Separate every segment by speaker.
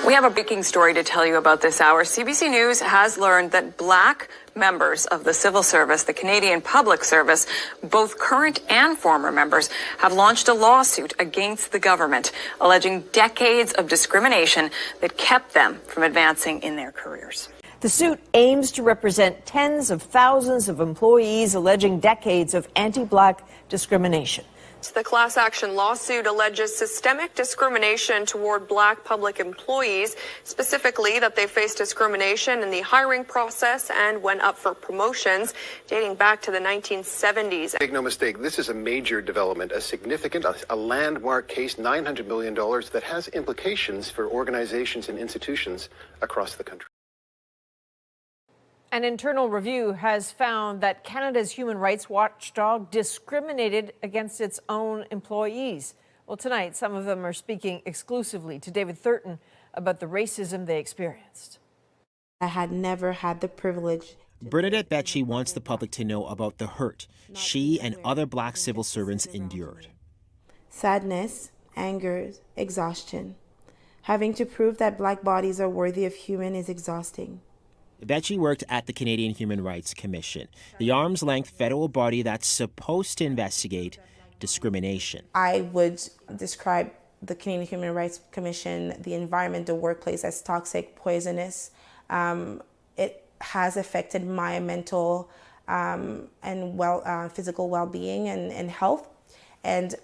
Speaker 1: We have a breaking story to tell you about this hour. CBC News has learned that Black members of the civil service, the Canadian Public Service, both current and former members, have launched a lawsuit against the government, alleging decades of discrimination that kept them from advancing in their careers.
Speaker 2: The suit aims to represent tens of thousands of employees alleging decades of anti-Black discrimination.
Speaker 1: The class action lawsuit alleges systemic discrimination toward Black public employees, specifically that they faced discrimination in the hiring process and when up for promotions dating back to the 1970s.
Speaker 3: Make no mistake, this is a major development, a significant, a landmark case, $900 million, that has implications for organizations and institutions across the country.
Speaker 2: An internal review has found that Canada's human rights watchdog discriminated against its own employees. Well, tonight, some of them are speaking exclusively to David Thurton about the racism they experienced.
Speaker 4: I had never had the privilege.
Speaker 5: Bernadette Becci wants the public to know about the hurt she and other Black civil servants endured.
Speaker 4: Sadness, anger, exhaustion. Having to prove that Black bodies are worthy of human is exhausting.
Speaker 5: Becci worked at the Canadian Human Rights Commission, the arm's-length federal body that's supposed to investigate discrimination.
Speaker 4: I would describe the Canadian Human Rights Commission, the environment, the workplace, as toxic, poisonous. It has affected my mental and physical well-being and health, and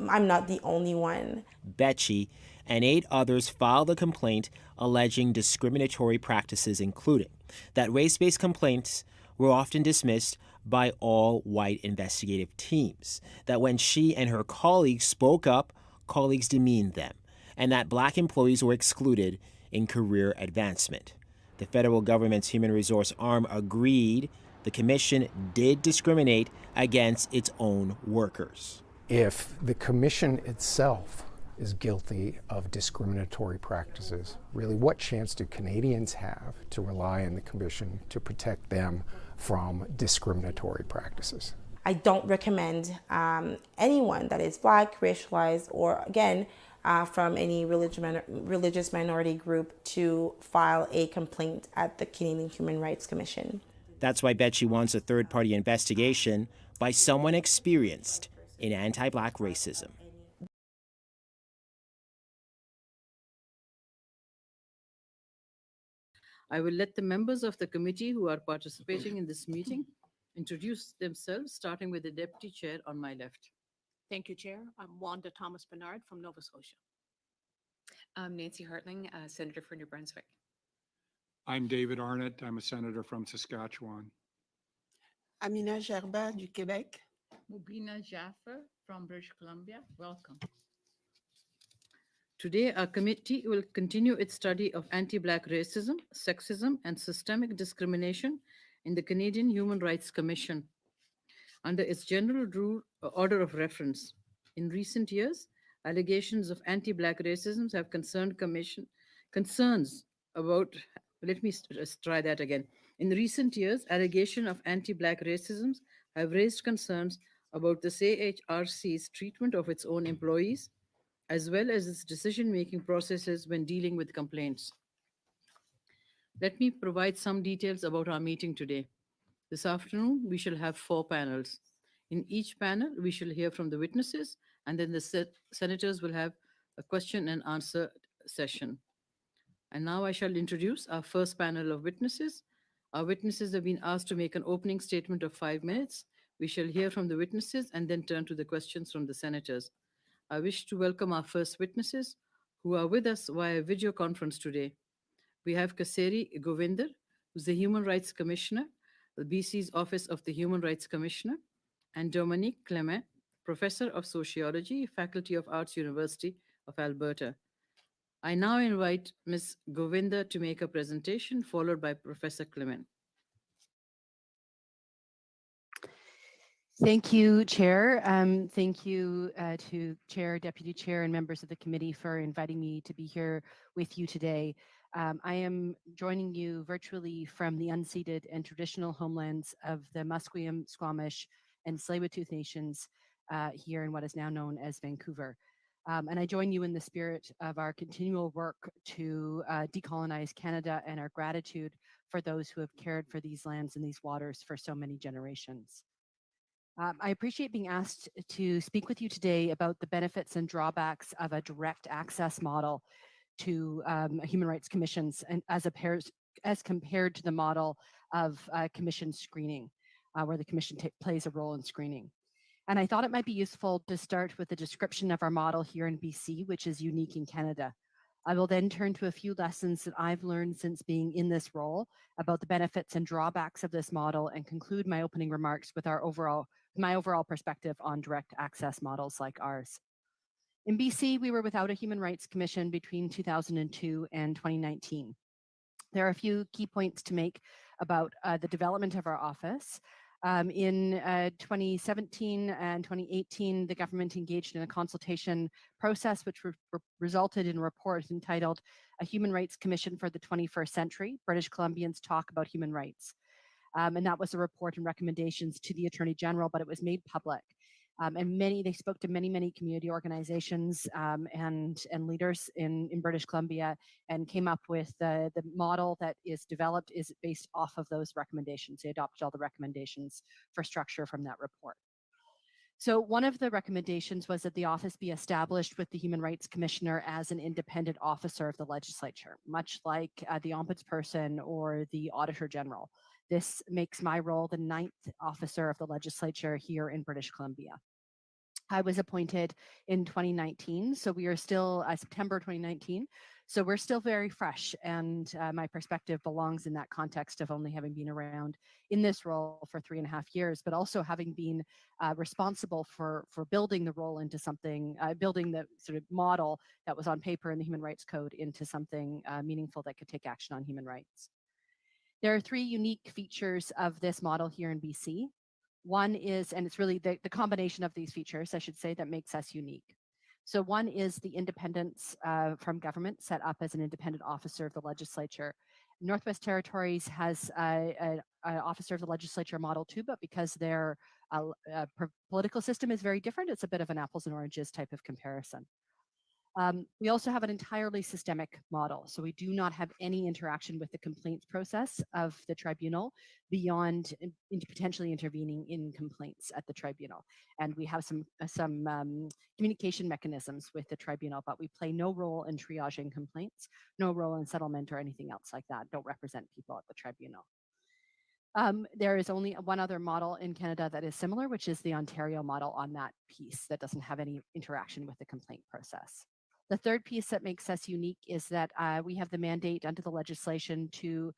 Speaker 4: I'm not the only one.
Speaker 5: Becci and 8 others filed a complaint alleging discriminatory practices, including that race-based complaints were often dismissed by all white investigative teams, that when she and her colleagues spoke up, colleagues demeaned them, and that Black employees were excluded in career advancement. The federal government's human resource arm agreed the commission did discriminate against its own workers.
Speaker 6: If the commission itself is guilty of discriminatory practices, really, what chance do Canadians have to rely on the commission to protect them from discriminatory practices?
Speaker 4: I don't recommend anyone that is Black, racialized, or again, from any religious minority group to file a complaint at the Canadian Human Rights Commission.
Speaker 5: That's why Becci wants a third-party investigation by someone experienced in anti-Black racism.
Speaker 7: I will let the members of the committee who are participating in this meeting introduce themselves, starting with the Deputy Chair on my left.
Speaker 8: Thank you, Chair. I'm Wanda Thomas Bernard from Nova Scotia.
Speaker 9: I'm Nancy Hartling, Senator for New Brunswick.
Speaker 10: I'm David Arnott. I'm a senator from Saskatchewan.
Speaker 11: Amina Gerba du Québec.
Speaker 12: Mubina Jaffer from British Columbia. Welcome.
Speaker 7: Today, our committee will continue its study of anti-Black racism, sexism, and systemic discrimination in the Canadian Human Rights Commission under its general order of reference. In recent years, allegations of anti-Black racism have concerns about, let me try that again. In recent years, allegations of anti-Black racism have raised concerns about the CHRC's treatment of its own employees, as well as its decision-making processes when dealing with complaints. Let me provide some details about our meeting today. This afternoon, we shall have 4 panels. In each panel, we shall hear from the witnesses, and then the senators will have a question and answer session. And now I shall introduce our first panel of witnesses. Our witnesses have been asked to make an opening statement of 5 minutes. We shall hear from the witnesses and then turn to the questions from the senators. I wish to welcome our first witnesses who are with us via video conference today. We have Kaseri Govinder, who's the Human Rights Commissioner, the BC's Office of the Human Rights Commissioner, and Dominique Clement, Professor of Sociology, Faculty of Arts, University of Alberta. I now invite Ms. Govinder to make a presentation, followed by Professor Clement.
Speaker 13: Thank you, Chair. Thank you to Chair, Deputy Chair, and members of the committee for inviting me to be here with you today. I am joining you virtually from the unceded and traditional homelands of the Musqueam, Squamish, and Tsleil-Waututh Nations here in what is now known as Vancouver. And I join you in the spirit of our continual work to decolonize Canada and our gratitude for those who have cared for these lands and these waters for so many generations. I appreciate being asked to speak with you today about the benefits and drawbacks of a direct access model to human rights commissions and as compared to the model of commission screening, where the commission plays a role in screening. And I thought it might be useful to start with a description of our model here in BC, which is unique in Canada. I will then turn to a few lessons that I've learned since being in this role about the benefits and drawbacks of this model and conclude my opening remarks with my overall perspective on direct access models like ours. In BC, we were without a Human Rights Commission between 2002 and 2019. There are a few key points to make about the development of our office. In 2017 and 2018, the government engaged in a consultation process which resulted in a report entitled A Human Rights Commission for the 21st Century, British Columbians Talk About Human Rights. And that was a report and recommendations to the Attorney General, but it was made public. And they spoke to many community organizations and leaders in British Columbia and came up with the model that is developed is based off of those recommendations. They adopted all the recommendations for structure from that report. So one of the recommendations was that the office be established with the Human Rights Commissioner as an independent officer of the legislature, much like the Ombudsperson or the Auditor General. This makes my role the 9th officer of the legislature here in British Columbia. I was appointed in 2019, so we are still September 2019, so we're still very fresh, and my perspective belongs in that context of only having been around in this role for 3.5 years, but also having been responsible for building the role into something, building the sort of model that was on paper in the Human Rights Code into something meaningful that could take action on human rights. There are 3 unique features of this model here in BC. One is, and it's really the combination of these features, I should say, that makes us unique. So one is the independence from government, set up as an independent officer of the legislature. Northwest Territories has an officer of the legislature model too, but because their political system is very different, it's a bit of an apples and oranges type of comparison. We also have an entirely systemic model. So we do not have any interaction with the complaints process of the tribunal beyond potentially intervening in complaints at the tribunal. And we have some communication mechanisms with the tribunal, but we play no role in triaging complaints, no role in settlement or anything else like that. Don't represent people at the tribunal. There is only one other model in Canada that is similar, which is the Ontario model on that piece that doesn't have any interaction with the complaint process. The third piece that makes us unique is that we have the mandate under the legislation to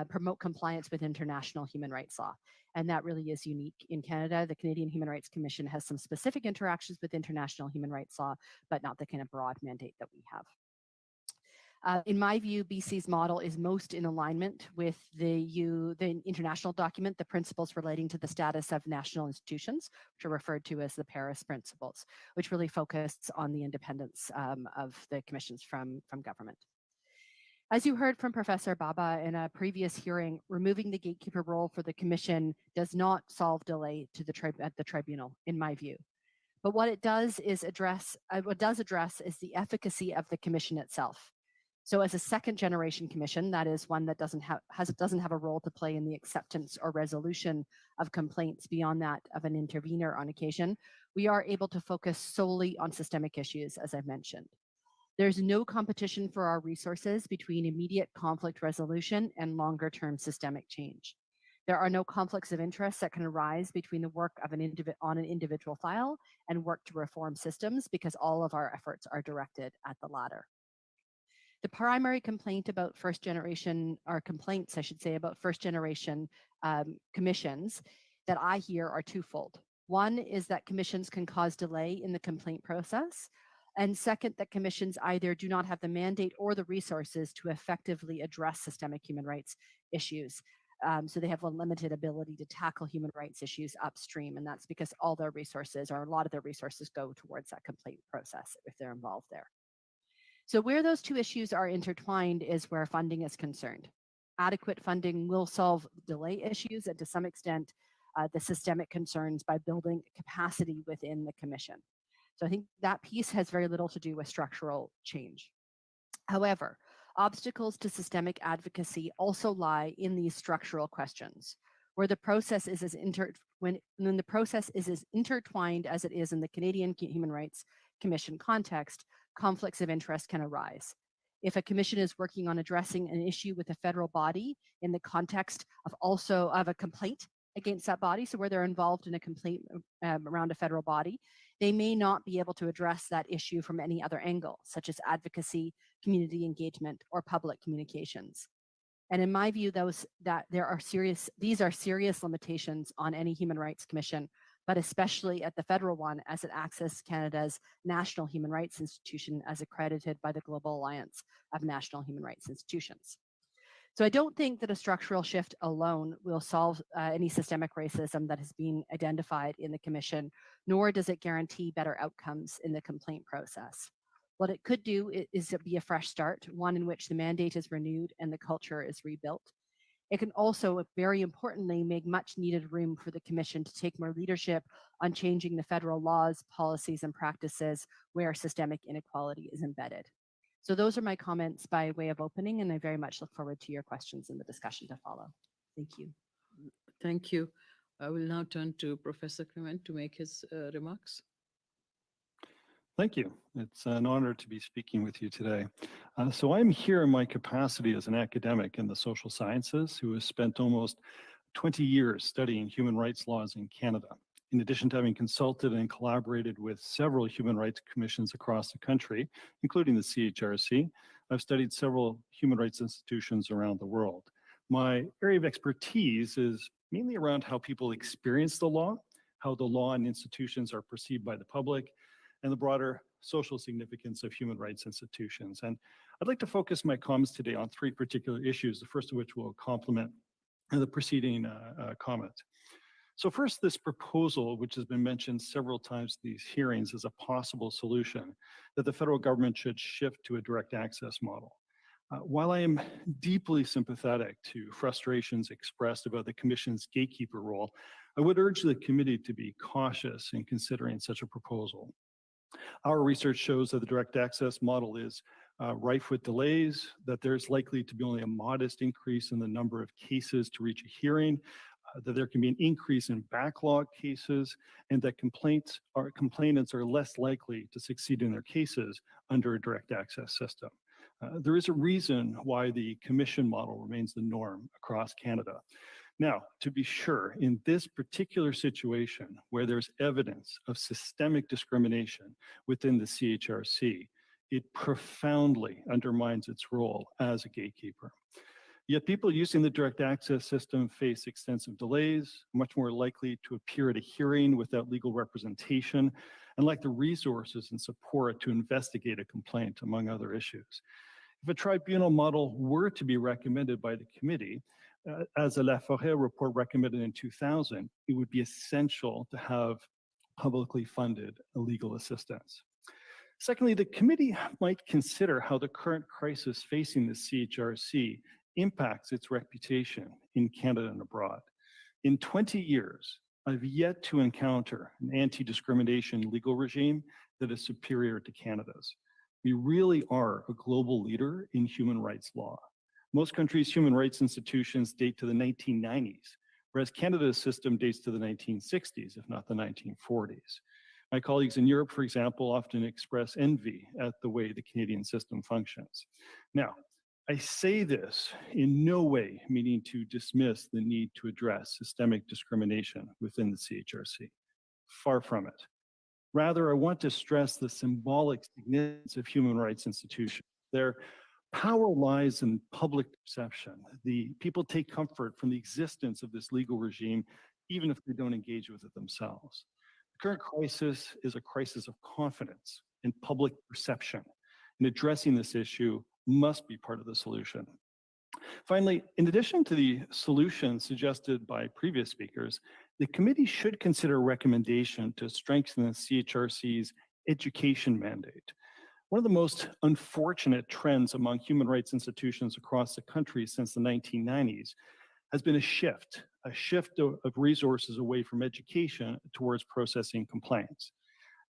Speaker 13: promote compliance with international human rights law. And that really is unique in Canada. The Canadian Human Rights Commission has some specific interactions with international human rights law, but not the kind of broad mandate that we have. In my view, BC's model is most in alignment with the international document, the principles relating to the status of national institutions, which are referred to as the Paris Principles, which really focus on the independence of the commissions from government. As you heard from Professor Baba in a previous hearing, removing the gatekeeper role for the commission does not solve delay to at the tribunal, in my view. But what it does is address is the efficacy of the commission itself. So as a second generation commission, that is one that doesn't have a role to play in the acceptance or resolution of complaints beyond that of an intervener on occasion, we are able to focus solely on systemic issues, as I've mentioned. There's no competition for our resources between immediate conflict resolution and longer term systemic change. There are no conflicts of interest that can arise between the work of on an individual file and work to reform systems because all of our efforts are directed at the latter. The primary complaint about first generation, or complaints, I should say, about first generation commissions that I hear are twofold. One is that commissions can cause delay in the complaint process. And second, that commissions either do not have the mandate or the resources to effectively address systemic human rights issues. So they have a limited ability to tackle human rights issues upstream. And that's because all their resources, or a lot of their resources, go towards that complaint process if they're involved there. So where those two issues are intertwined is where funding is concerned. Adequate funding will solve delay issues and to some extent the systemic concerns by building capacity within the commission. So I think that piece has very little to do with structural change. However, obstacles to systemic advocacy also lie in these structural questions, where the process is when the process is as intertwined as it is in the Canadian Human Rights Commission context, conflicts of interest can arise. If a commission is working on addressing an issue with a federal body in the context of a complaint against that body, so where they're involved in a complaint around a federal body, they may not be able to address that issue from any other angle, such as advocacy, community engagement, or public communications. And in my view, these are serious limitations on any human rights commission, but especially at the federal one, as it accesses Canada's national human rights institution as accredited by the Global Alliance of National Human Rights Institutions. So I don't think that a structural shift alone will solve any systemic racism that has been identified in the Commission, nor does it guarantee better outcomes in the complaint process. What it could do is to be a fresh start, one in which the mandate is renewed and the culture is rebuilt. It can also, very importantly, make much needed room for the Commission to take more leadership on changing the federal laws, policies, and practices where systemic inequality is embedded. So those are my comments by way of opening, and I very much look forward to your questions and the discussion to follow. Thank you.
Speaker 7: Thank you. I will now turn to Professor Clement to make his remarks.
Speaker 14: Thank you. It's an honor to be speaking with you today. So I'm here in my capacity as an academic in the social sciences who has spent almost 20 years studying human rights laws in Canada. In addition to having consulted and collaborated with several human rights commissions across the country, including the CHRC, I've studied several human rights institutions around the world. My area of expertise is mainly around how people experience the law, how the law and institutions are perceived by the public, and the broader social significance of human rights institutions. And I'd like to focus my comments today on three particular issues, the first of which will complement the preceding comment. So first, this proposal, which has been mentioned several times in these hearings as a possible solution, that the federal government should shift to a direct access model. While I am deeply sympathetic to frustrations expressed about the Commission's gatekeeper role, I would urge the committee to be cautious in considering such a proposal. Our research shows that the direct access model is rife with delays, that there's likely to be only a modest increase in the number of cases to reach a hearing, that there can be an increase in backlog cases, and that complainants are less likely to succeed in their cases under a direct access system. There is a reason why the commission model remains the norm across Canada. Now, to be sure, in this particular situation where there's evidence of systemic discrimination within the CHRC, it profoundly undermines its role as a gatekeeper. Yet people using the direct access system face extensive delays, much more likely to appear at a hearing without legal representation, and lack the resources and support to investigate a complaint, among other issues. If a tribunal model were to be recommended by the committee, as a La Forêt report recommended in 2000, it would be essential to have publicly funded legal assistance. Secondly, the committee might consider how the current crisis facing the CHRC impacts its reputation in Canada and abroad. In 20 years, I've yet to encounter an anti-discrimination legal regime that is superior to Canada's. We really are a global leader in human rights law. Most countries' human rights institutions date to the 1990s, whereas Canada's system dates to the 1960s, if not the 1940s. My colleagues in Europe, for example, often express envy at the way the Canadian system functions. Now, I say this in no way meaning to dismiss the need to address systemic discrimination within the CHRC. Far from it. Rather, I want to stress the symbolic significance of human rights institutions. Their power lies in public perception. The people take comfort from the existence of this legal regime, even if they don't engage with it themselves. The current crisis is a crisis of confidence in public perception, and addressing this issue must be part of the solution. Finally, in addition to the solutions suggested by previous speakers, the committee should consider a recommendation to strengthen the CHRC's education mandate. One of the most unfortunate trends among human rights institutions across the country since the 1990s has been a shift of resources away from education towards processing complaints.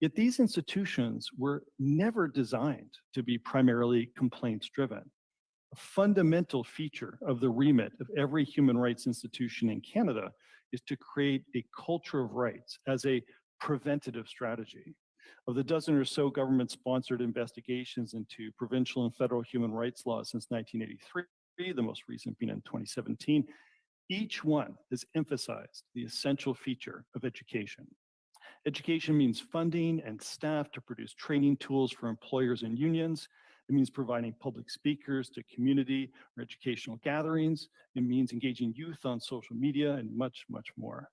Speaker 14: Yet these institutions were never designed to be primarily complaints-driven. A fundamental feature of the remit of every human rights institution in Canada is to create a culture of rights as a preventative strategy. Of the dozen or so government-sponsored investigations into provincial and federal human rights laws since 1983, the most recent being in 2017, each one has emphasized the essential feature of education. Education means funding and staff to produce training tools for employers and unions. It means providing public speakers to community or educational gatherings. It means engaging youth on social media and much, much more.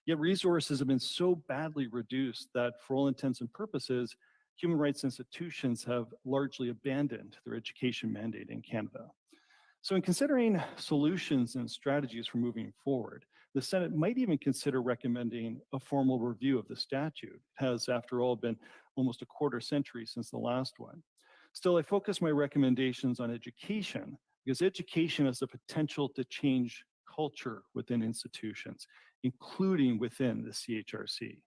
Speaker 14: Yet resources have been so badly reduced that for all intents and purposes, human rights institutions have largely abandoned their education mandate in Canada. So in considering solutions and strategies for moving forward, the Senate might even consider recommending a formal review of the statute. It has, after all, been almost a quarter century since the last one. Still, I focus my recommendations on education because education has the potential to change culture within institutions, including within the CHRC.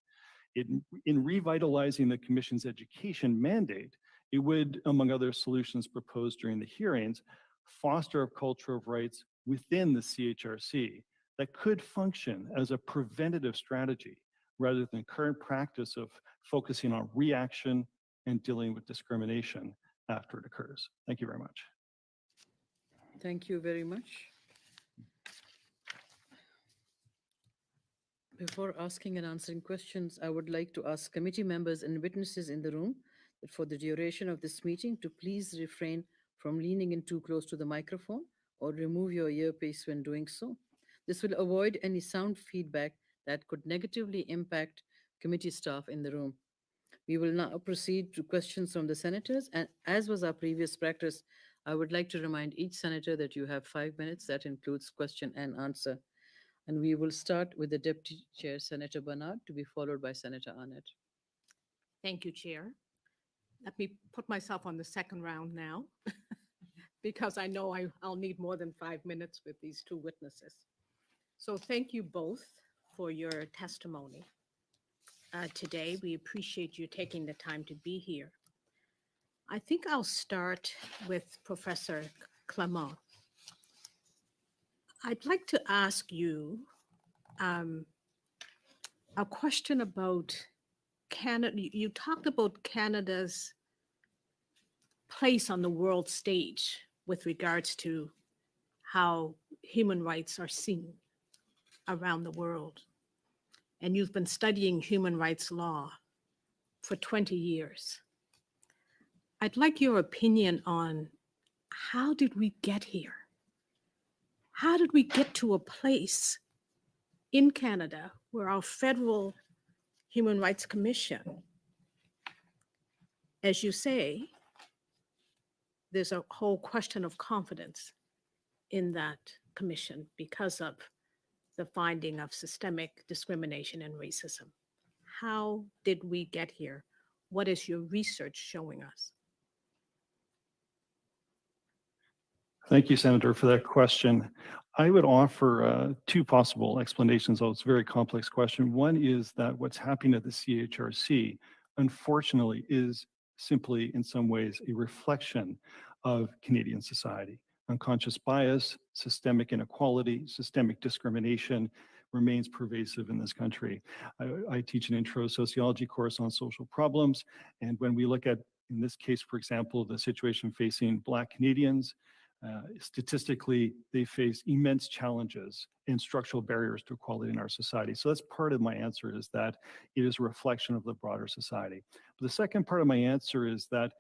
Speaker 14: In revitalizing the Commission's education mandate, it would, among other solutions proposed during the hearings, foster a culture of rights within the CHRC that could function as a preventative strategy rather than current practice of focusing on reaction and dealing with discrimination after it occurs. Thank you very much.
Speaker 7: Thank you very much. Before asking and answering questions, I would like to ask committee members and witnesses in the room that for the duration of this meeting to please refrain from leaning in too close to the microphone or remove your earpiece when doing so. This will avoid any sound feedback that could negatively impact committee staff in the room. We will now proceed to questions from the senators, and as was our previous practice, I would like to remind each senator that you have 5 minutes. That includes question and answer. And we will start with the Deputy Chair, Senator Bernard, to be followed by Senator Arnott.
Speaker 8: Thank you, Chair. Let me put myself on the second round now, because I know I'll need more than 5 minutes with these two witnesses. So thank you both for your testimony today. We appreciate you taking the time to be here. I think I'll start with Professor Clement. I'd like to ask you a question about Canada. You talked about Canada's place on the world stage with regards to how human rights are seen around the world. And you've been studying human rights law for 20 years. I'd like your opinion on how did we get here? How did we get to a place in Canada where our federal Human Rights Commission, as you say, there's a whole question of confidence in that commission because of the finding of systemic discrimination and racism. How did we get here? What is your research showing us?
Speaker 14: Thank you, Senator, for that question. I would offer two possible explanations, although it's a very complex question. One is that what's happening at the CHRC, unfortunately, is simply in some ways a reflection of Canadian society. Unconscious bias, systemic inequality, systemic discrimination remains pervasive in this country. I teach an intro sociology course on social problems, and when we look at, in this case, for example, the situation facing Black Canadians, statistically, they face immense challenges and structural barriers to equality in our society. So that's part of my answer, is that it is a reflection of the broader society. But the second part of my answer is that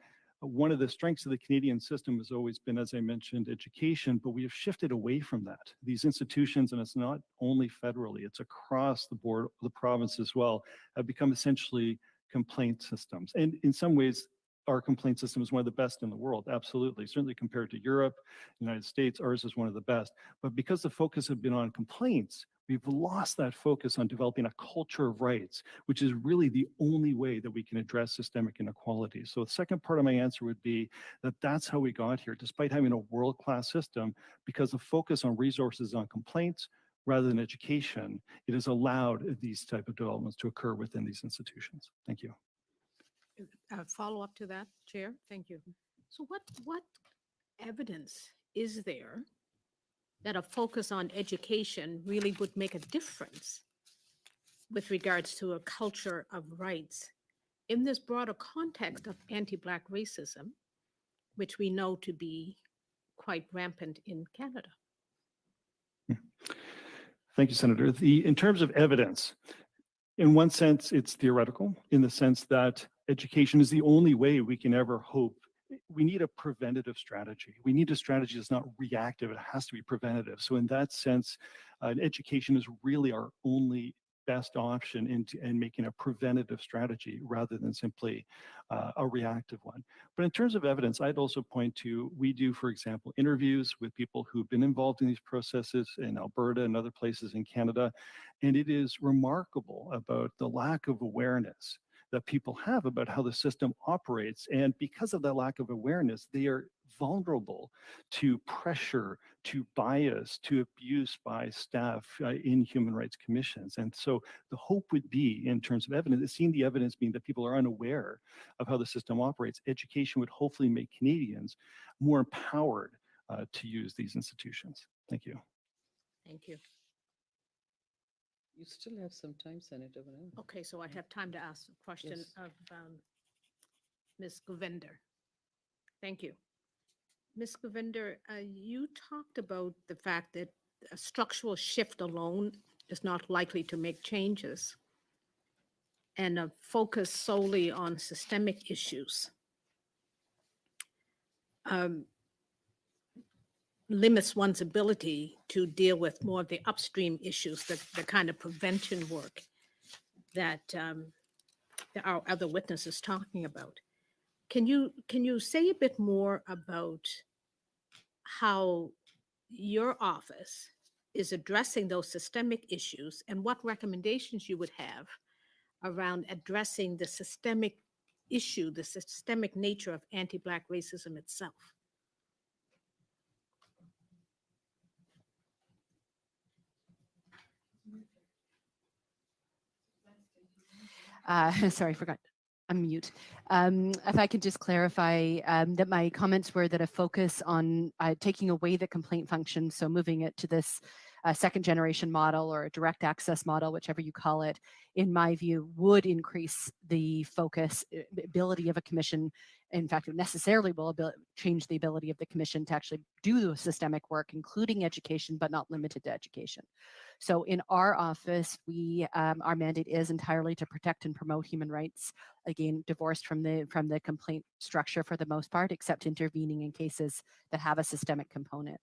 Speaker 14: one of the strengths of the Canadian system has always been, as I mentioned, education, but we have shifted away from that. These institutions, and it's not only federally, it's across the board, the province as well, have become essentially complaint systems. And in some ways, our complaint system is one of the best in the world, absolutely. Certainly compared to Europe, United States, ours is one of the best. But because the focus has been on complaints, we've lost that focus on developing a culture of rights, which is really the only way that we can address systemic inequality. So the second part of my answer would be that that's how we got here, despite having a world-class system, because the focus on resources on complaints rather than education, it has allowed these type of developments to occur within these institutions. Thank you.
Speaker 8: follow up to that, Chair? Thank you. So what evidence is there that a focus on education really would make a difference with regards to a culture of rights in this broader context of anti-Black racism, which we know to be quite rampant in Canada?
Speaker 14: Thank you, Senator. In terms of evidence, in one sense, it's theoretical in the sense that education is the only way we can ever hope. We need a preventative strategy. We need a strategy that's not reactive. It has to be preventative. So in that sense, education is really our only best option in making a preventative strategy rather than simply a reactive one. But in terms of evidence, I'd also point to, we do, for example, interviews with people who've been involved in these processes in Alberta and other places in Canada. And it is remarkable about the lack of awareness that people have about how the system operates. And because of that lack of awareness, they are vulnerable to pressure, to bias, to abuse by staff in human rights commissions. And so the hope would be, in terms of evidence, seeing the evidence being that people are unaware of how the system operates, education would hopefully make Canadians more empowered to use these institutions. Thank you.
Speaker 8: Thank you.
Speaker 7: You still have some time, Senator.
Speaker 8: Okay, so I have time to ask a question
Speaker 7: Yes.
Speaker 8: of Ms. Govinder. Thank you. Ms. Govinder, you talked about the fact that a structural shift alone is not likely to make changes, and a focus solely on systemic issues limits one's ability to deal with more of the upstream issues, the kind of prevention work that our other witnesses talking about. Can you say a bit more about how your office is addressing those systemic issues and what recommendations you would have around addressing the systemic issue, the systemic nature of anti-Black racism itself?
Speaker 13: Sorry, I forgot. Unmute. If I could just clarify that my comments were that a focus on taking away the complaint function, so moving it to this second generation model or a direct access model, whichever you call it, in my view, would increase the focus, ability of a commission. In fact, it necessarily will change the ability of the commission to actually do the systemic work, including education, but not limited to education. So in our office, our mandate is entirely to protect and promote human rights, again, divorced from the complaint structure for the most part, except intervening in cases that have a systemic component.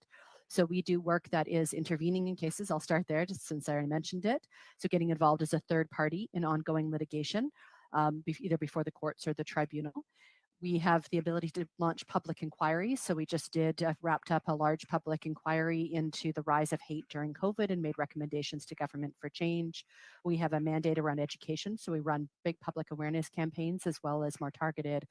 Speaker 13: So we do work that is intervening in cases. I'll start there, just since I already mentioned it. So getting involved as a third party in ongoing litigation, either before the courts or the tribunal. We have the ability to launch public inquiries. So we just wrapped up a large public inquiry into the rise of hate during COVID and made recommendations to government for change. We have a mandate around education. So we run big public awareness campaigns as well as more targeted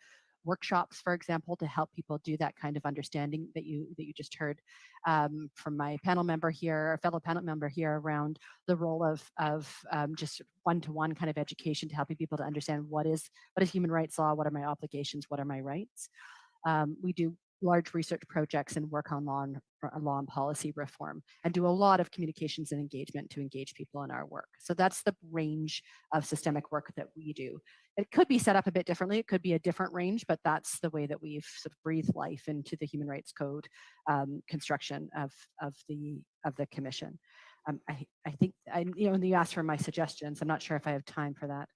Speaker 13: workshops, for example, to help people do that kind of understanding that you just heard from my panel member here, fellow panel member here, around the role of just one-to-one kind of education to helping people to understand what is human rights law, what are my obligations, what are my rights. We do large research projects and work on law and policy reform, and do a lot of communications and engagement to engage people in our work. So that's the range of systemic work that we do. It could be set up a bit differently. It could be a different range, but that's the way that we've sort of breathed life into the Human Rights Code construction of the commission. I think, and you asked for my suggestions. I'm not sure if I have time for that.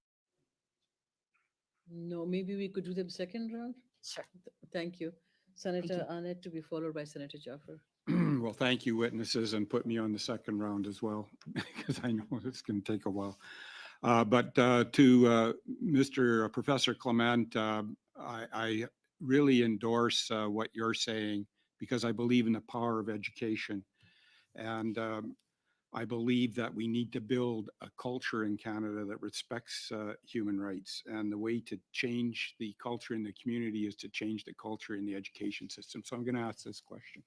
Speaker 7: No, maybe we could do the second round?
Speaker 13: Sure.
Speaker 7: Thank you. Senator Arnett, to be followed by Senator Jaffer.
Speaker 10: Well, thank you, witnesses, and put me on the second round as well, because I know it's going to take a while. But to Mr. Professor Clement, I really endorse what you're saying, because I believe in the power of education. And I believe that we need to build a culture in Canada that respects human rights. And the way to change the culture in the community is to change the culture in the education system. So I'm going to ask this question.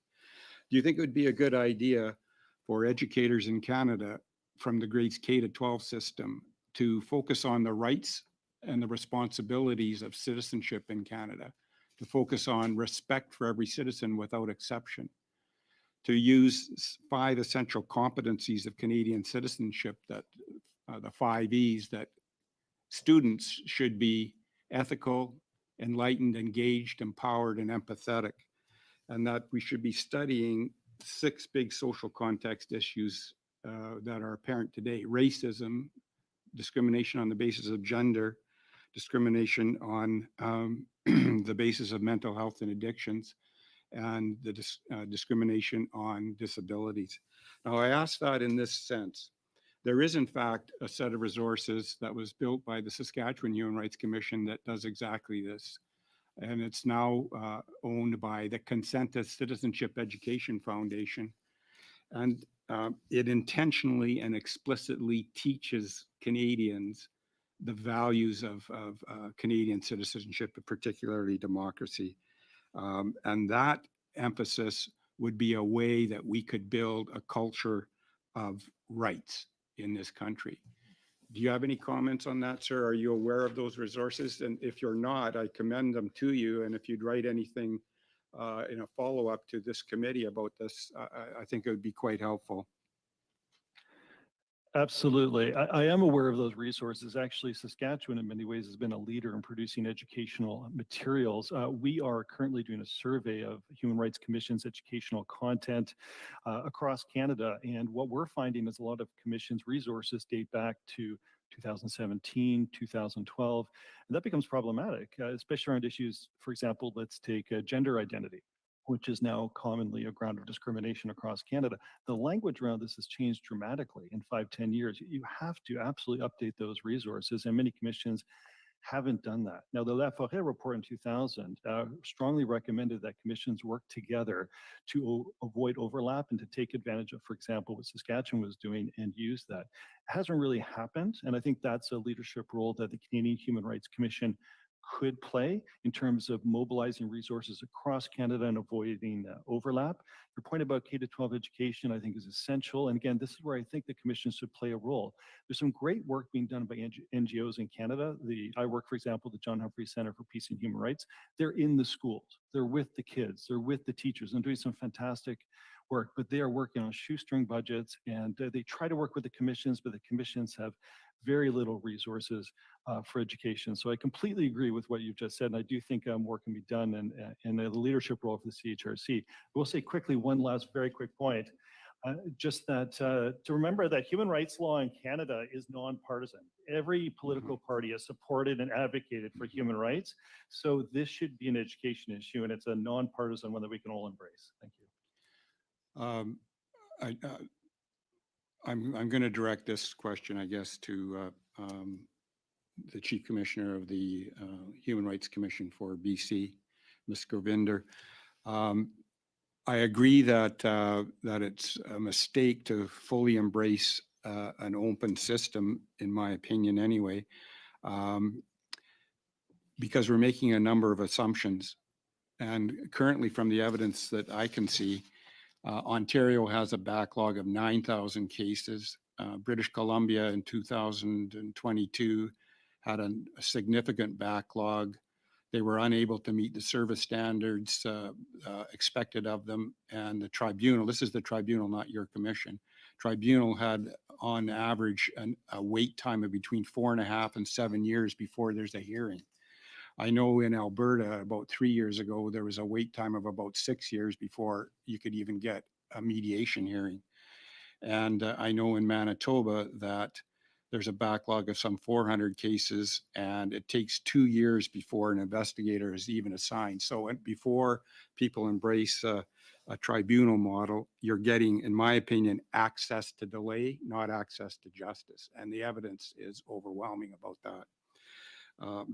Speaker 10: Do you think it would be a good idea for educators in Canada from the grades K to 12 system to focus on the rights and the responsibilities of citizenship in Canada, to focus on respect for every citizen without exception, to use 5 essential competencies of Canadian citizenship, that the 5 E's, that students should be ethical, enlightened, engaged, empowered, and empathetic, and that we should be studying 6 big social context issues that are apparent today: racism, discrimination on the basis of gender, discrimination on the basis of mental health and addictions, and the discrimination on disabilities. Now, I ask that in this sense. There is, in fact, a set of resources that was built by the Saskatchewan Human Rights Commission that does exactly this. And it's now owned by the Consensus Citizenship Education Foundation. And it intentionally and explicitly teaches Canadians the values of Canadian citizenship, particularly democracy. And that emphasis would be a way that we could build a culture of rights in this country. Do you have any comments on that, sir? Are you aware of those resources? And if you're not, I commend them to you. And if you'd write anything in a follow-up to this committee about this, I think it would be quite helpful.
Speaker 14: Absolutely. I am aware of those resources. Actually, Saskatchewan in many ways has been a leader in producing educational materials. We are currently doing a survey of Human Rights Commission's educational content across Canada. And what we're finding is a lot of Commission's resources date back to 2017, 2012, and that becomes problematic, especially around issues, for example, let's take gender identity, which is now commonly a ground of discrimination across Canada. The language around this has changed dramatically in 5-10 years. You have to absolutely update those resources, and many commissions haven't done that. Now, the La Forêt report in 2000 strongly recommended that commissions work together to avoid overlap and to take advantage of, for example, what Saskatchewan was doing and use that. It hasn't really happened, and I think that's a leadership role that the Canadian Human Rights Commission could play in terms of mobilizing resources across Canada and avoiding overlap. Your point about K-12 education, I think, is essential. And again, this is where I think the Commission should play a role. There's some great work being done by NGOs in Canada. I work, for example, the John Humphrey Center for Peace and Human Rights. They're in the schools. They're with the kids. They're with the teachers and doing some fantastic work, but they are working on shoestring budgets, and they try to work with the commissions, but the commissions have very little resources for education. So I completely agree with what you've just said, and I do think more can be done in the leadership role for the CHRC. I will say quickly one last very quick point, just that to remember that human rights law in Canada is nonpartisan. Every political party has supported and advocated for human rights, so this should be an education issue, and it's a nonpartisan one that we can all embrace. Thank you.
Speaker 10: I'm going to direct this question, I guess, to the Chief Commissioner of the Human Rights Commission for BC, Ms. Govinder. I agree that that it's a mistake to fully embrace an open system, in my opinion, anyway, because we're making a number of assumptions. And currently, from the evidence that I can see, Ontario has a backlog of 9,000 cases. British Columbia in 2022 had a significant backlog. They were unable to meet the service standards expected of them. And the tribunal, this is the tribunal, not your commission, tribunal had on average a wait time of between 4.5 and 7 years before there's a hearing. I know in Alberta, about 3 years ago, there was a wait time of about 6 years before you could even get a mediation hearing. And I know in Manitoba that there's a backlog of some 400 cases, and it takes 2 years before an investigator is even assigned. So before people embrace a tribunal model, you're getting, in my opinion, access to delay, not access to justice. And the evidence is overwhelming about that.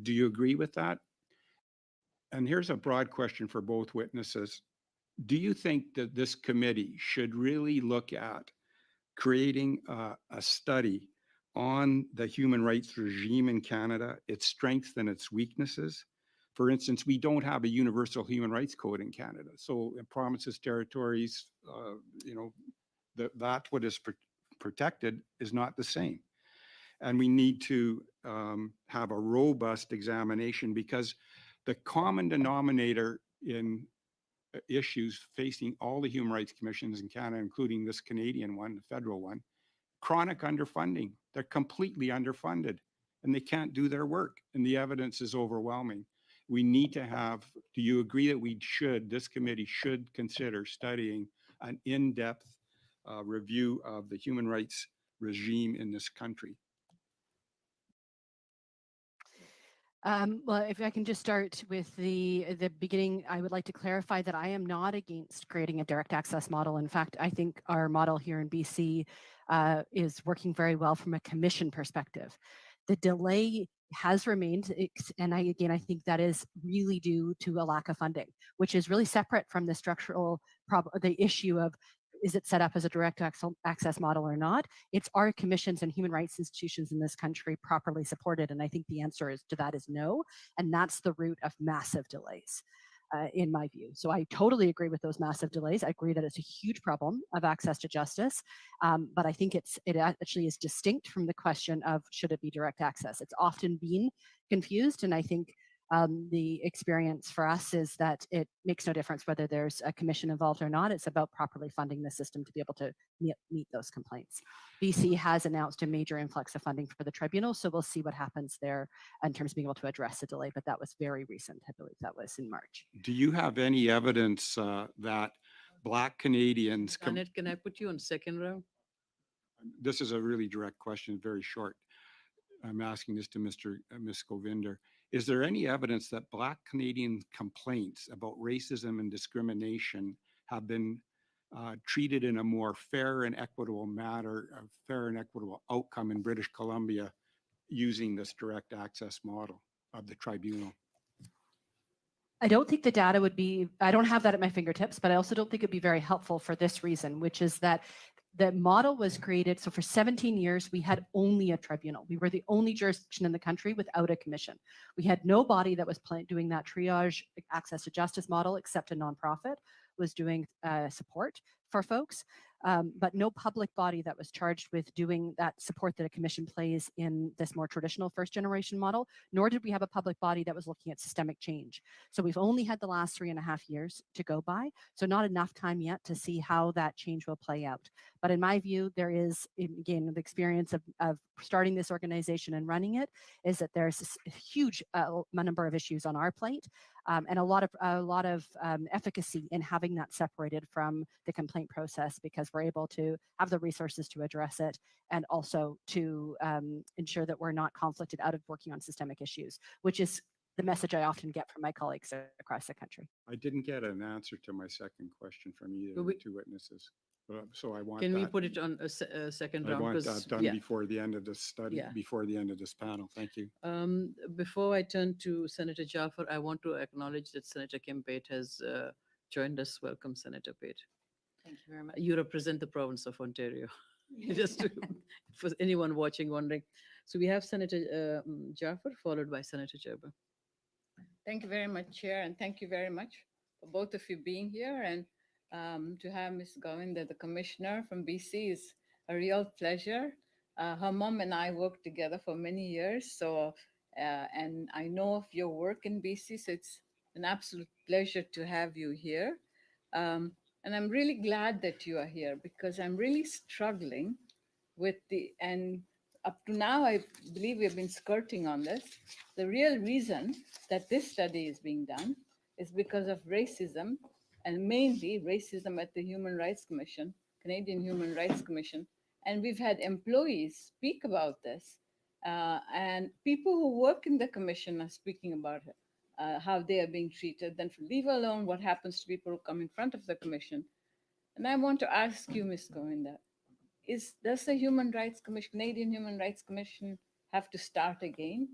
Speaker 10: Do you agree with that? And here's a broad question for both witnesses. Do you think that this committee should really look at creating a study on the human rights regime in Canada, its strengths and its weaknesses? For instance, we don't have a universal human rights code in Canada. So in provinces, territories, that what is protected is not the same. And we need to have a robust examination, because the common denominator in issues facing all the human rights commissions in Canada, including this Canadian one, the federal one, chronic underfunding. They're completely underfunded and they can't do their work. And the evidence is overwhelming. We need to have, do you agree that this committee should consider studying an in-depth review of the human rights regime in this country?
Speaker 13: Well, if I can just start with the beginning, I would like to clarify that I am not against creating a direct access model. In fact, I think our model here in BC is working very well from a commission perspective. The delay has remained, and I think that is really due to a lack of funding, which is really separate from the structural problem, the issue of is it set up as a direct access model or not? It's are commissions and human rights institutions in this country properly supported? And I think the answer to that is no. And that's the root of massive delays, in my view. So I totally agree with those massive delays. I agree that it's a huge problem of access to justice. But I think it actually is distinct from the question of should it be direct access? It's often been confused. And I think the experience for us is that it makes no difference whether there's a commission involved or not. It's about properly funding the system to be able to meet those complaints. BC has announced a major influx of funding for the tribunal, so we'll see what happens there in terms of being able to address the delay, but that was very recent. I believe that was in March.
Speaker 10: Do you have any evidence that Black Canadians...
Speaker 7: Janet, can I put you on second round?
Speaker 10: This is a really direct question, very short. I'm asking this to Ms. Govinder. Is there any evidence that Black Canadian complaints about racism and discrimination have been treated in a more fair and equitable manner, a fair and equitable outcome in British Columbia using this direct access model of the tribunal?
Speaker 13: I don't think the data would be, I don't have that at my fingertips, but I also don't think it'd be very helpful for this reason, which is that the model was created, so for 17 years, we had only a tribunal. We were the only jurisdiction in the country without a commission. We had no body that was doing that triage access to justice model except a nonprofit was doing support for folks. But no public body that was charged with doing that support that a commission plays in this more traditional first generation model, nor did we have a public body that was looking at systemic change. So we've only had the last 3.5 years to go by, so not enough time yet to see how that change will play out. But in my view, there is, again, the experience of starting this organization and running it, is that there's a huge number of issues on our plate, and a lot of efficacy in having that separated from the complaint process, because we're able to have the resources to address it and also to ensure that we're not conflicted out of working on systemic issues, which is the message I often get from my colleagues across the country.
Speaker 10: I didn't get an answer to my second question from either of the two witnesses. So I want
Speaker 7: Can we put it on a second round?
Speaker 10: I want that done before the end of this study, before the end of this panel. Thank you.
Speaker 7: Before I turn to Senator Jaffer, I want to acknowledge that Senator Kim Pate has joined us. Welcome, Senator Pate.
Speaker 9: Thank you very much.
Speaker 7: You represent the province of Ontario, just for anyone watching wondering. So we have Senator Jaffer, followed by Senator Gerber.
Speaker 12: Thank you very much, Chair, and thank you very much for both of you being here. And to have Ms. Govinder, the Commissioner from BC, is a real pleasure. Her mom and I worked together for many years, so and I know of your work in BC, so it's an absolute pleasure to have you here. And I'm really glad that you are here, because I'm really struggling with and up to now, I believe we've been skirting on this. The real reason that this study is being done is because of racism, and mainly racism at the Human Rights Commission, Canadian Human Rights Commission. And we've had employees speak about this, and people who work in the commission are speaking about it. How they are being treated, then leave alone what happens to people who come in front of the commission. And I want to ask you, Ms. Govinder, does the Human Rights Commission, Canadian Human Rights Commission, have to start again?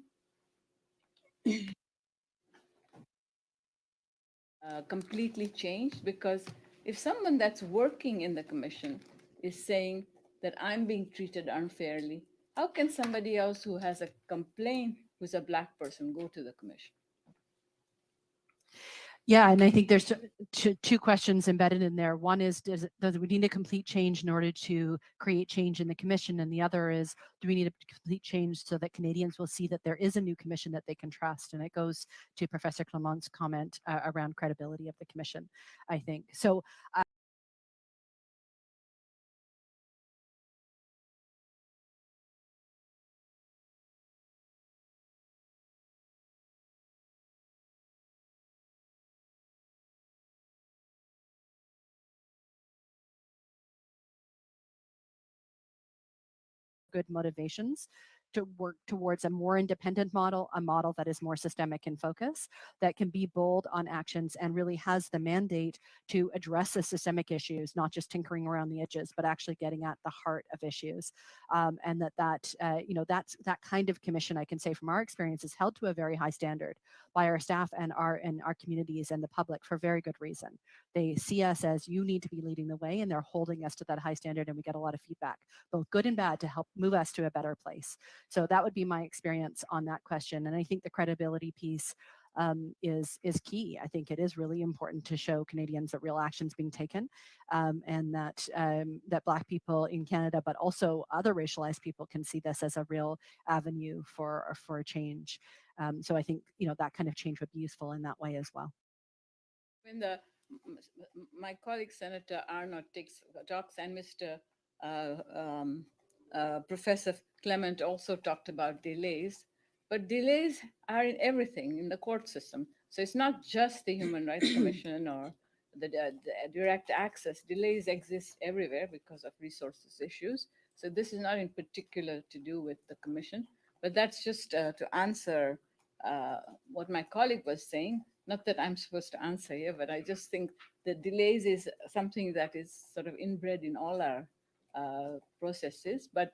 Speaker 12: Completely changed? Because if someone that's working in the commission is saying that I'm being treated unfairly, how can somebody else who has a complaint, who's a Black person, go to the commission?
Speaker 13: Yeah, and I think there's two questions embedded in there. One is, does we need a complete change in order to create change in the commission? And the other is, do we need a complete change so that Canadians will see that there is a new commission that they can trust? And it goes to Professor Clement's comment around credibility of the commission, I think. So good motivations to work towards a more independent model, a model that is more systemic in focus, that can be bold on actions and really has the mandate to address the systemic issues, not just tinkering around the edges, but actually getting at the heart of issues. And that's that kind of commission, I can say from our experience, is held to a very high standard by our staff and our communities and the public for very good reason. They see us as, you need to be leading the way, and they're holding us to that high standard, and we get a lot of feedback, both good and bad, to help move us to a better place. So that would be my experience on that question. And I think the credibility piece is key. I think it is really important to show Canadians that real action's being taken, and that Black people in Canada, but also other racialized people, can see this as a real avenue for change. So I think that kind of change would be useful in that way as well.
Speaker 12: When my colleague Senator Arnott talks, and Mr. Professor Clement also talked about delays, but delays are in everything in the court system. So it's not just the Human Rights Commission or the direct access. Delays exist everywhere because of resources issues. So this is not in particular to do with the commission, but that's just to answer what my colleague was saying. Not that I'm supposed to answer here, but I just think the delays is something that is sort of inbred in all our processes. But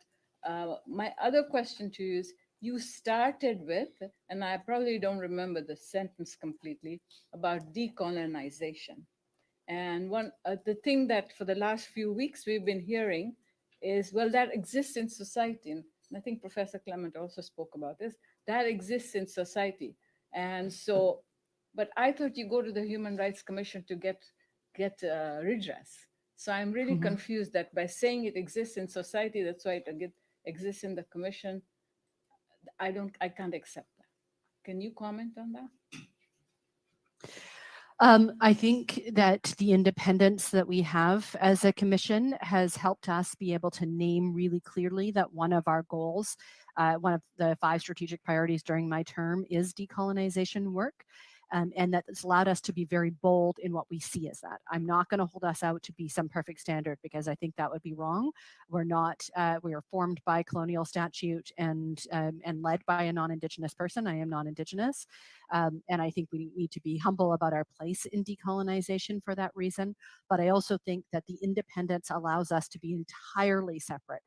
Speaker 12: my other question to you is, you started with, and I probably don't remember the sentence completely, about decolonization. And the thing that for the last few weeks we've been hearing is, well, that exists in society. And I think Professor Clement also spoke about this. That exists in society. And so, but I thought you go to the Human Rights Commission to get redress. So I'm really confused that by saying it exists in society, that's why it exists in the commission. I can't accept that. Can you comment on that?
Speaker 13: I think that the independence that we have as a commission has helped us be able to name really clearly that one of our goals, one of the 5 strategic priorities during my term, is decolonization work. And that's allowed us to be very bold in what we see as that. I'm not going to hold us out to be some perfect standard, because I think that would be wrong. We're not. We are formed by colonial statute and led by a non-Indigenous person. I am non-Indigenous, and I think we need to be humble about our place in decolonization for that reason. But I also think that the independence allows us to be entirely separate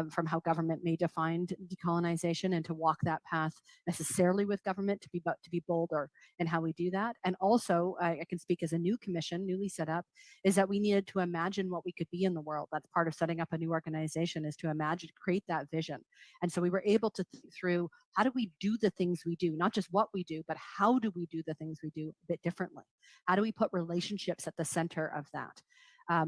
Speaker 13: from how government may define decolonization, and to walk that path necessarily with government, to be bolder in how we do that. And also, I can speak as a new commission, newly set up, is that we needed to imagine what we could be in the world. That's part of setting up a new organization, is to imagine, create that vision. And so we were able to think through, how do we do the things we do, not just what we do, but how do we do the things we do a bit differently? How do we put relationships at the center of that?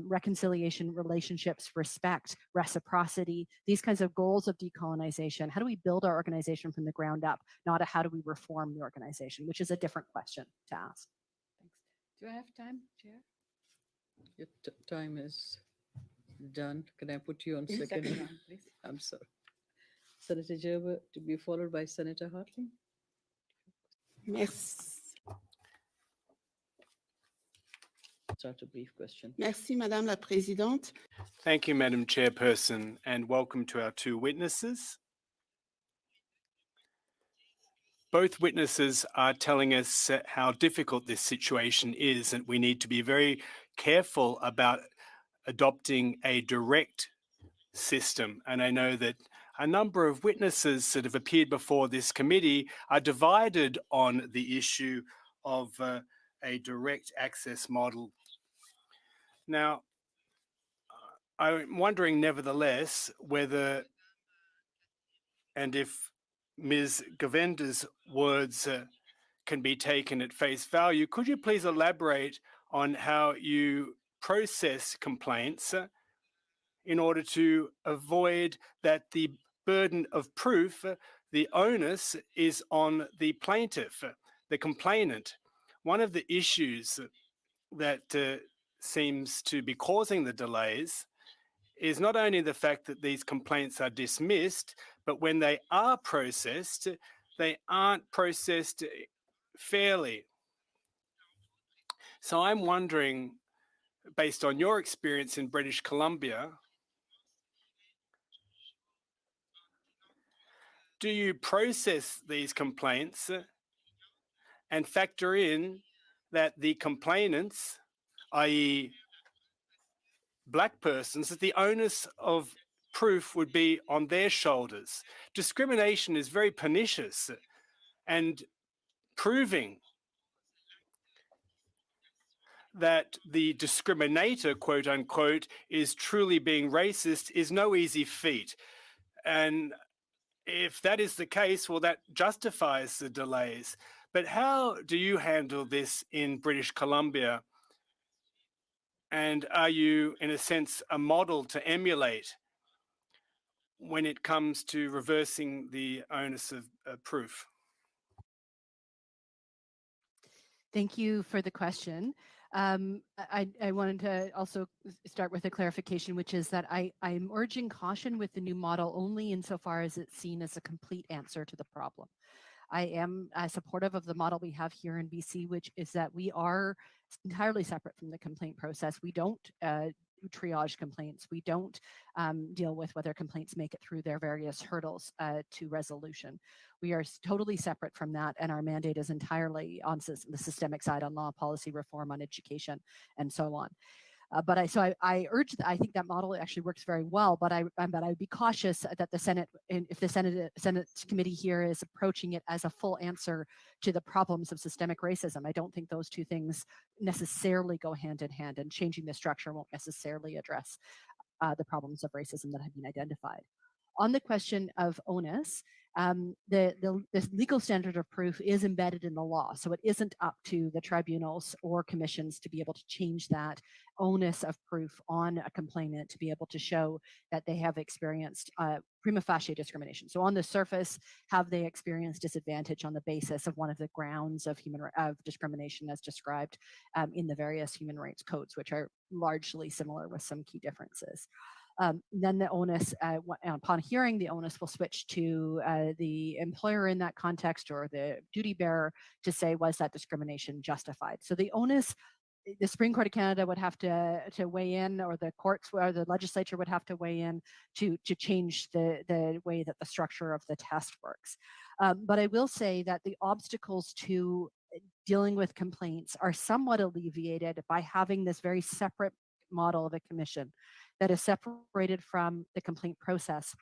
Speaker 13: Reconciliation, relationships, respect, reciprocity, these kinds of goals of decolonization. How do we build our organization from the ground up, not a how do we reform the organization, which is a different question to ask.
Speaker 12: Thanks. Do I have time, Chair? Your time is done. Can I put you on second round, please? I'm sorry. Senator Gerber, to be followed by Senator Hartling.
Speaker 11: Merci.
Speaker 12: Start a brief question.
Speaker 11: Merci, Madame la Présidente.
Speaker 15: Thank you, Madam Chairperson, and welcome to our 2 witnesses. Both witnesses are telling us how difficult this situation is, and we need to be very careful about adopting a direct system. And I know that a number of witnesses that have appeared before this committee are divided on the issue of a direct access model. Now, I'm wondering nevertheless whether, and if Ms. Govinda's words can be taken at face value. Could you please elaborate on how you process complaints in order to avoid that the burden of proof, the onus is on the plaintiff, the complainant? One of the issues that seems to be causing the delays is not only the fact that these complaints are dismissed, but when they are processed, they aren't processed fairly. So I'm wondering, based on your experience in British Columbia, do you process these complaints and factor in that the complainants, i.e. Black persons, that the onus of proof would be on their shoulders? Discrimination is very pernicious, and proving that the discriminator, quote unquote, is truly being racist is no easy feat. And if that is the case, well, that justifies the delays. But how do you handle this in British Columbia? And are you, in a sense, a model to emulate when it comes to reversing the onus of proof?
Speaker 13: Thank you for the question. I wanted to also start with a clarification, which is that I'm urging caution with the new model only insofar as it's seen as a complete answer to the problem. I am supportive of the model we have here in BC, which is that we are entirely separate from the complaint process. We don't triage complaints. We don't deal with whether complaints make it through their various hurdles to resolution. We are totally separate from that, and our mandate is entirely on the systemic side, on law, policy reform, on education, and so on. But I urge, I think that model actually works very well, but I would be cautious that the Senate, if the Senate committee here is approaching it as a full answer to the problems of systemic racism. I don't think those two things necessarily go hand in hand, and changing the structure won't necessarily address the problems of racism that have been identified. On the question of onus, the legal standard of proof is embedded in the law, so it isn't up to the tribunals or commissions to be able to change that onus of proof on a complainant to be able to show that they have experienced prima facie discrimination. So on the surface, have they experienced disadvantage on the basis of one of the grounds of discrimination as described in the various human rights codes, which are largely similar with some key differences. Then the onus, upon hearing, the onus will switch to the employer in that context, or the duty bearer, to say, was that discrimination justified? So the onus, the Supreme Court of Canada would have to weigh in, or the courts or the legislature would have to weigh in to change the way that the structure of the test works. But I will say that the obstacles to dealing with complaints are somewhat alleviated by having this very separate model of a commission that is separated from the complaint process.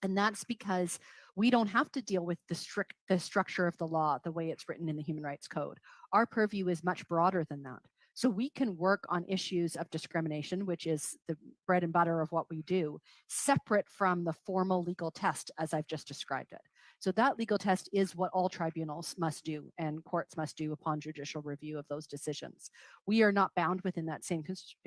Speaker 13: And that's because we don't have to deal with the structure of the law the way it's written in the Human Rights Code. Our purview is much broader than that. So we can work on issues of discrimination, which is the bread and butter of what we do, separate from the formal legal test as I've just described it. So that legal test is what all tribunals must do and courts must do upon judicial review of those decisions. We are not bound within that same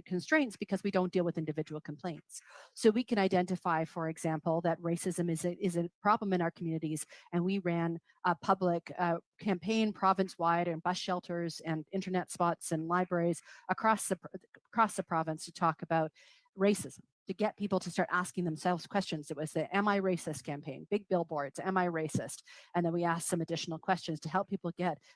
Speaker 13: constraints because we don't deal with individual complaints. So we can identify, for example, that racism is a problem in our communities, and we ran a public campaign province-wide in bus shelters and internet spots and libraries across the province to talk about racism, to get people to start asking themselves questions. It was the Am I Racist campaign, big billboards, Am I Racist? And then we asked some additional questions to help people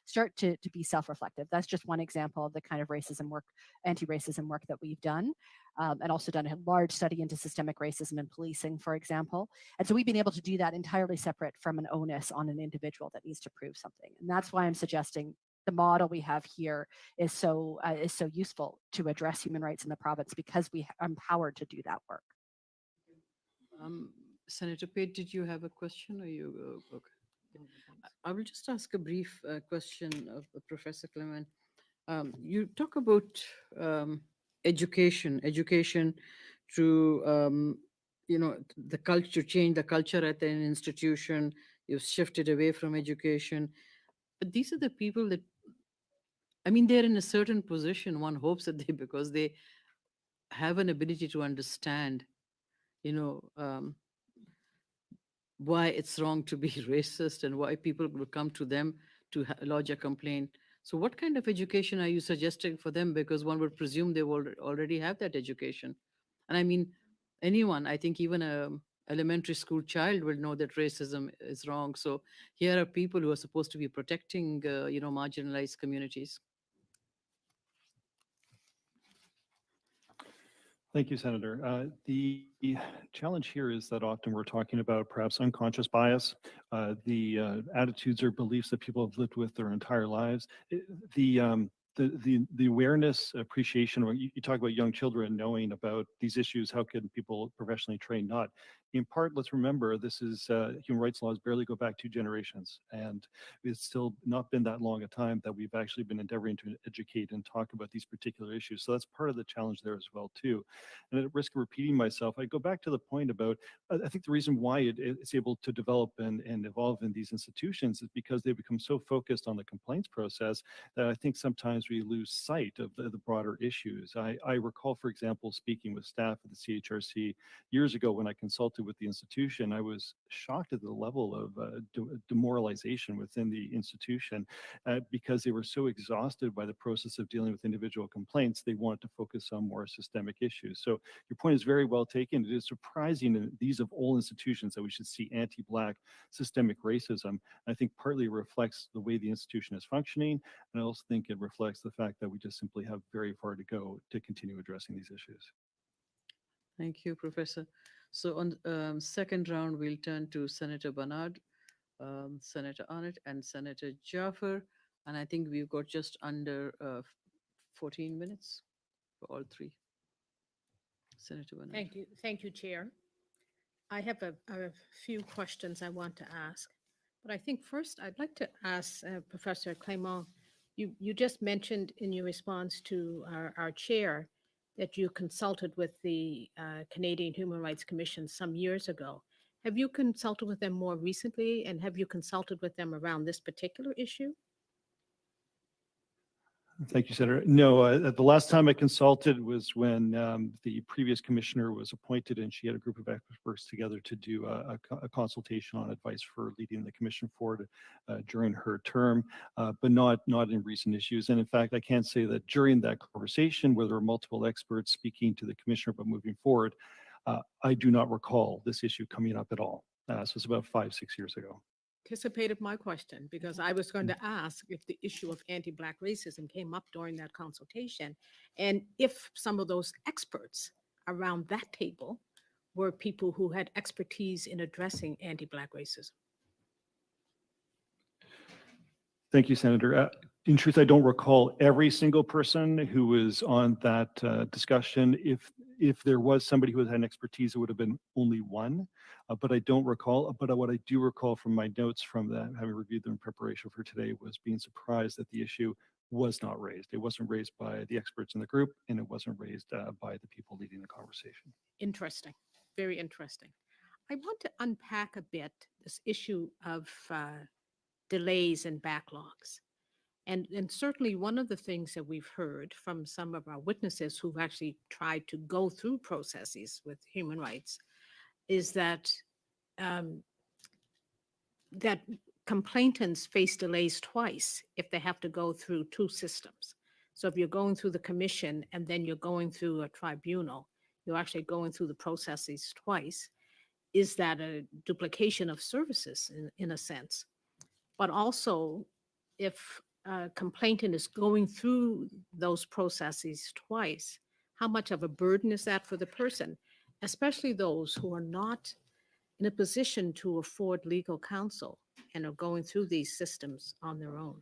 Speaker 13: start to be self-reflective. That's just one example of the kind of racism work, anti-racism work that we've done. And also done a large study into systemic racism in policing, for example. And so we've been able to do that entirely separate from an onus on an individual that needs to prove something. And that's why I'm suggesting the model we have here is so useful to address human rights in the province, because we are empowered to do that work.
Speaker 7: Senator Pate, did you have a question, or you? Okay. I will just ask a brief question of Professor Clement. You talk about education through the culture, change the culture at an institution. You've shifted away from education. But these are the people that, I mean, they're in a certain position. One hopes that because they have an ability to understand, you know, why it's wrong to be racist and why people will come to them to lodge a complaint. So what kind of education are you suggesting for them? Because one would presume they will already have that education. And I mean, anyone, I think even a elementary school child will know that racism is wrong. So here are people who are supposed to be protecting, you know, marginalized communities.
Speaker 14: Thank you, Senator. The challenge here is that often we're talking about perhaps unconscious bias, the attitudes or beliefs that people have lived with their entire lives. The awareness, appreciation, or you talk about young children knowing about these issues, how can people professionally train not? In part, let's remember this is human rights laws barely go back 2 generations, and it's still not been that long a time that we've actually been endeavoring to educate and talk about these particular issues. So that's part of the challenge there as well too. And at risk of repeating myself, I go back to the point about, I think the reason why it's able to develop and evolve in these institutions is because they become so focused on the complaints process that I think sometimes we lose sight of the broader issues. I recall, for example, speaking with staff at the CHRC years ago when I consulted with the institution. I was shocked at the level of demoralization within the institution because they were so exhausted by the process of dealing with individual complaints. They wanted to focus on more systemic issues. So your point is very well taken. It is surprising in these of all institutions that we should see anti-Black systemic racism. I think partly reflects the way the institution is functioning, and I also think it reflects the fact that we just simply have very far to go to continue addressing these issues.
Speaker 7: Thank you, Professor. So on second round, we'll turn to Senator Bernard, Senator Arnott, and Senator Jaffer. And I think we've got just under 14 minutes for all three. Senator Bernard.
Speaker 8: Thank you, Chair. I have a few questions I want to ask, but I think first I'd like to ask Professor Clément, you just mentioned in your response to our chair that you consulted with the Canadian Human Rights Commission some years ago. Have you consulted with them more recently, and have you consulted with them around this particular issue?
Speaker 14: Thank you, Senator. No, the last time I consulted was when the previous commissioner was appointed, and she had a group of experts together to do a consultation on advice for leading the commission forward during her term, but not in recent issues. And in fact, I can say that during that conversation, where there were multiple experts speaking to the commissioner about moving forward, I do not recall this issue coming up at all. So it's about 5-6 years ago.
Speaker 8: Anticipated my question, because I was going to ask if the issue of anti-Black racism came up during that consultation, and if some of those experts around that table were people who had expertise in addressing anti-Black racism.
Speaker 14: Thank you, Senator. In truth, I don't recall every single person who was on that discussion. If there was somebody who had an expertise, it would have been only one, but I don't recall. But what I do recall from my notes from that, having reviewed them in preparation for today, was being surprised that the issue was not raised. It wasn't raised by the experts in the group, and it wasn't raised by the people leading the conversation.
Speaker 8: Interesting, very interesting. I want to unpack a bit this issue of delays and backlogs. And certainly one of the things that we've heard from some of our witnesses who've actually tried to go through processes with human rights is that that complainants face delays twice if they have to go through 2 systems. So if you're going through the commission and then you're going through a tribunal, you're actually going through the processes twice. Is that a duplication of services in a sense? But also, if a complainant is going through those processes twice, how much of a burden is that for the person, especially those who are not in a position to afford legal counsel and are going through these systems on their own?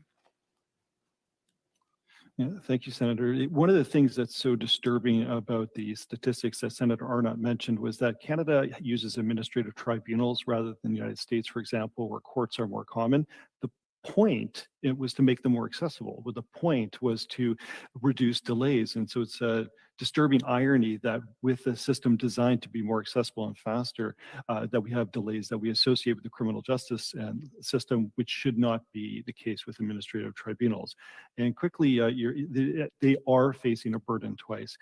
Speaker 14: Yeah, thank you, Senator. One of the things that's so disturbing about the statistics that Senator Arnott mentioned was that Canada uses administrative tribunals rather than the United States, for example, where courts are more common. The point it was to make them more accessible. But the point was to reduce delays. And so it's a disturbing irony that with a system designed to be more accessible and faster, that we have delays that we associate with the criminal justice and system, which should not be the case with administrative tribunals. And quickly, they are facing a burden twice.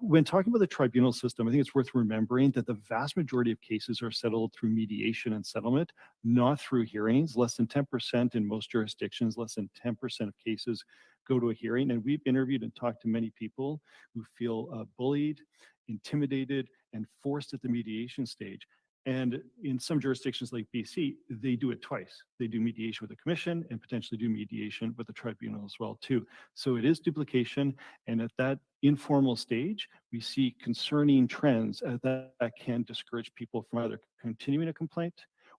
Speaker 14: When talking about the tribunal system, I think it's worth remembering that the vast majority of cases are settled through mediation and settlement, not through hearings. Less than 10% in most jurisdictions, less than 10% of cases go to a hearing. And we've interviewed and talked to many people who feel bullied, intimidated, and forced at the mediation stage. And in some jurisdictions like BC, they do it twice. They do mediation with the commission and potentially do mediation with the tribunal as well too. So it is duplication. And at that informal stage, we see concerning trends that can discourage people from either continuing a complaint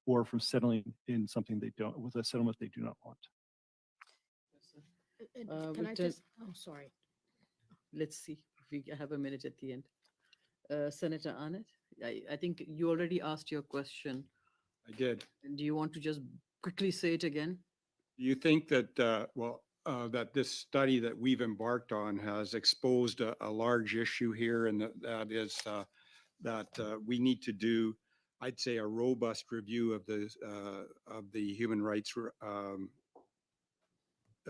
Speaker 14: or from settling in something they don't, with a settlement they do not want.
Speaker 8: Can I just, oh, sorry.
Speaker 7: Let's see if we have a minute at the end. Senator Arnott, I think you already asked your question.
Speaker 10: I did.
Speaker 7: Do you want to just quickly say it again?
Speaker 10: Do you think that, that this study that we've embarked on has exposed a large issue here, and that is that we need to do, I'd say, a robust review of the human rights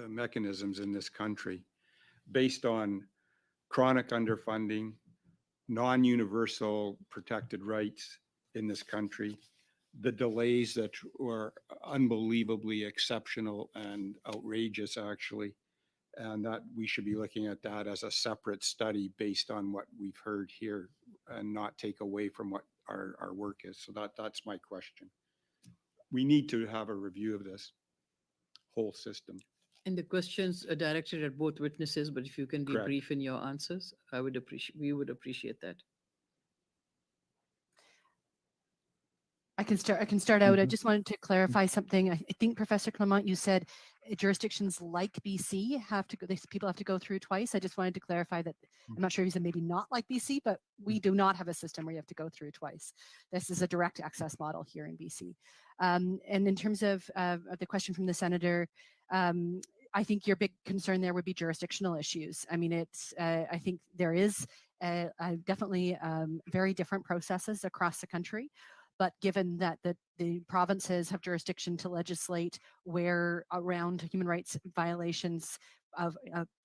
Speaker 10: mechanisms in this country, based on chronic underfunding, non-universal protected rights in this country, the delays that were unbelievably exceptional and outrageous, actually, and that we should be looking at that as a separate study based on what we've heard here and not take away from what our work is. So that's my question. We need to have a review of this whole system.
Speaker 7: And the questions are directed at both witnesses, but if you can be
Speaker 10: Correct.
Speaker 7: brief in your answers, we would appreciate that.
Speaker 13: I can start out. I just wanted to clarify something. I think, Professor Clement, you said jurisdictions like BC have to go, people have to go through twice. I just wanted to clarify that. I'm not sure if you said maybe not like BC, but we do not have a system where you have to go through twice. This is a direct access model here in BC. And in terms of the question from the senator, I think your big concern there would be jurisdictional issues. I mean, I think there is definitely very different processes across the country. But given that the provinces have jurisdiction to legislate where around human rights violations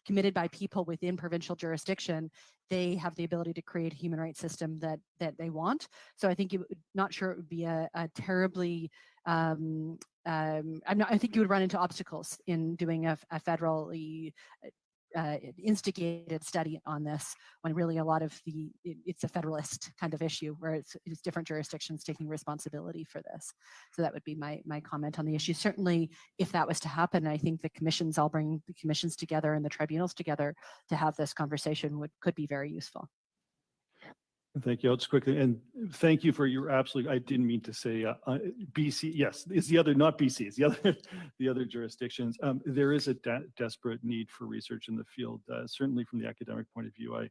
Speaker 13: committed by people within provincial jurisdiction, they have the ability to create a human rights system that they want. So I think not sure it would be a terribly I think you would run into obstacles in doing a federally instigated study on this, when really a lot of it's a federalist kind of issue where it's different jurisdictions taking responsibility for this. So that would be my comment on the issue. Certainly, if that was to happen, I think I'll bring the commissions together and the tribunals together to have this conversation could be very useful.
Speaker 14: Thank you. I'll just quickly, and thank you for your absolute, I didn't mean to say BC. Yes, it's the other, not BC, it's the other jurisdictions. There is a desperate need for research in the field. Certainly from the academic point of view,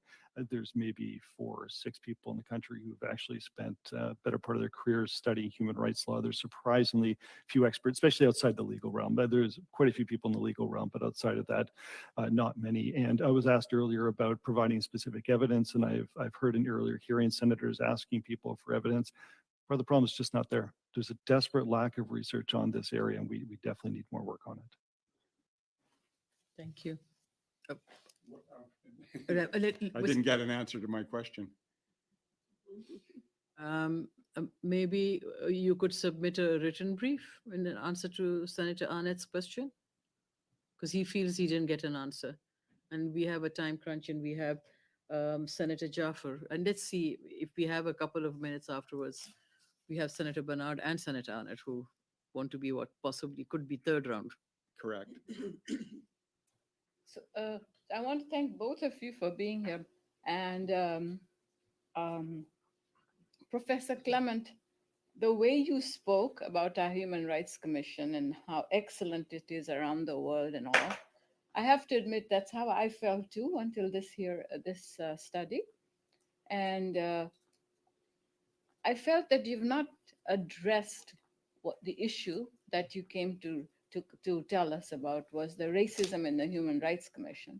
Speaker 14: there's maybe 4 or 6 people in the country who've actually spent better part of their careers studying human rights law. There's surprisingly few experts, especially outside the legal realm. But there's quite a few people in the legal realm, but outside of that, not many. And I was asked earlier about providing specific evidence, and I've heard in earlier hearings senators asking people for evidence. Part of the problem is just not there. There's a desperate lack of research on this area, and we definitely need more work on it.
Speaker 7: Thank you.
Speaker 10: I didn't get an answer to my question.
Speaker 7: Maybe you could submit a written brief in an answer to Senator Arnott's question, because he feels he didn't get an answer. And we have a time crunch, and we have Senator Jaffer. And let's see if we have a couple of minutes afterwards. We have Senator Bernard and Senator Arnott who want to be what possibly could be third round.
Speaker 10: Correct.
Speaker 12: So I want to thank both of you for being here. And Professor Clement, the way you spoke about our Human Rights Commission and how excellent it is around the world and all, I have to admit that's how I felt too until this study. And I felt that you've not addressed what the issue that you came to to tell us about was the racism in the Human Rights Commission,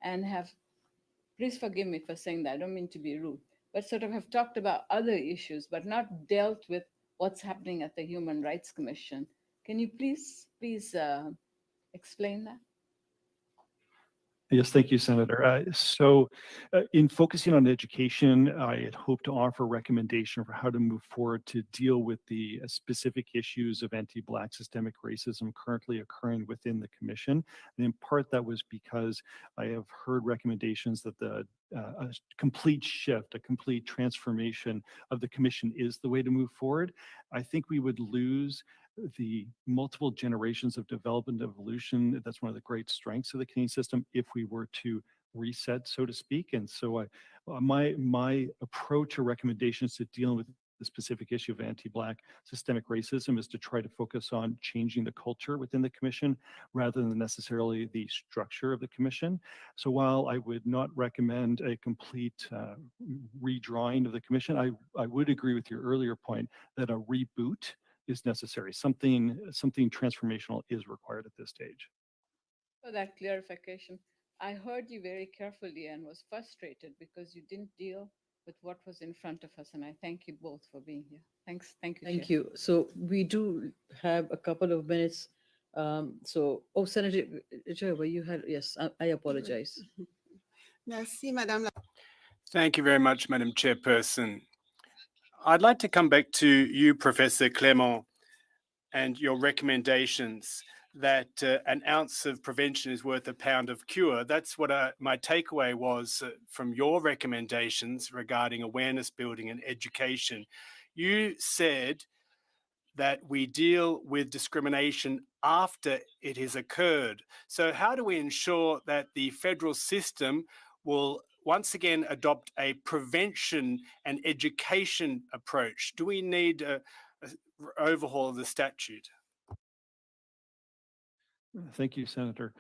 Speaker 12: and have, please forgive me for saying that, I don't mean to be rude, but sort of have talked about other issues, but not dealt with what's happening at the Human Rights Commission. Can you please explain that?
Speaker 14: Yes, thank you, Senator. In focusing on education, I had hoped to offer a recommendation for how to move forward to deal with the specific issues of anti-Black systemic racism currently occurring within the Commission. And in part, that was because I have heard recommendations that a complete shift, a complete transformation of the Commission is the way to move forward. I think we would lose the multiple generations of development and evolution. That's one of the great strengths of the Canadian system if we were to reset, so to speak. And so my approach or recommendations to dealing with the specific issue of anti-Black systemic racism is to try to focus on changing the culture within the Commission rather than necessarily the structure of the Commission. So while I would not recommend a complete redrawing of the Commission, I would agree with your earlier point that a reboot is necessary. Something transformational is required at this stage.
Speaker 12: For that clarification, I heard you very carefully and was frustrated because you didn't deal with what was in front of us, and I thank you both for being here. Thanks, thank you.
Speaker 7: Thank
Speaker 12: Chair.
Speaker 7: you. So we do have a couple of minutes. Senator Chairman, you had, yes, I apologize.
Speaker 11: Merci, Madame la
Speaker 15: Thank you very much, Madam Chairperson. I'd like to come back to you, Professor Clement, and your recommendations that an ounce of prevention is worth a pound of cure. That's what my takeaway was from your recommendations regarding awareness building and education. You said that we deal with discrimination after it has occurred. So how do we ensure that the federal system will once again adopt a prevention and education approach? Do we need an overhaul of the statute?
Speaker 14: Thank you, Senator.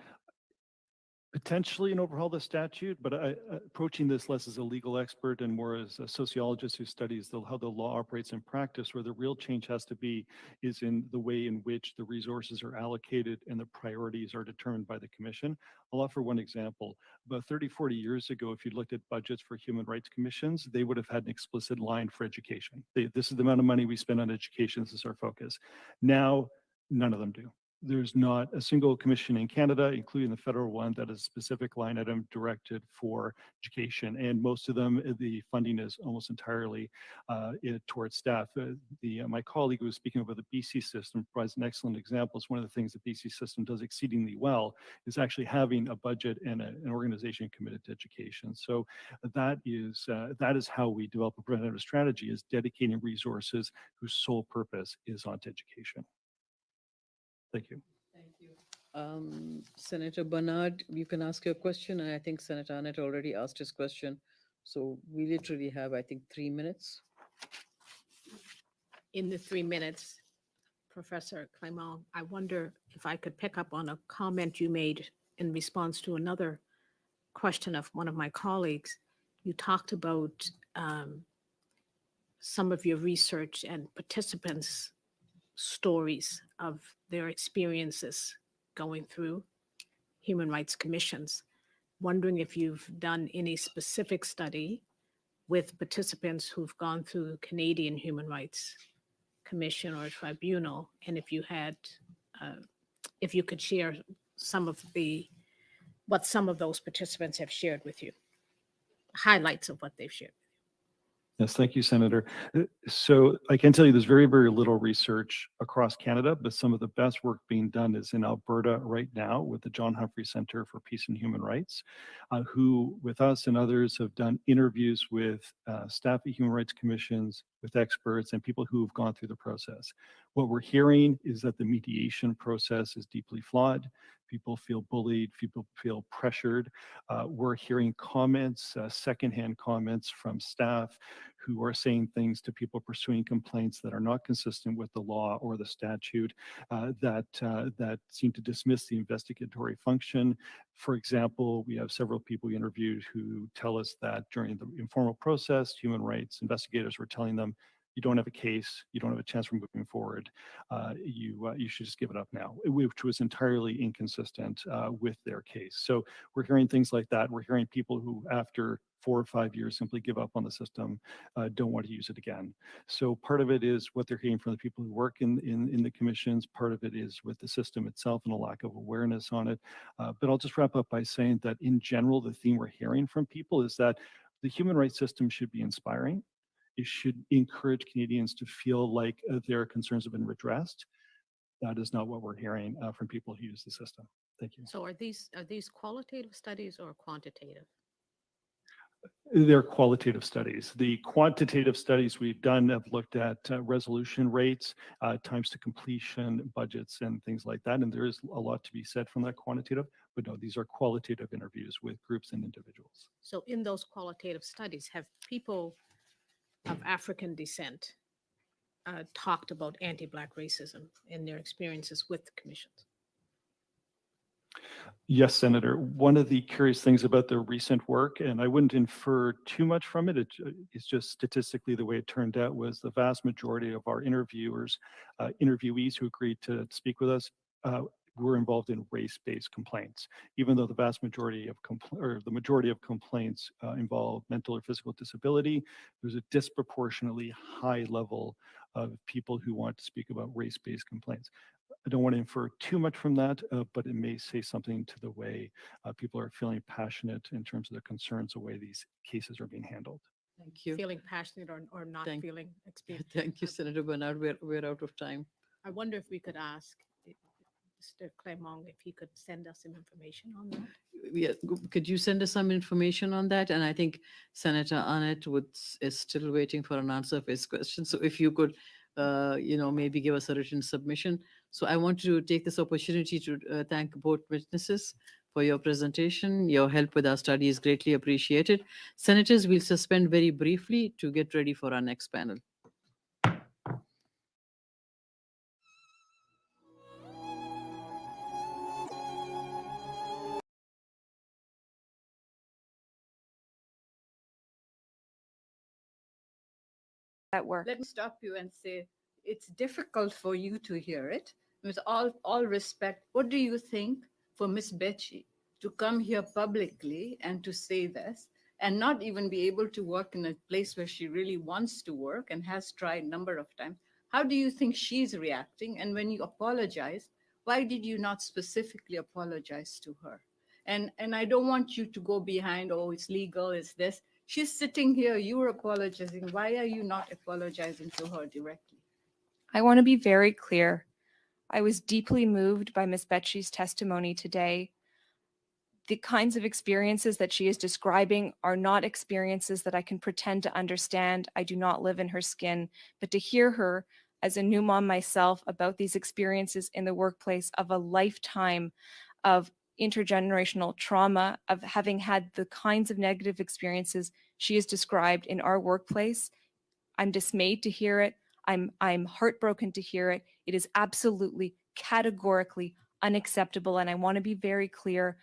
Speaker 14: Potentially an overhaul of the statute, but approaching this less as a legal expert and more as a sociologist who studies how the law operates in practice, where the real change has to be is in the way in which the resources are allocated and the priorities are determined by the Commission. I'll offer one example. About 30, 40 years ago, if you looked at budgets for human rights commissions, they would have had an explicit line for education. This is the amount of money we spend on education. This is our focus. Now, none of them do. There's not a single commission in Canada, including the federal one, that is a specific line item directed for education. And most of them, the funding is almost entirely towards staff. My colleague who was speaking about the BC system provides an excellent example. It's one of the things the BC system does exceedingly well is actually having a budget and an organization committed to education. So that is how we develop a preventative strategy, is dedicating resources whose sole purpose is onto education. Thank you.
Speaker 7: Thank you. Senator Bernard, you can ask your question. I think Senator Arnett already asked his question. So we literally have, I think, 3 minutes.
Speaker 8: In the 3 minutes, Professor Clement, I wonder if I could pick up on a comment you made in response to another question of one of my colleagues. You talked about some of your research and participants' stories of their experiences going through human rights commissions. Wondering if you've done any specific study with participants who've gone through the Canadian Human Rights Commission or tribunal, and if you had, if you could share what some of those participants have shared with you, highlights of what they've shared.
Speaker 14: Yes, thank you, Senator. So I can tell you there's very, very little research across Canada, but some of the best work being done is in Alberta right now with the John Humphrey Centre for Peace and Human Rights, who with us and others have done interviews with staff at human rights commissions, with experts and people who have gone through the process. What we're hearing is that the mediation process is deeply flawed. People feel bullied, people feel pressured. We're hearing comments, secondhand comments from staff who are saying things to people pursuing complaints that are not consistent with the law or the statute, that seem to dismiss the investigatory function. For example, we have several people we interviewed who tell us that during the informal process, human rights investigators were telling them, you don't have a case, you don't have a chance for moving forward, you should just give it up now, which was entirely inconsistent with their case. So we're hearing things like that. We're hearing people who, after 4 or 5 years, simply give up on the system, don't want to use it again. So part of it is what they're hearing from the people who work in the commissions. Part of it is with the system itself and a lack of awareness on it. But I'll just wrap up by saying that in general, the theme we're hearing from people is that the human rights system should be inspiring. It should encourage Canadians to feel like their concerns have been redressed. That is not what we're hearing from people who use the system. Thank you.
Speaker 8: So are these qualitative studies or quantitative?
Speaker 14: They're qualitative studies. The quantitative studies we've done have looked at resolution rates, times to completion, budgets, and things like that. And there is a lot to be said from that quantitative, but no, these are qualitative interviews with groups and individuals.
Speaker 8: So in those qualitative studies, have people of African descent talked about anti-Black racism in their experiences with the commissions?
Speaker 14: Yes, Senator. One of the curious things about the recent work, and I wouldn't infer too much from it, it's just statistically the way it turned out, was the vast majority of our interviewees who agreed to speak with us were involved in race-based complaints, even though the vast majority of complaints involve mental or physical disability. There's a disproportionately high level of people who want to speak about race-based complaints. I don't want to infer too much from that, but it may say something to the way people are feeling passionate in terms of their concerns, the way these cases are being handled.
Speaker 7: Thank you.
Speaker 8: Feeling passionate or not feeling experienced.
Speaker 7: Thank you, Senator Bernard. We're out of time.
Speaker 8: I wonder if we could ask Mr. Clermont if he could send us some information on that.
Speaker 7: Yeah, could you send us some information on that? And I think Senator Annette is still waiting for an answer for his question. So if you could, maybe give us a written submission. So I want to take this opportunity to thank both witnesses for your presentation. Your help with our study is greatly appreciated. Senators, we'll suspend very briefly to get ready for our next panel.
Speaker 1: At work.
Speaker 12: Let me stop you and say it's difficult for you to hear it. With all respect, what do you think for Miss Betsy to come here publicly and to say this and not even be able to work in a place where she really wants to work and has tried a number of times? How do you think she's reacting? And when you apologize, why did you not specifically apologize to her? And I don't want you to go behind, oh, it's legal, it's this. She's sitting here, you're apologizing. Why are you not apologizing to her directly?
Speaker 16: I want to be very clear. I was deeply moved by Ms. Betsy's testimony today. The kinds of experiences that she is describing are not experiences that I can pretend to understand. I do not live in her skin, but to hear her as a new mom myself about these experiences in the workplace of a lifetime of intergenerational trauma, of having had the kinds of negative experiences she has described in our workplace. I'm dismayed to hear it. I'm heartbroken to hear it. It is absolutely, categorically unacceptable. And I want to be very clear.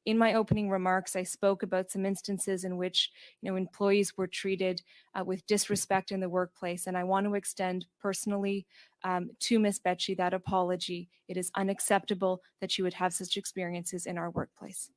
Speaker 16: In my opening remarks, I spoke about some instances in which employees were treated with disrespect in the workplace. And I want to extend personally to Ms. Betsy that apology. It is unacceptable that you would have such experiences in our workplace.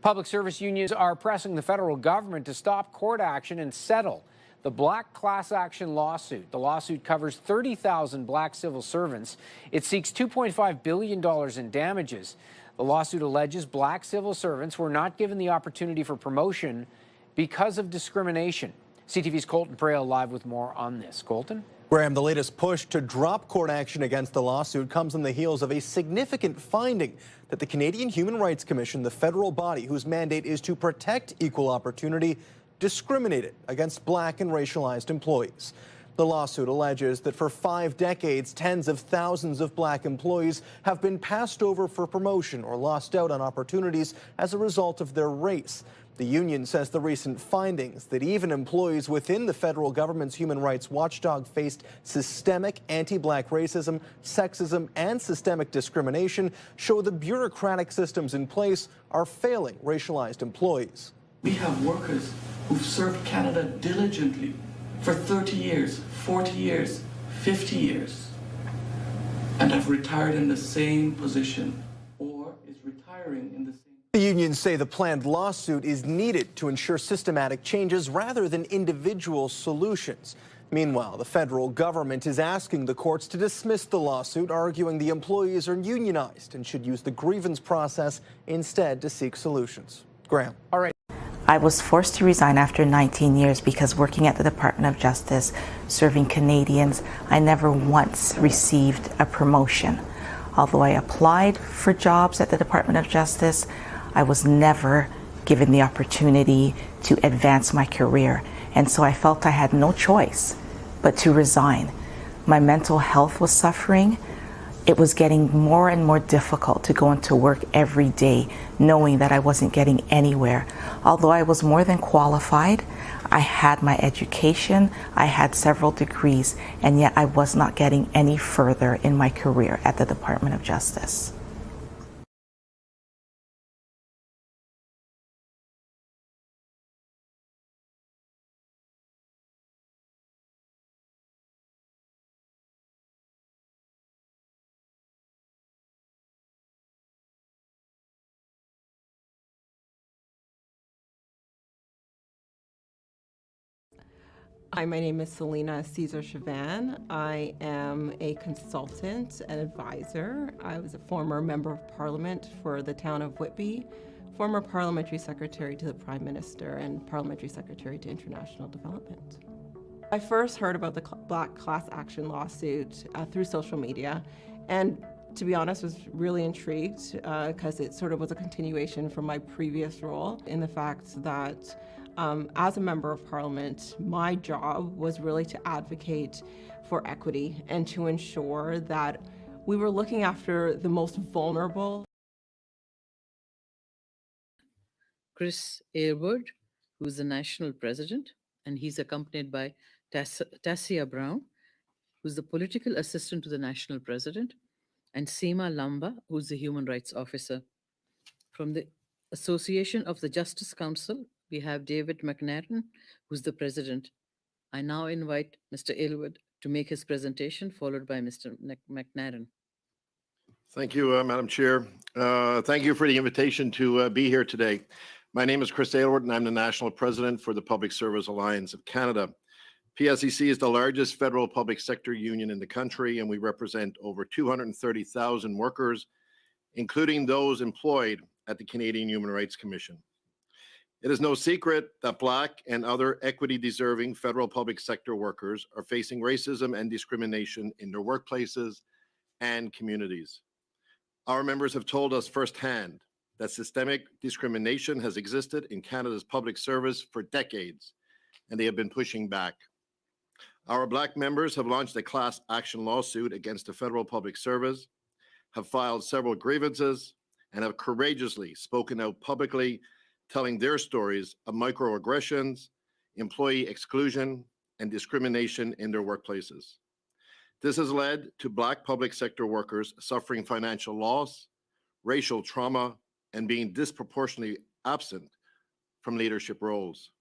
Speaker 17: Public service unions are pressing the federal government to stop court action and settle the Black class action lawsuit. The lawsuit covers 30,000 Black civil servants. It seeks $2.5 billion in damages. The lawsuit alleges Black civil servants were not given the opportunity for promotion because of discrimination. CTV's Colton Prale live with more on this. Colton?
Speaker 18: Graham, the latest push to drop court action against the lawsuit comes on the heels of a significant finding that the Canadian Human Rights Commission, the federal body whose mandate is to protect equal opportunity, discriminated against Black and racialized employees. The lawsuit alleges that for 5 decades, tens of thousands of Black employees have been passed over for promotion or lost out on opportunities as a result of their race. The union says the recent findings that even employees within the federal government's human rights watchdog faced systemic anti-Black racism, sexism, and systemic discrimination show the bureaucratic systems in place are failing racialized employees.
Speaker 19: We have workers who've served Canada diligently for 30 years, 40 years, 50 years, and have retired in the same position or is retiring in the same.
Speaker 18: The unions say the planned lawsuit is needed to ensure systematic changes rather than individual solutions. Meanwhile, the federal government is asking the courts to dismiss the lawsuit, arguing the employees are unionized and should use the grievance process instead to seek solutions. Graham.
Speaker 17: All right.
Speaker 20: I was forced to resign after 19 years because working at the Department of Justice, serving Canadians, I never once received a promotion. Although I applied for jobs at the Department of Justice, I was never given the opportunity to advance my career. And so I felt I had no choice but to resign. My mental health was suffering. It was getting more and more difficult to go into work every day, knowing that I wasn't getting anywhere. Although I was more than qualified, I had my education, I had several degrees, and yet I was not getting any further in my career at the Department of Justice.
Speaker 21: Hi, my name is Selena Caesar Chavan. I am a consultant and advisor. I was a former member of parliament for the town of Whitby, former parliamentary secretary to the Prime Minister, and parliamentary secretary to international development. I first heard about the Black class action lawsuit through social media, and to be honest, was really intrigued because it sort of was a continuation from my previous role in the fact that as a member of parliament, my job was really to advocate for equity and to ensure that we were looking after the most vulnerable.
Speaker 7: Chris Aylward, who's the national president, and he's accompanied by Tassia Brown, who's the political assistant to the national president, and Seema Lamba, who's the human rights officer. From the Association of the Justice Council, we have David McNairn, who's the president. I now invite Mr. Aylward to make his presentation, followed by Mr. McNairn.
Speaker 22: Thank you, Madam Chair. Thank you for the invitation to be here today. My name is Chris Aylward, and I'm the National President for the Public Service Alliance of Canada. PSEC is the largest federal public sector union in the country, and we represent over 230,000 workers, including those employed at the Canadian Human Rights Commission. It is no secret that Black and other equity-deserving federal public sector workers are facing racism and discrimination in their workplaces and communities. Our members have told us firsthand that systemic discrimination has existed in Canada's public service for decades, and they have been pushing back. Our Black members have launched a class action lawsuit against the federal public service, have filed several grievances, and have courageously spoken out publicly, telling their stories of microaggressions, employee exclusion, and discrimination in their workplaces. This has led to Black public sector workers suffering financial loss, racial trauma, and being disproportionately absent from leadership roles.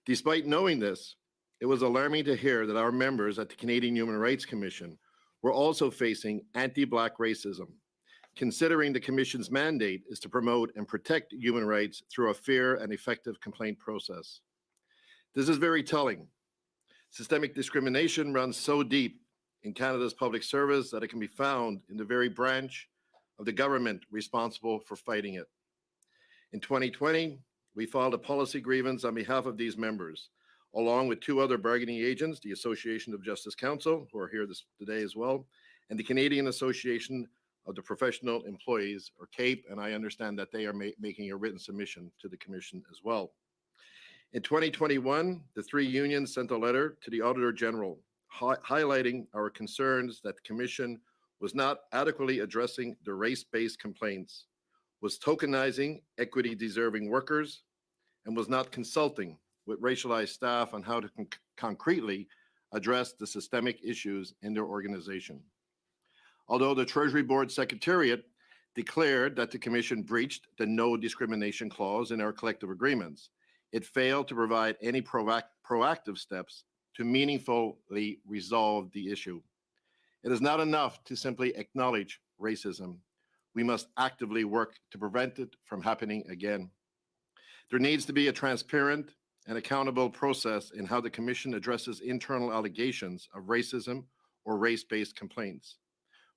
Speaker 22: Despite knowing this, it was alarming to hear that our members at the Canadian Human Rights Commission were also facing anti-Black racism, considering the Commission's mandate is to promote and protect human rights through a fair and effective complaint process. This is very telling. Systemic discrimination runs so deep in Canada's public service that it can be found in the very branch of the government responsible for fighting it. In 2020, we filed a policy grievance on behalf of these members, along with two other bargaining agents, the Association of Justice Counsel, who are here today as well, and the Canadian Association of the Professional Employees, or CAPE, and I understand that they are making a written submission to the Commission as well. In 2021, the three unions sent a letter to the Auditor General highlighting our concerns that the Commission was not adequately addressing the race-based complaints, was tokenizing equity-deserving workers, and was not consulting with racialized staff on how to concretely address the systemic issues in their organization. Although the Treasury Board Secretariat declared that the Commission breached the no discrimination clause in our collective agreements, it failed to provide any proactive steps to meaningfully resolve the issue. It is not enough to simply acknowledge racism. We must actively work to prevent it from happening again. There needs to be a transparent and accountable process in how the Commission addresses internal allegations of racism or race-based complaints.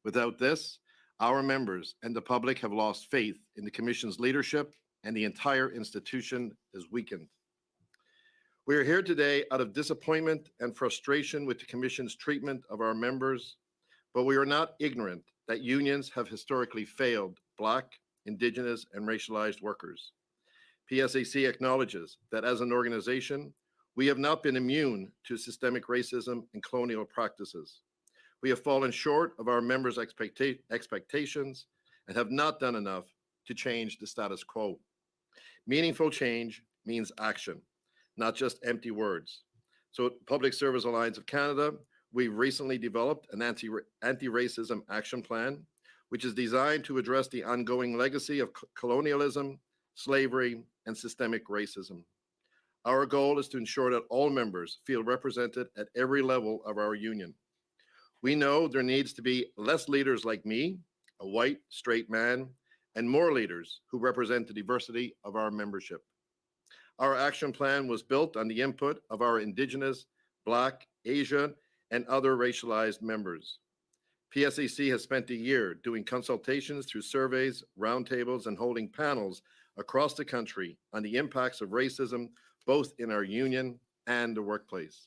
Speaker 22: Without this, our members and the public have lost faith in the Commission's leadership, and the entire institution is weakened. We are here today out of disappointment and frustration with the Commission's treatment of our members, but we are not ignorant that unions have historically failed Black, Indigenous, and racialized workers. PSAC acknowledges that as an organization, we have not been immune to systemic racism and colonial practices. We have fallen short of our members' expectations and have not done enough to change the status quo. Meaningful change means action, not just empty words. So Public Service Alliance of Canada, we've recently developed an anti-racism action plan, which is designed to address the ongoing legacy of colonialism, slavery, and systemic racism. Our goal is to ensure that all members feel represented at every level of our union. We know there needs to be less leaders like me, a white, straight man, and more leaders who represent the diversity of our membership. Our action plan was built on the input of our Indigenous, Black, Asian, and other racialized members. PSAC has spent a year doing consultations through surveys, roundtables, and holding panels across the country on the impacts of racism, both in our union and the workplace.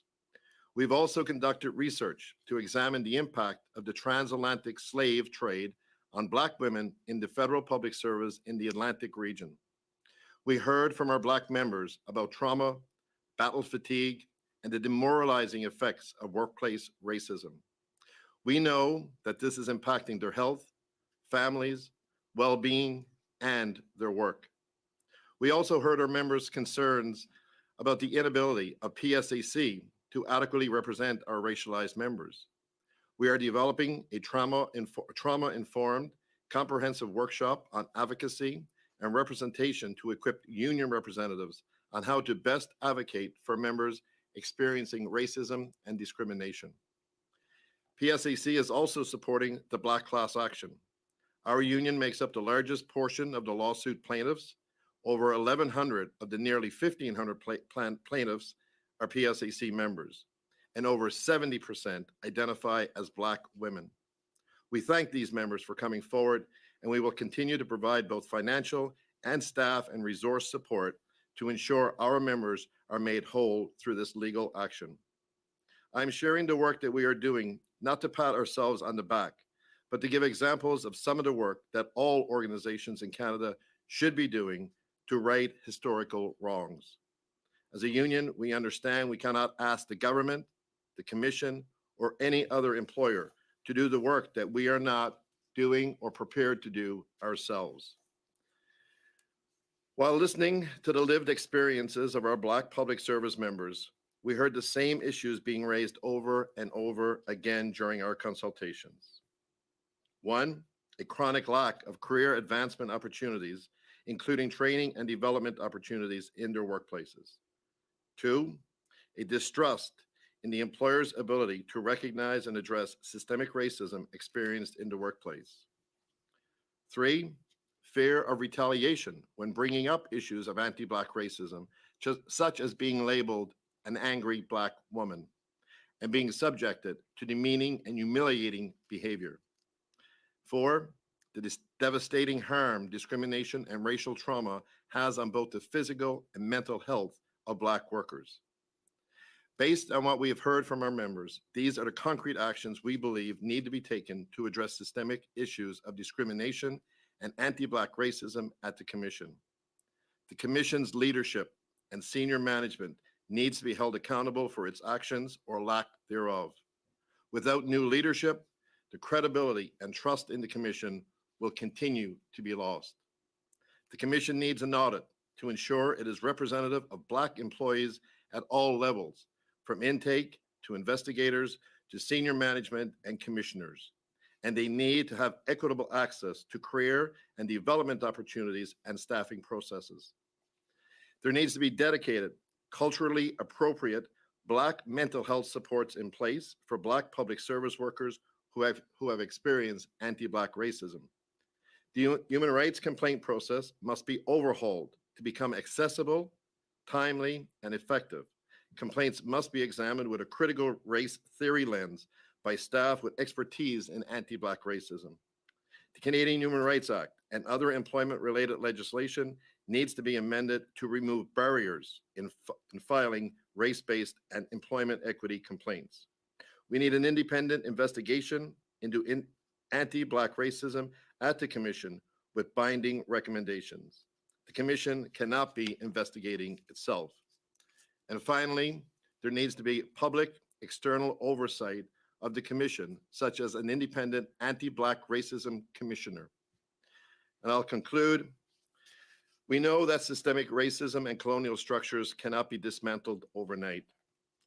Speaker 22: We've also conducted research to examine the impact of the transatlantic slave trade on Black women in the federal public service in the Atlantic region. We heard from our Black members about trauma, battle fatigue, and the demoralizing effects of workplace racism. We know that this is impacting their health, families, well-being, and their work. We also heard our members' concerns about the inability of PSAC to adequately represent our racialized members. We are developing a trauma-informed comprehensive workshop on advocacy and representation to equip union representatives on how to best advocate for members experiencing racism and discrimination. PSAC is also supporting the Black class action. Our union makes up the largest portion of the lawsuit plaintiffs. Over 1,100 of the nearly 1,500 plaintiffs are PSAC members, and over 70% identify as Black women. We thank these members for coming forward, and we will continue to provide both financial and staff and resource support to ensure our members are made whole through this legal action. I'm sharing the work that we are doing not to pat ourselves on the back, but to give examples of some of the work that all organizations in Canada should be doing to right historical wrongs. As a union, we understand we cannot ask the government, the commission, or any other employer to do the work that we are not doing or prepared to do ourselves. While listening to the lived experiences of our Black public service members, we heard the same issues being raised over and over again during our consultations. One, a chronic lack of career advancement opportunities, including training and development opportunities in their workplaces. Two, a distrust in the employer's ability to recognize and address systemic racism experienced in the workplace. 3, fear of retaliation when bringing up issues of anti-Black racism, such as being labeled an angry Black woman and being subjected to demeaning and humiliating behavior. 4, the devastating harm discrimination and racial trauma has on both the physical and mental health of Black workers. Based on what we have heard from our members, these are the concrete actions we believe need to be taken to address systemic issues of discrimination and anti-Black racism at the Commission. The Commission's leadership and senior management needs to be held accountable for its actions or lack thereof. Without new leadership, the credibility and trust in the Commission will continue to be lost. The Commission needs an audit to ensure it is representative of Black employees at all levels, from intake to investigators to senior management and commissioners. And they need to have equitable access to career and development opportunities and staffing processes. There needs to be dedicated, culturally appropriate Black mental health supports in place for Black public service workers who have experienced anti-Black racism. The human rights complaint process must be overhauled to become accessible, timely, and effective. Complaints must be examined with a critical race theory lens by staff with expertise in anti-Black racism. The Canadian Human Rights Act and other employment-related legislation needs to be amended to remove barriers in filing race-based and employment equity complaints. We need an independent investigation into anti-Black racism at the Commission with binding recommendations. The Commission cannot be investigating itself. And finally, there needs to be public external oversight of the Commission, such as an independent anti-Black racism commissioner. And I'll conclude. We know that systemic racism and colonial structures cannot be dismantled overnight.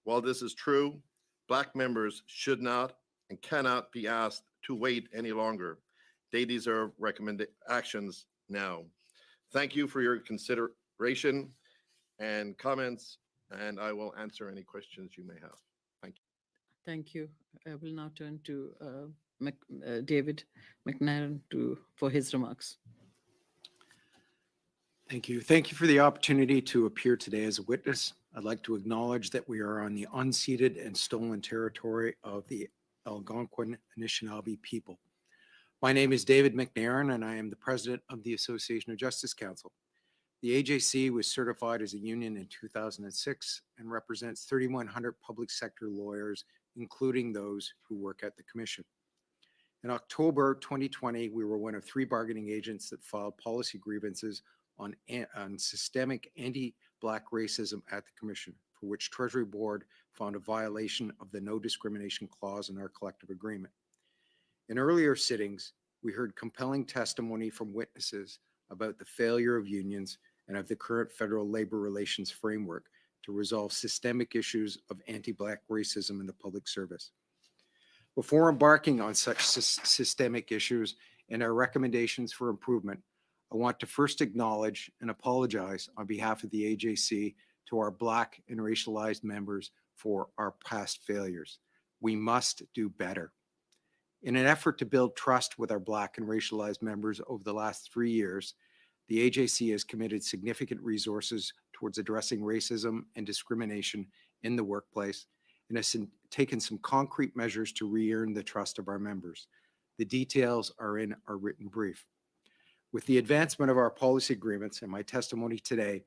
Speaker 22: While this is true, Black members should not and cannot be asked to wait any longer. They deserve recommended actions now. Thank you for your consideration and comments, and I will answer any questions you may have. Thank you.
Speaker 7: Thank you. I will now turn to David McNairn for his remarks.
Speaker 17: Thank you. Thank you for the opportunity to appear today as a witness. I'd like to acknowledge that we are on the unceded and stolen territory of the Algonquin Anishinaabe people. My name is David McNairn, and I am the president of the Association of Justice Counsel. The AJC was certified as a union in 2006 and represents 3,100 public sector lawyers, including those who work at the Commission. In October 2020, we were one of 3 bargaining agents that filed policy grievances on systemic anti-Black racism at the Commission, for which Treasury Board found a violation of the no discrimination clause in our collective agreement. In earlier sittings, we heard compelling testimony from witnesses about the failure of unions and of the current federal labor relations framework to resolve systemic issues of anti-Black racism in the public service. Before embarking on such systemic issues and our recommendations for improvement, I want to first acknowledge and apologize on behalf of the AJC to our Black and racialized members for our past failures. We must do better. In an effort to build trust with our Black and racialized members over the last 3 years, the AJC has committed significant resources towards addressing racism and discrimination in the workplace and has taken some concrete measures to re-earn the trust of our members. The details are in our written brief. With the advancement of our policy agreements and my testimony today,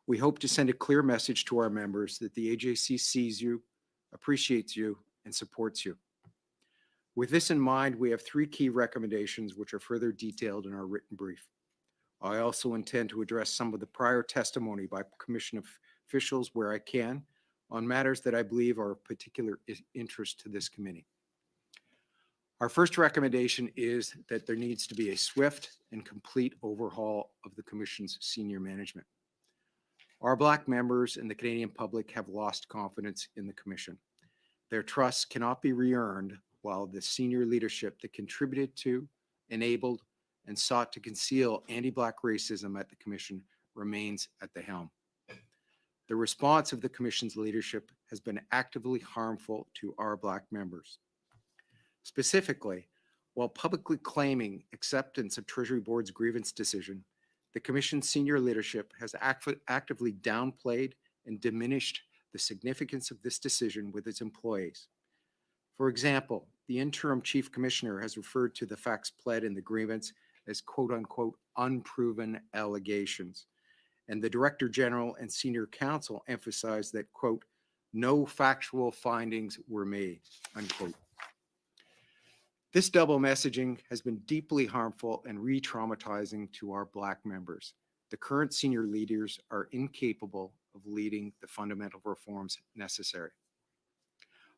Speaker 17: we hope to send a clear message to our members that the AJC sees you, appreciates you, and supports you. With this in mind, we have 3 key recommendations which are further detailed in our written brief. I also intend to address some of the prior testimony by Commission officials where I can on matters that I believe are of particular interest to this committee. Our first recommendation is that there needs to be a swift and complete overhaul of the Commission's senior management. Our Black members and the Canadian public have lost confidence in the Commission. Their trust cannot be re-earned while the senior leadership that contributed to, enabled, and sought to conceal anti-Black racism at the Commission remains at the helm. The response of the Commission's leadership has been actively harmful to our Black members. Specifically,
Speaker 2: While publicly claiming acceptance of Treasury Board's grievance decision, the Commission's senior leadership has actively downplayed and diminished the significance of this decision with its employees. For example, the interim chief commissioner has referred to the facts pled in the grievance as quote unquote unproven allegations. And the director general and senior counsel emphasized that quote, no factual findings were made, unquote. This double messaging has been deeply harmful and re-traumatizing to our Black members. The current senior leaders are incapable of leading the fundamental reforms necessary.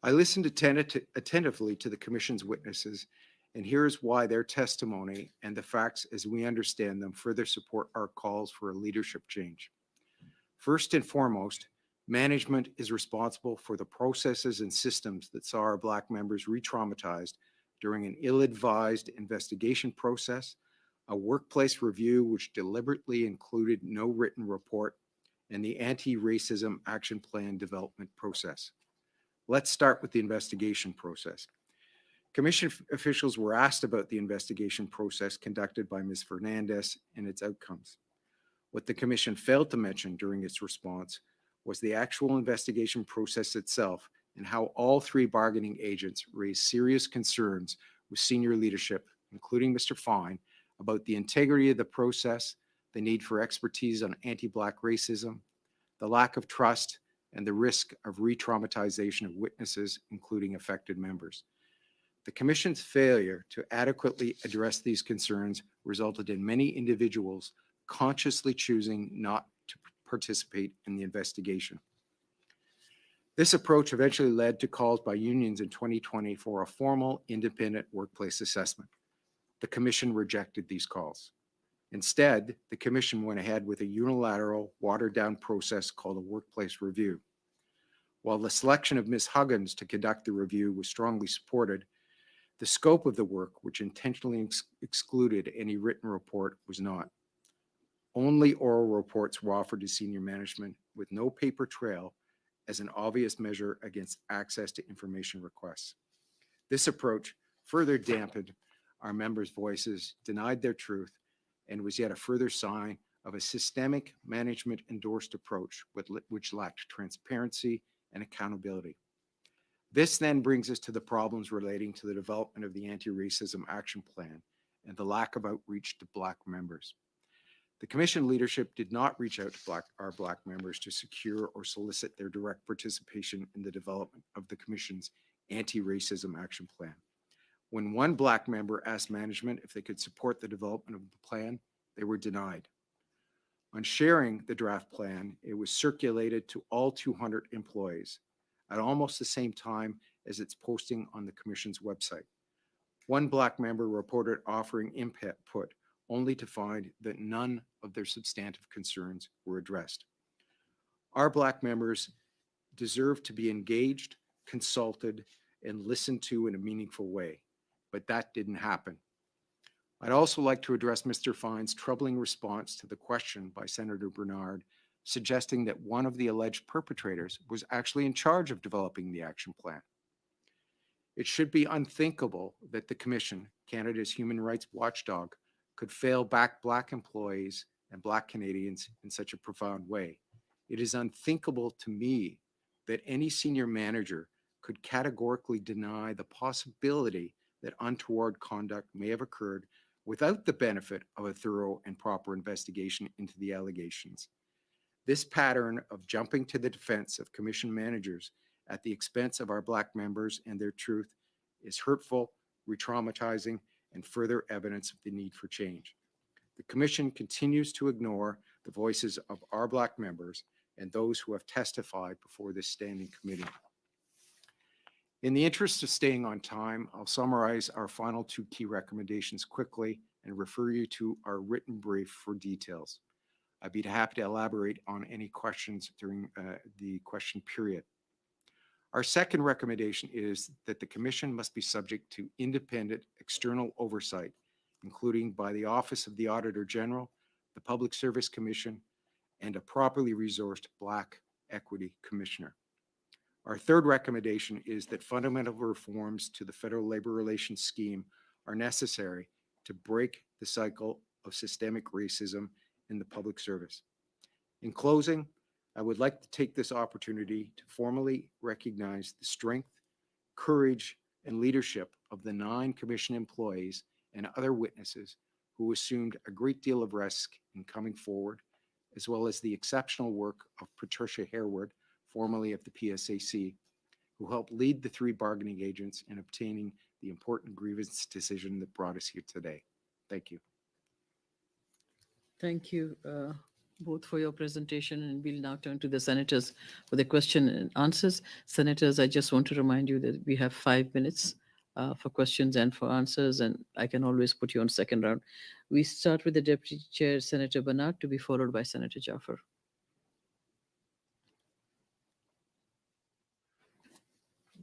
Speaker 2: I listened attentively to the Commission's witnesses, and here's why their testimony and the facts as we understand them further support our calls for a leadership change. First and foremost, management is responsible for the processes and systems that saw our Black members re-traumatized during an ill-advised investigation process, a workplace review which deliberately included no written report, and the anti-racism action plan development process. Let's start with the investigation process. Commission officials were asked about the investigation process conducted by Ms. Fernandez and its outcomes. What the Commission failed to mention during its response was the actual investigation process itself and how all three bargaining agents raised serious concerns with senior leadership, including Mr. Fine, about the integrity of the process, the need for expertise on anti-Black racism, the lack of trust, and the risk of re-traumatization of witnesses, including affected members. The Commission's failure to adequately address these concerns resulted in many individuals consciously choosing not to participate in the investigation. This approach eventually led to calls by unions in 2020 for a formal independent workplace assessment. The Commission rejected these calls. Instead, the Commission went ahead with a unilateral, watered-down process called a workplace review. While the selection of Ms. Huggins to conduct the review was strongly supported, the scope of the work, which intentionally excluded any written report, was not. Only oral reports were offered to senior management with no paper trail as an obvious measure against access to information requests. This approach further dampened our members' voices, denied their truth, and was yet a further sign of a systemic management-endorsed approach which lacked transparency and accountability. This then brings us to the problems relating to the development of the Anti-Racism Action Plan and the lack of outreach to Black members. The Commission leadership did not reach out to our Black members to secure or solicit their direct participation in the development of the Commission's Anti-Racism Action Plan. When one Black member asked management if they could support the development of the plan, they were denied. On sharing the draft plan, it was circulated to all 200 employees at almost the same time as its posting on the Commission's website. One Black member reported offering input, only to find that none of their substantive concerns were addressed. Our Black members deserve to be engaged, consulted, and listened to in a meaningful way, but that didn't happen. I'd also like to address Mr. Fine's troubling response to the question by Senator Bernard, suggesting that one of the alleged perpetrators was actually in charge of developing the action plan. It should be unthinkable that the Commission, Canada's human rights watchdog, could fail back Black employees and Black Canadians in such a profound way. It is unthinkable to me that any senior manager could categorically deny the possibility that untoward conduct may have occurred without the benefit of a thorough and proper investigation into the allegations. This pattern of jumping to the defense of Commission managers at the expense of our Black members and their truth is hurtful, re-traumatizing, and further evidence of the need for change. The Commission continues to ignore the voices of our Black members and those who have testified before this standing committee. In the interest of staying on time, I'll summarize our final two key recommendations quickly and refer you to our written brief for details. I'd be happy to elaborate on any questions during the question period. Our second recommendation is that the Commission must be subject to independent external oversight, including by the Office of the Auditor General, the Public Service Commission, and a properly resourced Black Equity Commissioner. Our third recommendation is that fundamental reforms to the federal labor relations scheme are necessary to break the cycle of systemic racism in the public service. In closing, I would like to take this opportunity to formally recognize the strength, courage, and leadership of the 9 Commission employees and other witnesses who assumed a great deal of risk in coming forward, as well as the exceptional work of Patricia Harewood, formerly of the PSAC, who helped lead the 3 bargaining agents in obtaining the important grievance decision that brought us here today. Thank you.
Speaker 7: Thank you both for your presentation, and we'll now turn to the senators for the question and answers. Senators, I just want to remind you that we have 5 minutes for questions and for answers, and I can always put you on second round. We start with the Deputy Chair, Senator Bernard, to be followed by Senator Jaffer.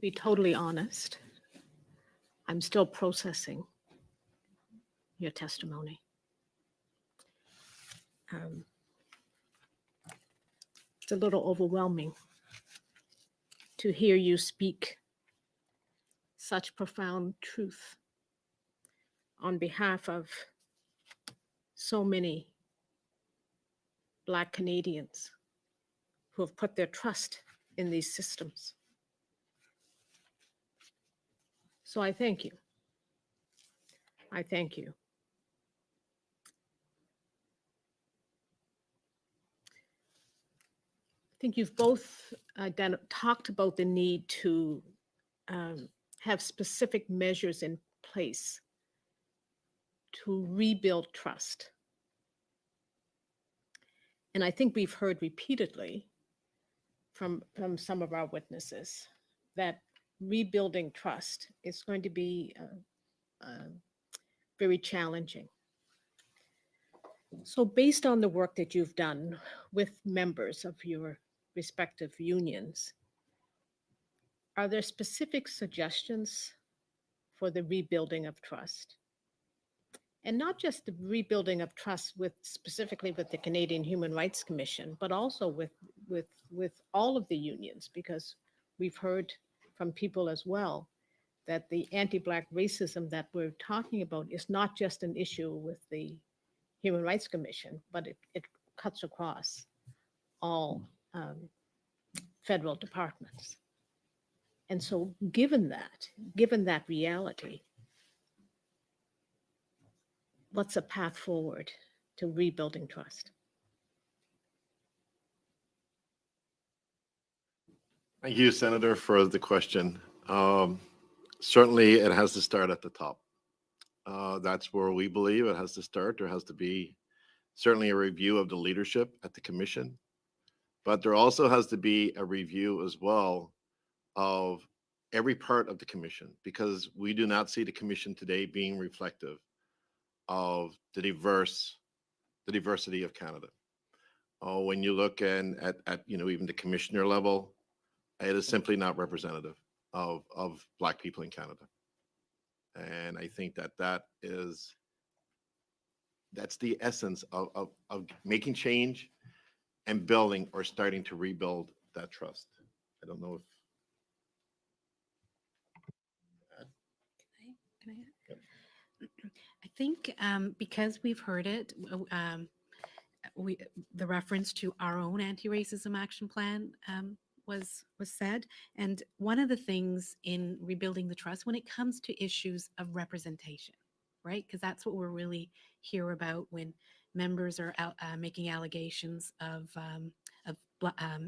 Speaker 8: Be totally honest, I'm still processing your testimony. It's a little overwhelming to hear you speak such profound truth on behalf of so many Black Canadians who have put their trust in these systems. So I thank you. I thank you. I think you've both talked about the need to have specific measures in place to rebuild trust. And I think we've heard repeatedly from some of our witnesses that rebuilding trust is going to be very challenging. So based on the work that you've done with members of your respective unions, are there specific suggestions for the rebuilding of trust? And not just the rebuilding of trust specifically with the Canadian Human Rights Commission, but also with all of the unions, because we've heard from people as well that the anti-Black racism that we're talking about is not just an issue with the Human Rights Commission, but it cuts across all federal departments. And so given that reality, what's a path forward to rebuilding trust?
Speaker 22: Thank you, Senator, for the question. Certainly, it has to start at the top. That's where we believe it has to start. There has to be certainly a review of the leadership at the commission, but there also has to be a review as well of every part of the commission, because we do not see the commission today being reflective of the diversity of Canada. When you look at even the commissioner level, it is simply not representative of Black people in Canada. And I think that's the essence of making change and building or starting to rebuild that trust. I don't know if.
Speaker 3: Can I add? I think because we've heard it, the reference to our own anti-racism action plan was said. And one of the things in rebuilding the trust, when it comes to issues of representation, right? Because that's what we're really here about when members are making allegations of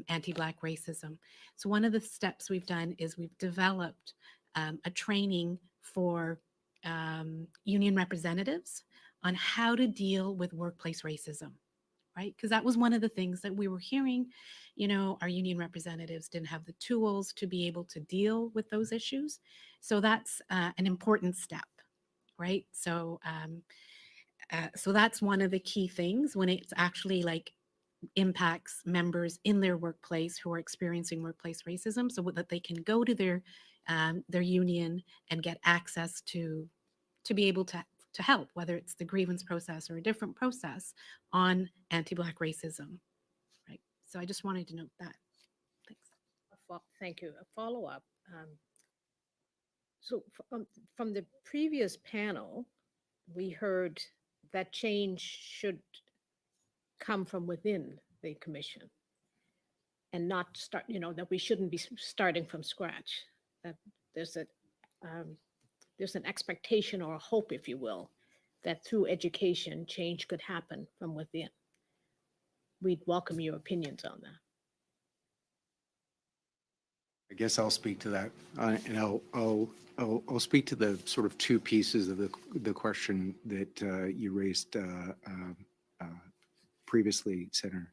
Speaker 3: anti-Black racism. So one of the steps we've done is we've developed a training for union representatives on how to deal with workplace racism, right? Because that was one of the things that we were hearing, our union representatives didn't have the tools to be able to deal with those issues. So that's an important step, right? So that's one of the key things when it's actually impacts members in their workplace who are experiencing workplace racism, so that they can go to their union and get access to be able to help, whether it's the grievance process or a different process on anti-Black racism, right? So I just wanted to note that. Thanks.
Speaker 8: Thank you. A follow-up. So from the previous panel, we heard that change should come from within the commission and not start, that we shouldn't be starting from scratch. That there's an expectation or a hope, if you will, that through education, change could happen from within. We'd welcome your opinions on that.
Speaker 2: I guess I'll speak to that, and I'll speak to the sort of two pieces of the question that you raised previously, Senator.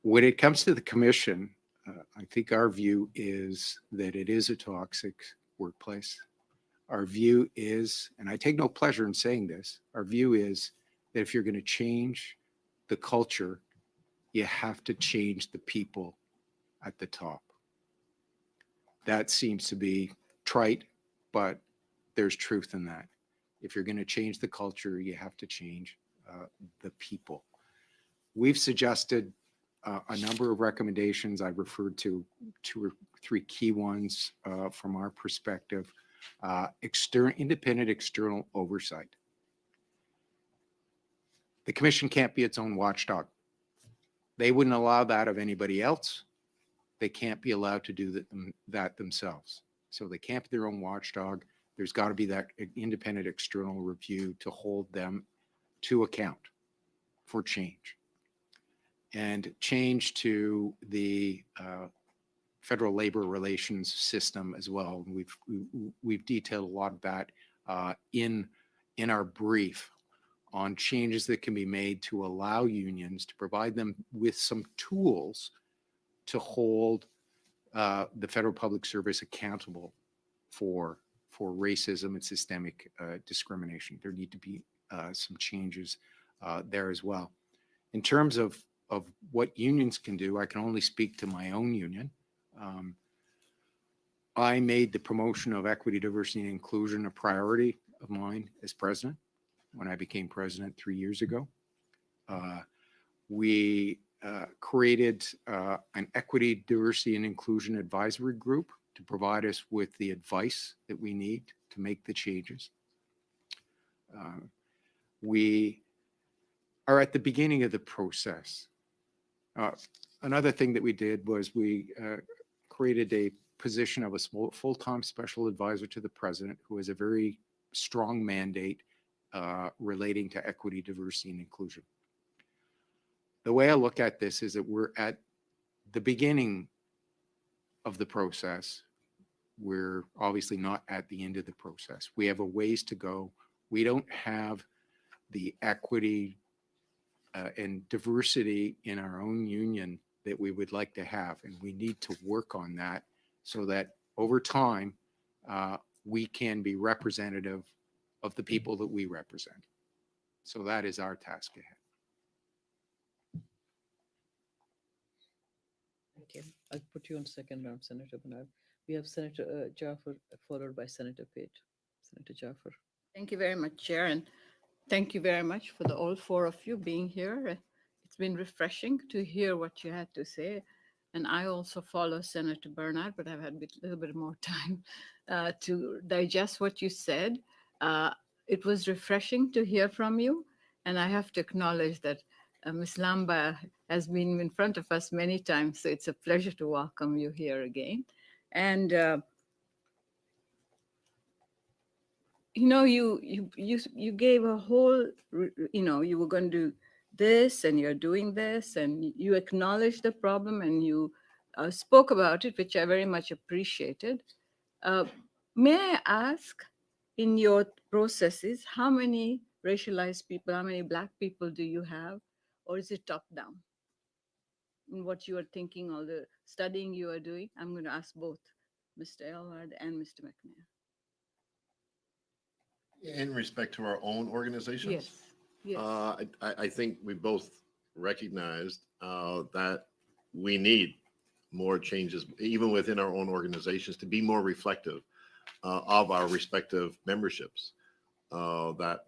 Speaker 2: When it comes to the commission, I think our view is that it is a toxic workplace. Our view is, and I take no pleasure in saying this, our view is that if you're going to change the culture, you have to change the people at the top. That seems to be trite, but there's truth in that. If you're going to change the culture, you have to change the people. We've suggested a number of recommendations. I referred to 2 or 3 key ones from our perspective. Independent external oversight. The commission can't be its own watchdog. They wouldn't allow that of anybody else. They can't be allowed to do that themselves. So they can't be their own watchdog. There's got to be that independent external review to hold them to account for change. And change to the federal labor relations system as well. We've detailed a lot of that in our brief on changes that can be made to allow unions to provide them with some tools to hold the federal public service accountable for racism and systemic discrimination. There need to be some changes there as well. In terms of what unions can do, I can only speak to my own union. I made the promotion of equity, diversity, and inclusion a priority of mine as president when I became president 3 years ago. We created an equity, diversity, and inclusion advisory group to provide us with the advice that we need to make the changes. We are at the beginning of the process. Another thing that we did was we created a position of a full-time special advisor to the president who has a very strong mandate relating to equity, diversity, and inclusion. The way I look at this is that we're at the beginning of the process. We're obviously not at the end of the process. We have a ways to go. We don't have the equity and diversity in our own union that we would like to have. And we need to work on that so that over time, we can be representative of the people that we represent. So that is our task ahead.
Speaker 7: Thank you. I'll put you on second round, Senator Bernard. We have Senator Jaffer followed by Senator Pate. Senator Jaffer.
Speaker 12: Thank you very much, Chair, and thank you very much for all 4 of you being here. It's been refreshing to hear what you had to say. And I also follow Senator Bernard, but I've had a little bit more time to digest what you said. It was refreshing to hear from you. And I have to acknowledge that Ms. Lamba has been in front of us many times, so it's a pleasure to welcome you here again. And you gave a whole, you were going to do this and you're doing this, and you acknowledged the problem and you spoke about it, which I very much appreciated. May I ask, in your processes, how many racialized people, how many Black people do you have, or is it top down? In what you are thinking, all the studying you are doing, I'm going to ask both Mr. Elward and Mr. McNair.
Speaker 22: In respect to our own organizations?
Speaker 12: Yes. Yes.
Speaker 22: I think we both recognized that we need more changes, even within our own organizations, to be more reflective of our respective memberships that,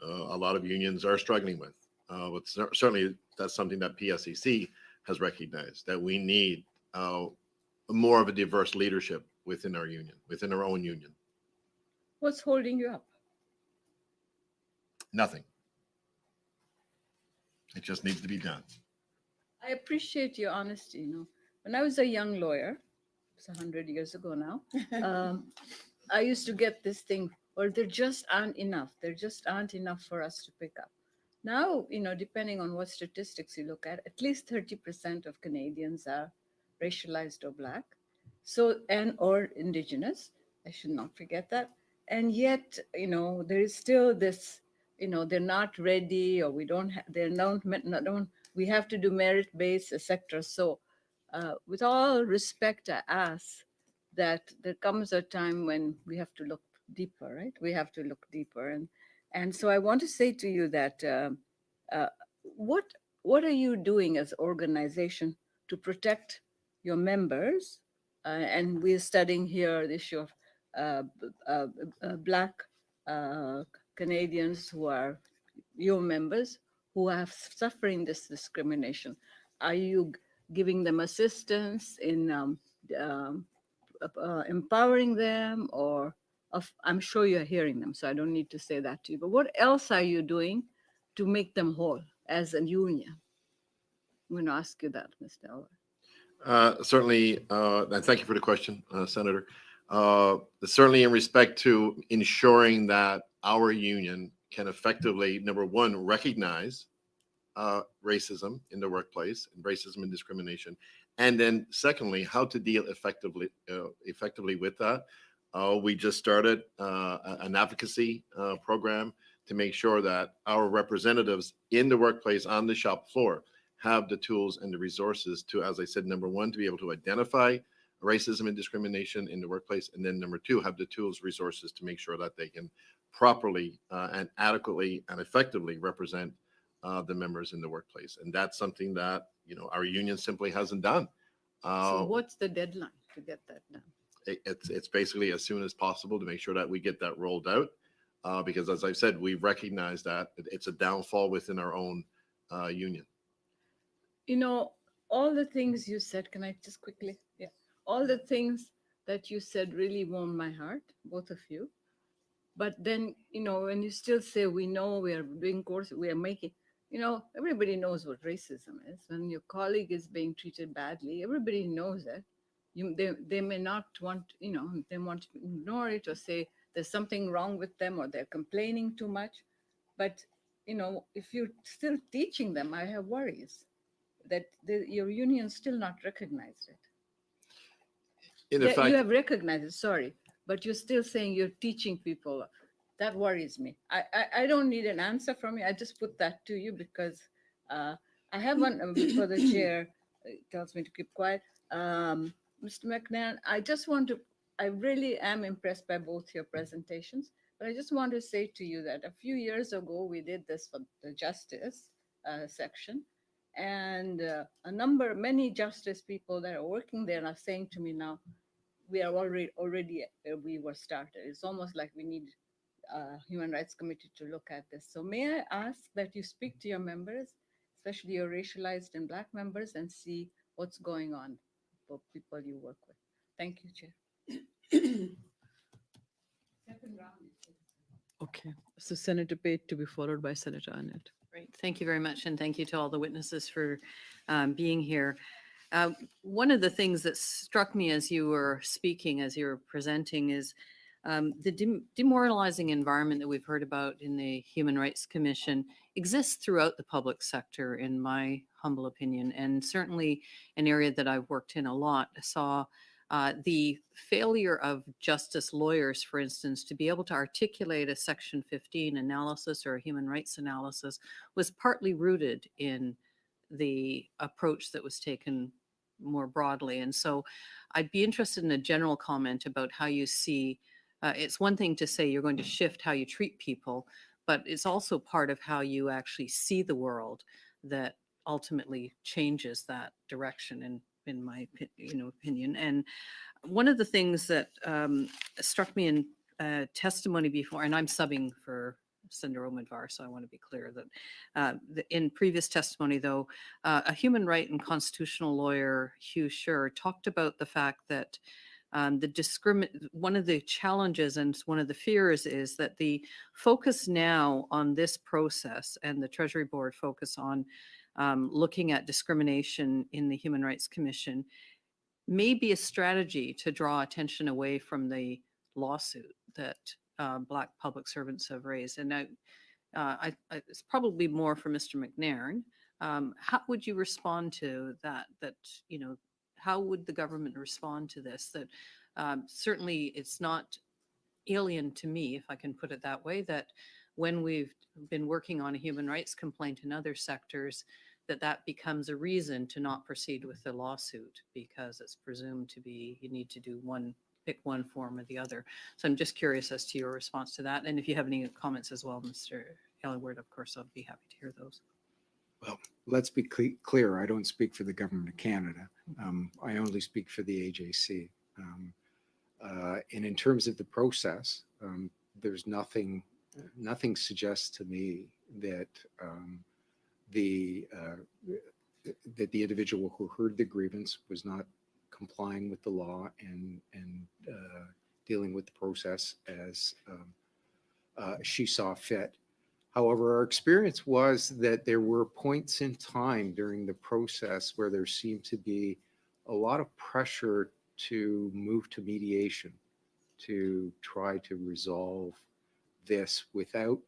Speaker 22: a lot of unions are struggling with. But certainly that's something that PSEC has recognized, that we need more of a diverse leadership within our union, within our own union.
Speaker 12: What's holding you up?
Speaker 22: Nothing. It just needs to be done.
Speaker 12: I appreciate your honesty. When I was a young lawyer, it's 100 years ago now, I used to get this thing, well, there just aren't enough. There just aren't enough for us to pick up. Now, depending on what statistics you look at least 30% of Canadians are racialized or Black, or Indigenous. I should not forget that. And yet, there is still this, they're not ready, or we don't, we have to do merit-based, etc. So, with all respect, I ask that there comes a time when we have to look deeper, right? We have to look deeper, and so I want to say to you that what are you doing as organization to protect your members? And we're studying here the issue of Black Canadians who are your members who are suffering this discrimination. Are you giving them assistance in empowering them, or I'm sure you're hearing them, so I don't need to say that to you, but what else are you doing to make them whole as a union? I'm going to ask you that, Mr. Elwood.
Speaker 22: Certainly, and thank you for the question, Senator. Certainly in respect to ensuring that our union can effectively, number one, recognize racism in the workplace and racism and discrimination, and then secondly, how to deal effectively with that. We just started an advocacy program to make sure that our representatives in the workplace on the shop floor have the tools and the resources to, as I said, number one, to be able to identify racism and discrimination in the workplace, and then number two, have the tools, resources to make sure that they can properly and adequately and effectively represent the members in the workplace. And that's something that, our union simply hasn't done.
Speaker 12: So what's the deadline to get that done?
Speaker 22: It's basically as soon as possible to make sure that we get that rolled out, because as I've said, we recognize that it's a downfall within our own union.
Speaker 12: All the things you said, can I just quickly? Yeah. All the things that you said really warmed my heart, both of you. But then, when you still say, we know we are doing course, we are making, everybody knows what racism is. When your colleague is being treated badly, everybody knows it. They may not want, they want to ignore it or say there's something wrong with them or they're complaining too much. But, if you're still teaching them, I have worries that your union still not recognized it. You have recognized it, sorry, but you're still saying you're teaching people. That worries me. I don't need an answer from you. I just put that to you because I have one for the chair. Tells me to keep quiet. Mr. McNair, I really am impressed by both your presentations, but I just want to say to you that a few years ago, we did this for the justice section. And many justice people that are working there are saying to me now, we are already where we were started. It's almost like we need Human Rights Committee to look at this. So may I ask that you speak to your members, especially your racialized and Black members, and see what's going on for people you work with. Thank you, Chair.
Speaker 7: Okay, so Senator Pate to be followed by Senator Arnett.
Speaker 4: Great, thank you very much, and thank you to all the witnesses for being here. One of the things that struck me as you were speaking, as you were presenting, is the demoralizing environment that we've heard about in the Human Rights Commission exists throughout the public sector, in my humble opinion, and certainly an area that I've worked in a lot. Saw the failure of justice lawyers, for instance, to be able to articulate a Section 15 analysis or a human rights analysis was partly rooted in the approach that was taken more broadly. And so I'd be interested in a general comment about how you see, it's one thing to say you're going to shift how you treat people, but it's also part of how you actually see the world that ultimately changes that direction, in my opinion. And one of the things that struck me in testimony before, and I'm subbing for Senator Omadvar, so I want to be clear that in previous testimony, though, a human right and constitutional lawyer, Hugh Scher, talked about the fact that One of the challenges and one of the fears is that the focus now on this process and the Treasury Board focus on looking at discrimination in the Human Rights Commission may be a strategy to draw attention away from the lawsuit that Black public servants have raised. And it's probably more for Mr. McNairn. How would you respond to that? How would the government respond to this? That certainly it's not alien to me, if I can put it that way, that when we've been working on a human rights complaint in other sectors, that becomes a reason to not proceed with the lawsuit because it's presumed to be, you need to pick one form or the other. So I'm just curious as to your response to that. And if you have any comments as well, Mr. Ellenwood, of course, I'll be happy to hear those.
Speaker 2: Well, let's be clear. I don't speak for the government of Canada. I only speak for the AJC. And in terms of the process, there's nothing suggests to me that the individual who heard the grievance was not complying with the law and dealing with the process as she saw fit. However, our experience was that there were points in time during the process where there seemed to be a lot of pressure to move to mediation, to try to resolve this without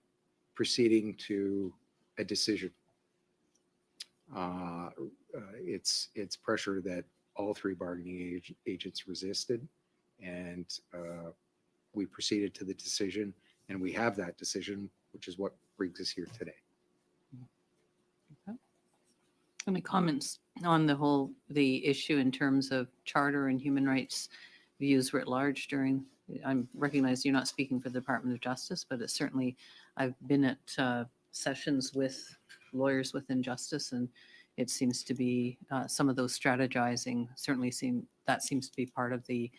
Speaker 2: proceeding to a decision. It's pressure that all three bargaining agents resisted, and we proceeded to the decision, and we have that decision, which is what brings us here today.
Speaker 4: Okay. Any comments on the issue in terms of charter and human rights views writ large I recognize you're not speaking for the Department of Justice, but it's certainly, I've been at sessions with lawyers within justice, and it seems to be some of those strategizing certainly seems to be part of the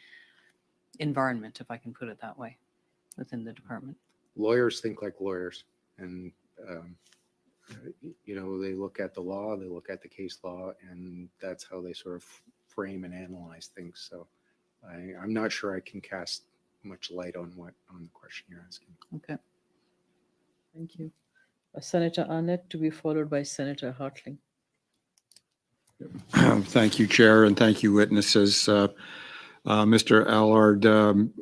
Speaker 4: environment, if I can put it that way, within the department.
Speaker 2: Lawyers think like lawyers, and they look at the law, they look at the case law, and that's how they sort of frame and analyze things. So I'm not sure I can cast much light on the question you're asking.
Speaker 7: Okay. Thank you. Senator Arnett to be followed by Senator Hartling.
Speaker 10: Thank you, Chair, and thank you, witnesses. Mr. Allard,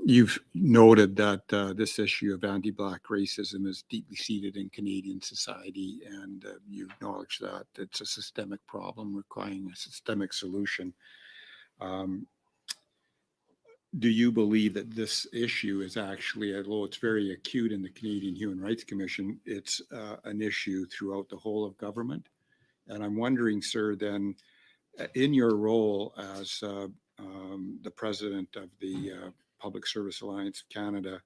Speaker 10: you've noted that this issue of anti-Black racism is deeply seated in Canadian society, and you acknowledge that it's a systemic problem requiring a systemic solution. Do you believe that this issue is actually, although it's very acute in the Canadian Human Rights Commission, it's an issue throughout the whole of government? And I'm wondering, sir, then, in your role as the president of the Public Service Alliance of Canada,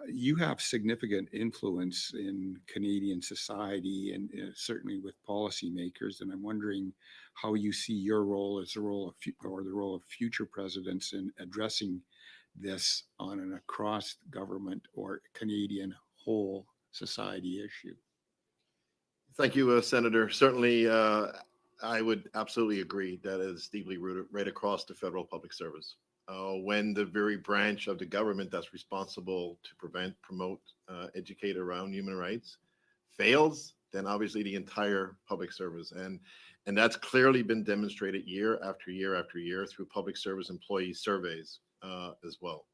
Speaker 10: you have significant influence in Canadian society and certainly with policymakers. And I'm wondering how you see your role as the role of future presidents in addressing this on an across government or Canadian whole society issue.
Speaker 22: Thank you, Senator. Certainly, I would absolutely agree that it is deeply rooted right across the federal public service. When the very branch of the government that's responsible to prevent, promote, educate around human rights fails, then obviously the entire public service. And that's clearly been demonstrated year after year after year through public service employee surveys as well.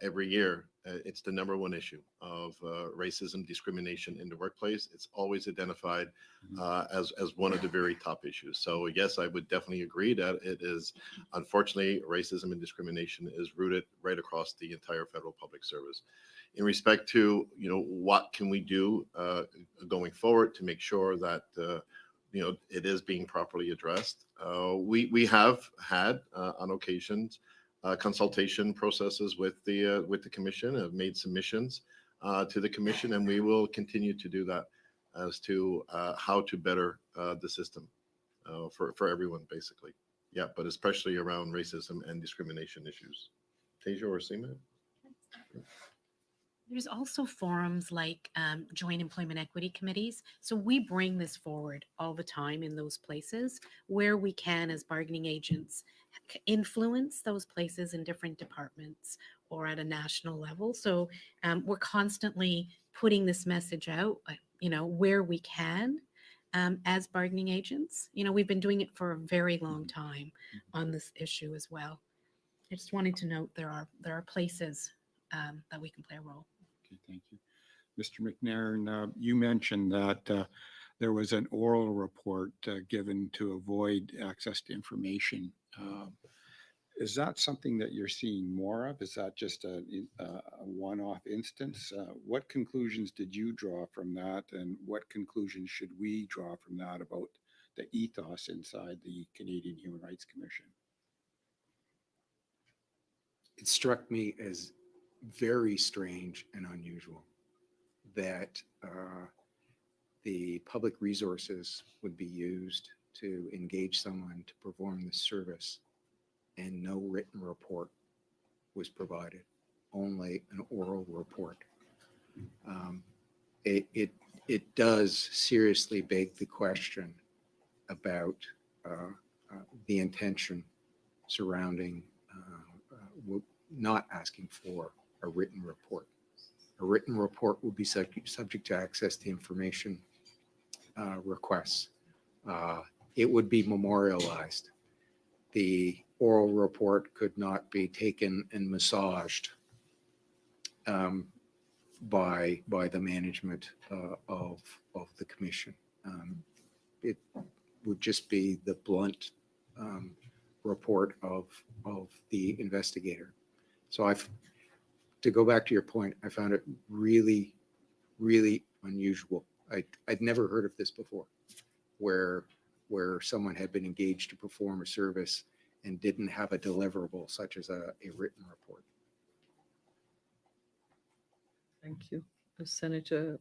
Speaker 22: Every year, it's the #1 issue of racism, discrimination in the workplace. It's always identified as one of the very top issues. So yes, I would definitely agree that it is, unfortunately, racism and discrimination is rooted right across the entire federal public service. In respect to, what can we do going forward to make sure that, it is being properly addressed. We have had on occasions consultation processes with the commission, have made submissions to the commission, and we will continue to do that as to how to better the system for everyone, basically. Yeah, but especially around racism and discrimination issues. Teja or Seema?
Speaker 3: There's also forums like joint employment equity committees. So we bring this forward all the time in those places where we can, as bargaining agents, influence those places in different departments or at a national level. So we're constantly putting this message out, where we can as bargaining agents. We've been doing it for a very long time on this issue as well. I just wanted to note there are places that we can play a role.
Speaker 10: Okay, thank you. Mr. McNairn, you mentioned that there was an oral report given to avoid access to information. Is that something that you're seeing more of? Is that just a one-off instance? What conclusions did you draw from that, and what conclusions should we draw from that about the ethos inside the Canadian Human Rights Commission?
Speaker 2: It struck me as very strange and unusual that the public resources would be used to engage someone to perform this service and no written report was provided, only an oral report. It does seriously beg the question about the intention surrounding not asking for a written report. A written report will be subject to access to information requests. It would be memorialized. The oral report could not be taken and massaged by the management of the commission. It would just be the blunt report of the investigator. So to go back to your point, I found it really, really unusual. I'd never heard of this before, where someone had been engaged to perform a service and didn't have a deliverable such as a written report.
Speaker 7: Thank you. Senator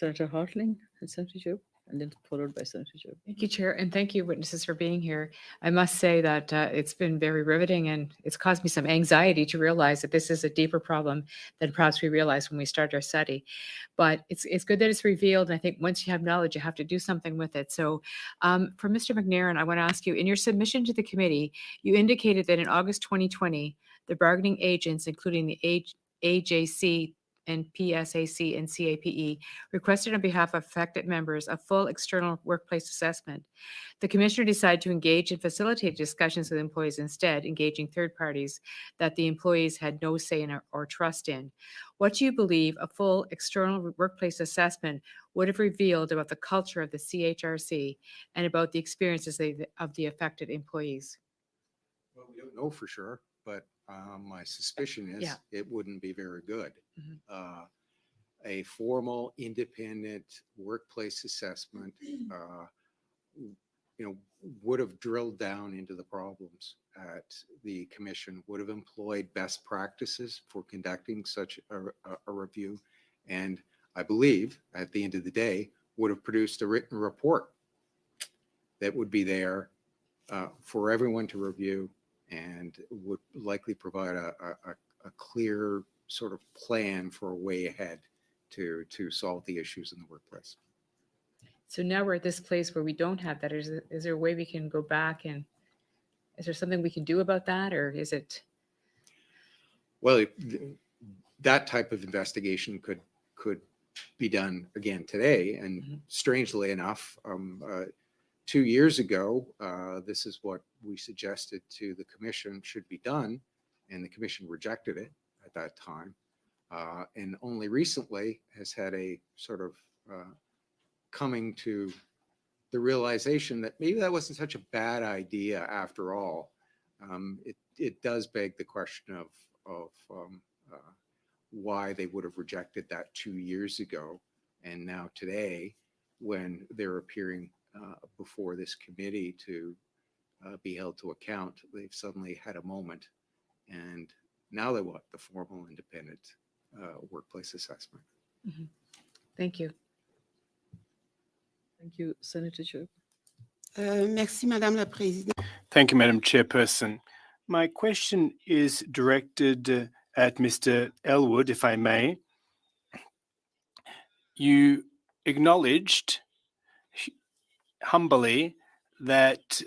Speaker 7: Hartling and Senator Job, and then followed by Senator Job.
Speaker 9: Thank you, Chair, and thank you, witnesses, for being here. I must say that it's been very riveting, and it's caused me some anxiety to realize that this is a deeper problem than perhaps we realized when we started our study. But it's good that it's revealed, and I think once you have knowledge, you have to do something with it. So for Mr. McNairn, I want to ask you, in your submission to the committee, you indicated that in August 2020, the bargaining agents, including the AJC and PSAC and CAPE, requested on behalf of affected members a full external workplace assessment. The commissioner decided to engage and facilitate discussions with employees instead, engaging third parties that the employees had no say in or trust in. What do you believe a full external workplace assessment would have revealed about the culture of the CHRC and about the experiences of the affected employees?
Speaker 2: Well, we don't know for sure, but my suspicion is it wouldn't be very good. A formal, independent workplace assessment, would have drilled down into the problems at the commission, would have employed best practices for conducting such a review, and I believe at the end of the day would have produced a written report that would be there for everyone to review and would likely provide a clear sort of plan for a way ahead to solve the issues in the workplace.
Speaker 9: So now we're at this place where we don't have that. Is there a way we can go back, and is there something we can do about that, or is it?
Speaker 2: Well, that type of investigation could be done again today. And strangely enough, 2 years ago, this is what we suggested to the commission should be done, and the commission rejected it at that time. And only recently has had a sort of coming to the realization that maybe that wasn't such a bad idea after all. It does beg the question of why they would have rejected that 2 years ago, and now today, when they're appearing before this committee to be held to account, they've suddenly had a moment, and now they want the formal, independent workplace assessment.
Speaker 9: Thank you.
Speaker 7: Thank you, Senator Job.
Speaker 11: Merci, Madame la Présidente.
Speaker 15: Thank you, Madam Chairperson. My question is directed at Mr. Elwood, if I may. You acknowledged humbly that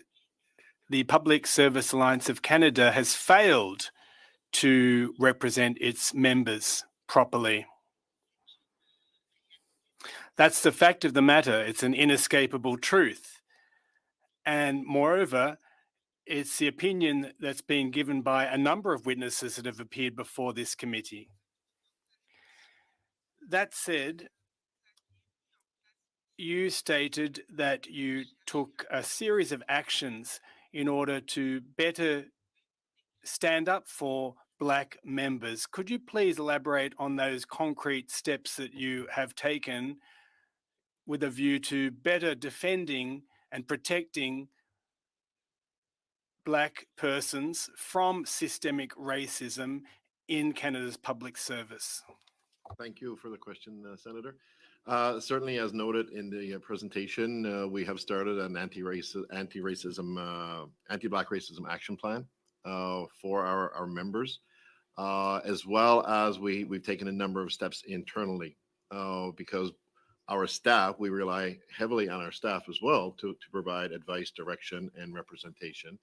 Speaker 15: the Public Service Alliance of Canada has failed to represent its members properly. That's the fact of the matter. It's an inescapable truth. And moreover, it's the opinion that's been given by a number of witnesses that have appeared before this committee. That said, you stated that you took a series of actions in order to better stand up for Black members. Could you please elaborate on those concrete steps that you have taken with a view to better defending and protecting Black persons from systemic racism in Canada's public service?
Speaker 22: Thank you for the question, Senator. Certainly, as noted in the presentation, we have started an anti-Black racism action plan for our members, as well as we've taken a number of steps internally because our staff, we rely heavily on our staff as well to provide advice, direction, and representation.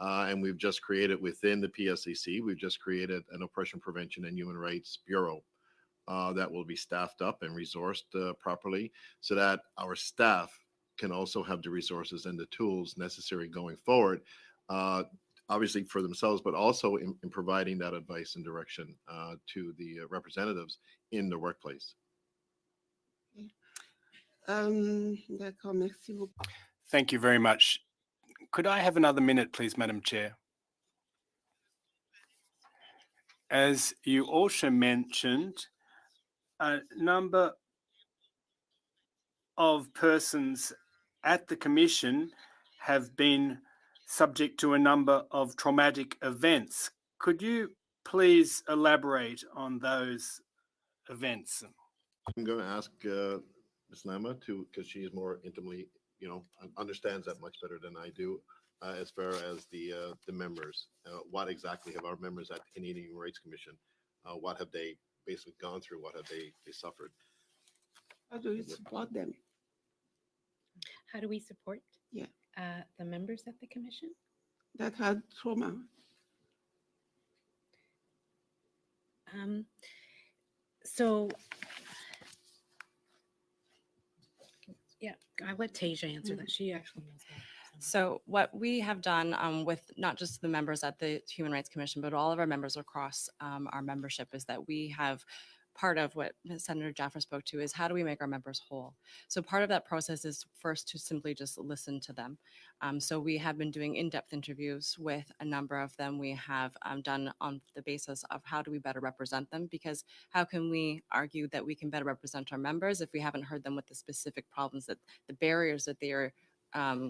Speaker 22: And we've just created within the PSAC, we've just created an Oppression Prevention and Human Rights Bureau that will be staffed up and resourced properly so that our staff can also have the resources and the tools necessary going forward, obviously for themselves, but also in providing that advice and direction to the representatives in the workplace.
Speaker 11: D'accord, merci beaucoup.
Speaker 15: Thank you very much. Could I have another minute, please, Madam Chair? As you also mentioned, a number of persons at the Commission have been subject to a number of traumatic events. Could you please elaborate on those events?
Speaker 22: I'm going to ask Ms. Lama because she is more intimately, understands that much better than I do as far as the members. What exactly have our members at the Canadian Human Rights Commission, what have they basically gone through? What have they suffered?
Speaker 11: How do you support them?
Speaker 3: How do we support
Speaker 11: Yeah.
Speaker 3: The members at the commission?
Speaker 11: That had trauma.
Speaker 3: So, yeah, I'll let Tasia answer that. She actually knows that.
Speaker 5: So what we have done with not just the members at the Human Rights Commission, but all of our members across our membership is that we have part of what Senator Jaffer spoke to is how do we make our members whole? So part of that process is first to simply just listen to them. So we have been doing in-depth interviews with a number of them. We have done on the basis of how do we better represent them, because how can we argue that we can better represent our members if we haven't heard them with the specific problems, that the barriers that they are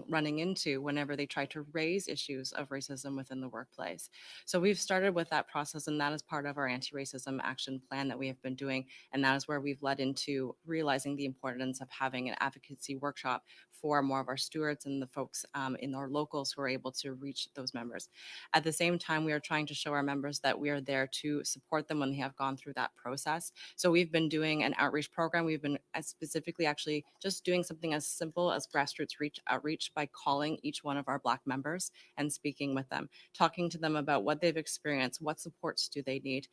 Speaker 5: running into whenever they try to raise issues of racism within the workplace. So we've started with that process, and that is part of our anti-racism action plan that we have been doing. And that is where we've led into realizing the importance of having an advocacy workshop for more of our stewards and the folks in our locals who are able to reach those members. At the same time, we are trying to show our members that we are there to support them when they have gone through that process. So we've been doing an outreach program. We've been specifically actually just doing something as simple as grassroots outreach by calling each one of our Black members and speaking with them, talking to them about what they've experienced, what supports do they need,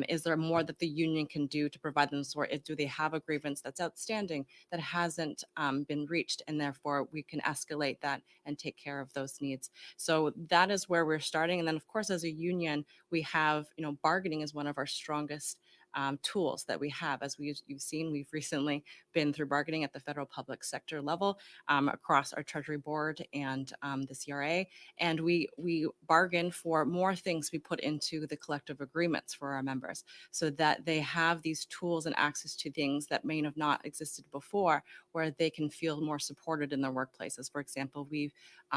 Speaker 5: is there more that the union can do to provide them support, do they have a grievance that's outstanding that hasn't been reached, and therefore we can escalate that and take care of those needs. So that is where we're starting. And then of course, as a union, we have, bargaining is one of our strongest tools that we have. As you've seen, we've recently been through bargaining at the federal public sector level across our Treasury Board and the CRA, and we bargain for more things we put into the collective agreements for our members so that they have these tools and access to things that may have not existed before, where they can feel more supported in their workplaces. For example, we've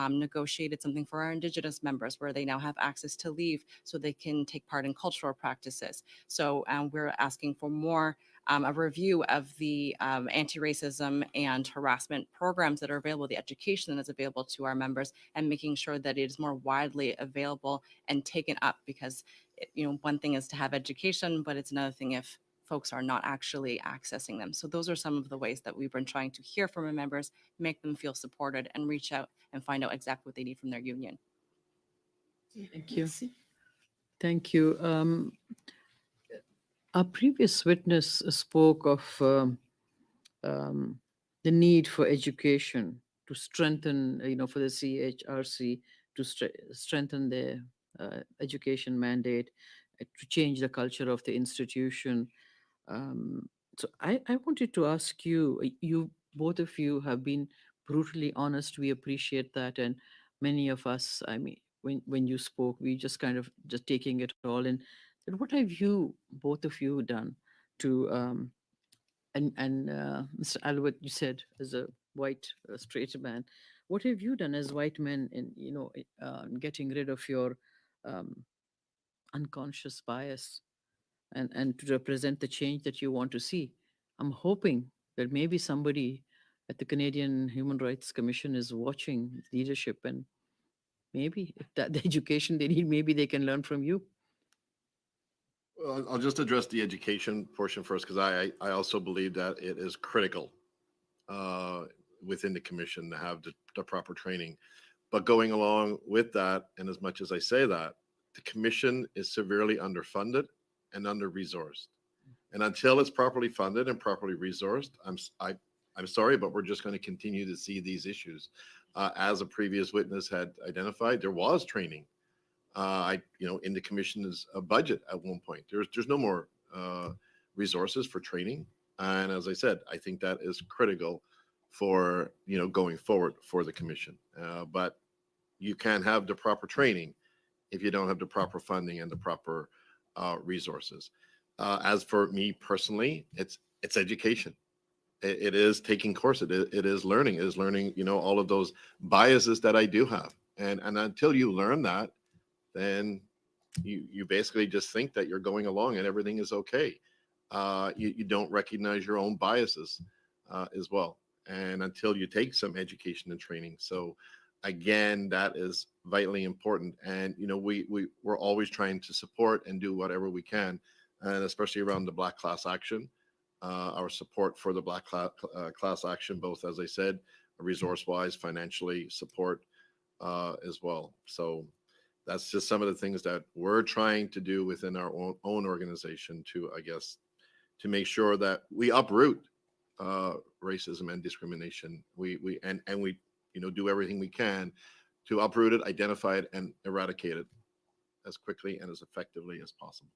Speaker 5: negotiated something for our Indigenous members where they now have access to leave so they can take part in cultural practices. So we're asking for more a review of the anti-racism and harassment programs that are available, the education that is available to our members, and making sure that it is more widely available and taken up, because one thing is to have education, but it's another thing if folks are not actually accessing them. So those are some of the ways that we've been trying to hear from our members, make them feel supported, and reach out and find out exactly what they need from their union.
Speaker 7: Thank you. Thank you. Our previous witness spoke of the need for education to strengthen, for the CHRC to strengthen their education mandate, to change the culture of the institution. So I wanted to ask you, both of you have been brutally honest. We appreciate that. And many of us, I mean, when you spoke, we just kind of just taking it all in. And what have you, both of you, done to, and Mr. Albert, you said as a white straight man, what have you done as white men in, getting rid of your um, unconscious bias and to represent the change that you want to see? I'm hoping that maybe somebody at the Canadian Human Rights Commission is watching leadership, and maybe if that the education they need, maybe they can learn from you.
Speaker 22: Well, I'll just address the education portion first, because I also believe that it is critical within the commission to have the proper training. But going along with that, and as much as I say that, the commission is severely underfunded and under-resourced. And until it's properly funded and properly resourced, I'm sorry, but we're just going to continue to see these issues. As a previous witness had identified, there was training. In the commission's budget at one point. There's no more resources for training. And as I said, I think that is critical for, going forward for the commission. But you can't have the proper training if you don't have the proper funding and the proper resources. As for me personally, it's education. It is taking courses. It is learning. It is learning, all of those biases that I do have. And until you learn that, then you basically just think that you're going along and everything is okay. You don't recognize your own biases as well. And until you take some education and training. So again, that is vitally important. And, we're always trying to support and do whatever we can, and especially around the Black Class Action, our support for the Black Class Action, both, as I said, resource-wise, financially support as well. So that's just some of the things that we're trying to do within our own organization to, to make sure that we uproot racism and discrimination. We do everything we can to uproot it, identify it, and eradicate it as quickly and as effectively as possible.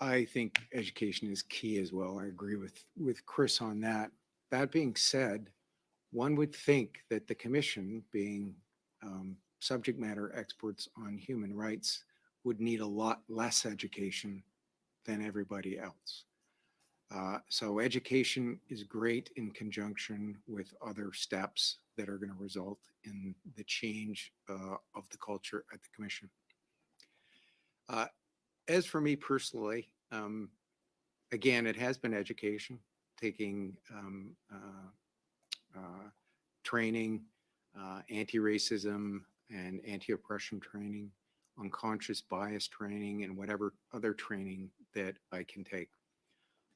Speaker 2: I think education is key as well. I agree with Chris on that. That being said, one would think that the commission, being subject matter experts on human rights, would need a lot less education than everybody else. So education is great in conjunction with other steps that are going to result in the change of the culture at the commission. As for me personally, again, it has been education, taking training, anti-racism and anti-oppression training, unconscious bias training, and whatever other training that I can take.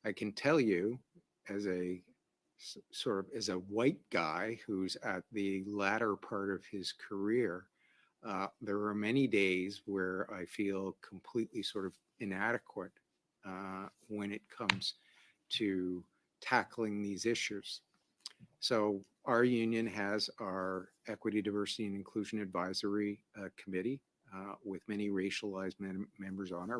Speaker 2: I can tell you, as a white guy who's at the latter part of his career, there are many days where I feel completely sort of inadequate when it comes to tackling these issues. So our union has our Equity, Diversity, and Inclusion Advisory Committee with many racialized members on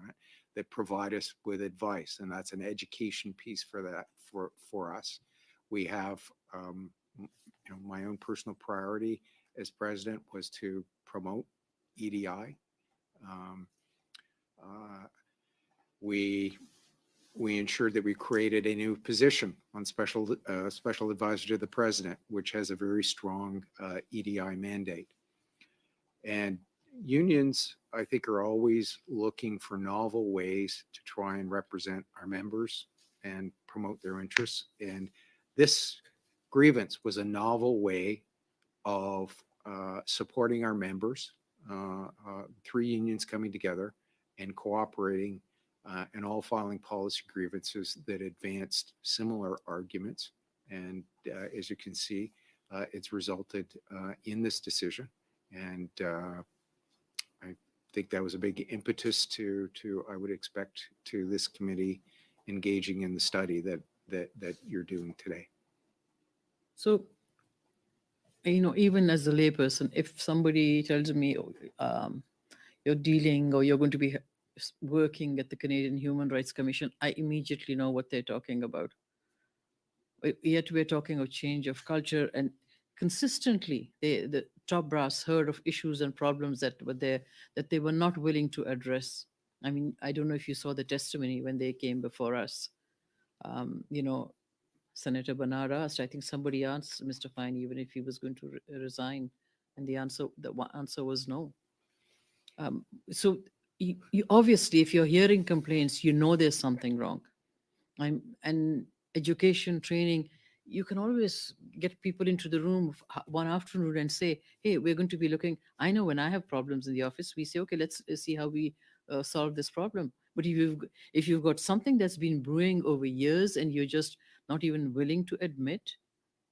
Speaker 2: it, that provide us with advice, and that's an education piece for us. We have, my own personal priority as president was to promote EDI. We ensured that we created a new position on special advisor to the president, which has a very strong EDI mandate. And unions, I think, are always looking for novel ways to try and represent our members and promote their interests. And this grievance was a novel way of supporting our members, three unions coming together and cooperating and all filing policy grievances that advanced similar arguments. And as you can see, it's resulted in this decision. And I think that was a big impetus to I would expect, to this committee engaging in the study that you're doing today.
Speaker 7: So, even as a layperson, if somebody tells me you're dealing or you're going to be working at the Canadian Human Rights Commission, I immediately know what they're talking about. Yet we're talking of change of culture, and consistently the top brass heard of issues and problems that were there that they were not willing to address. I mean, I don't know if you saw the testimony when they came before us. Senator Bernard asked, I think somebody asked Mr. Fine even if he was going to resign, and the answer was no. So you obviously, if you're hearing complaints, there's something wrong. And education, training, you can always get people into the room one afternoon and say, hey, we're going to be looking. I know when I have problems in the office, we say, okay, let's see how we solve this problem. But if you've got something that's been brewing over years and you're just not even willing to admit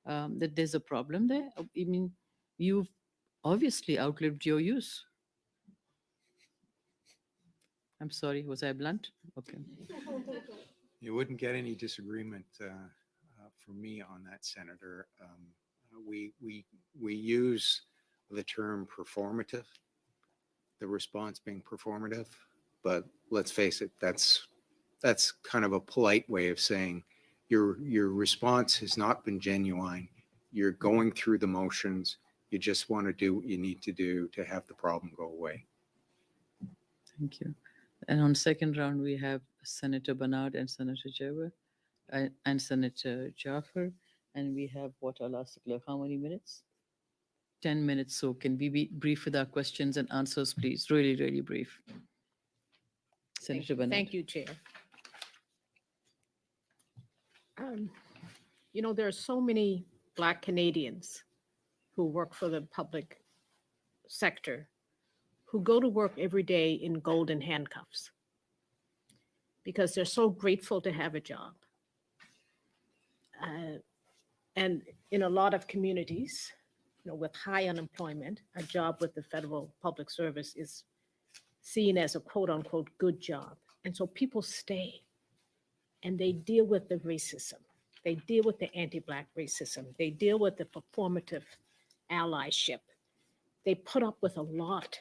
Speaker 7: that there's a problem there, I mean, you've obviously outlived your use. I'm sorry, was I blunt? Okay.
Speaker 2: You wouldn't get any disagreement from me on that, Senator. We use the term performative, the response being performative, but let's face it, that's kind of a polite way of saying your response has not been genuine. You're going through the motions. You just want to do what you need to do to have the problem go away.
Speaker 7: Thank you. And on second round, we have Senator Bernard and Senator Jewett and Senator Jaffer. And we have I'll ask the clerk, how many minutes? 10 minutes. So can we be brief with our questions and answers, please? Really, really brief. Senator Bernard.
Speaker 8: Thank you, Chair. There are so many Black Canadians who work for the public sector who go to work every day in golden handcuffs because they're so grateful to have a job. And in a lot of communities, with high unemployment, a job with the federal public service is seen as a quote unquote good job. And so people stay and they deal with the racism. They deal with the anti-Black racism. They deal with the performative allyship. They put up with a lot